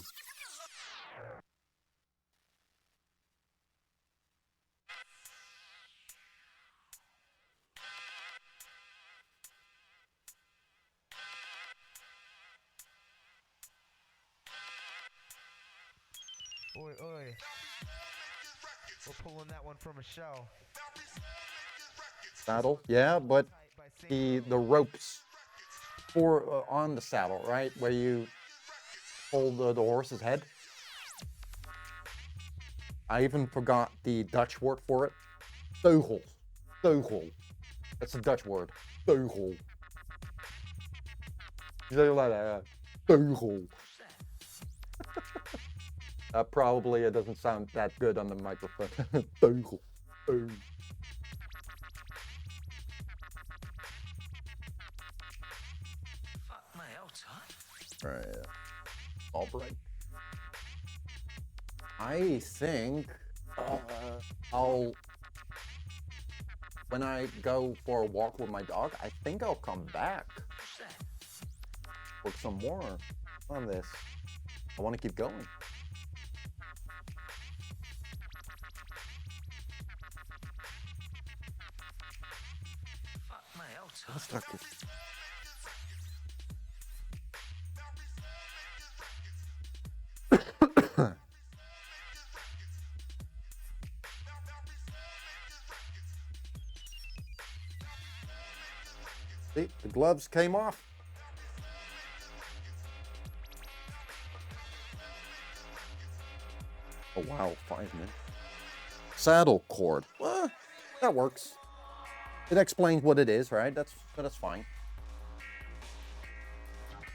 Oi, oi. We're pulling that one from a show.
Saddle, yeah, but the ropes for on the saddle, right, where you hold the horse's head. I even forgot the Dutch word for it. Teugel. Teugel. That's a Dutch word. Teugel. You say it like that. Teugel. Probably it doesn't sound that good on the microphone. Teugel. Teugel. Right. All right. I think when I go for a walk with my dog, I think I'll come back with some more on this. I want to keep going. Let's start this. See, the gloves came off. Oh wow, 5 minutes. Saddle cord. Well, that works. It explains what it is, right? That's fine.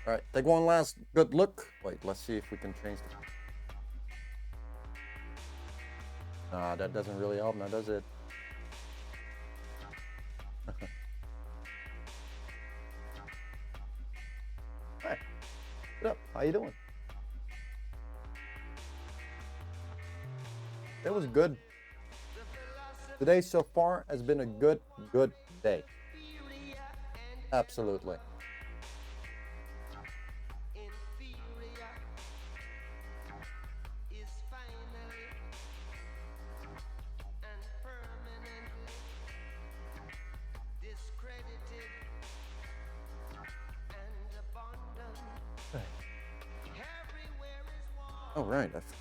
All right, take one last good look. Wait, let's see if we can change the... Nah, that doesn't really help now, does it? Hi. What up? How you doing? It was good. Today so far has been a good day. Absolutely. Oh, right. That's...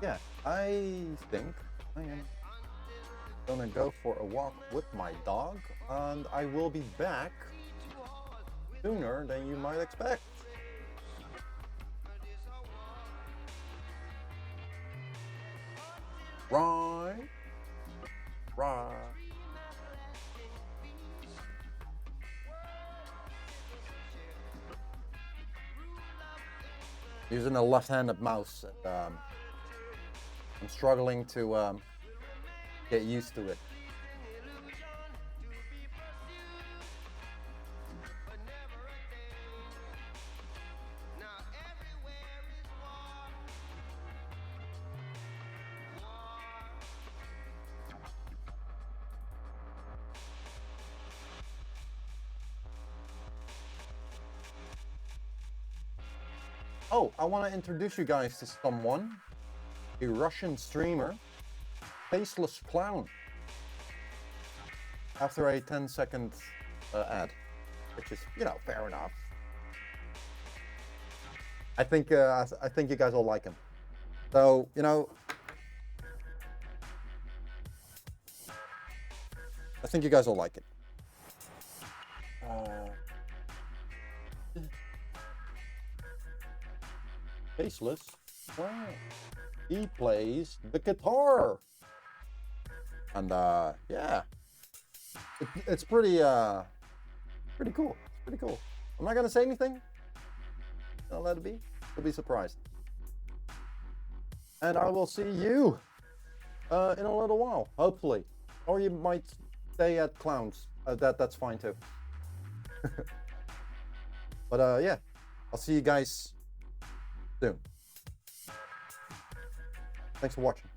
Yeah, I think I am gonna go for a walk with my dog, and I will be back sooner than you might expect. Right. Right. Using a left-handed mouse, and I'm struggling to get used to it. Oh, I want to introduce you guys to someone, a Russian streamer, Faceless Clown, after a 10-second ad, which is, you know, fair enough. I think you guys will like him. So, you know, I think you guys will like it. Faceless Clown. He plays the guitar. And yeah, it's pretty cool. It's pretty cool. I'm not gonna say anything. I'll let it be. You'll be surprised. And I will see you in a little while, hopefully. Or you might stay at Clowns. That's fine too. But yeah, I'll see you guys soon. Thanks for watching.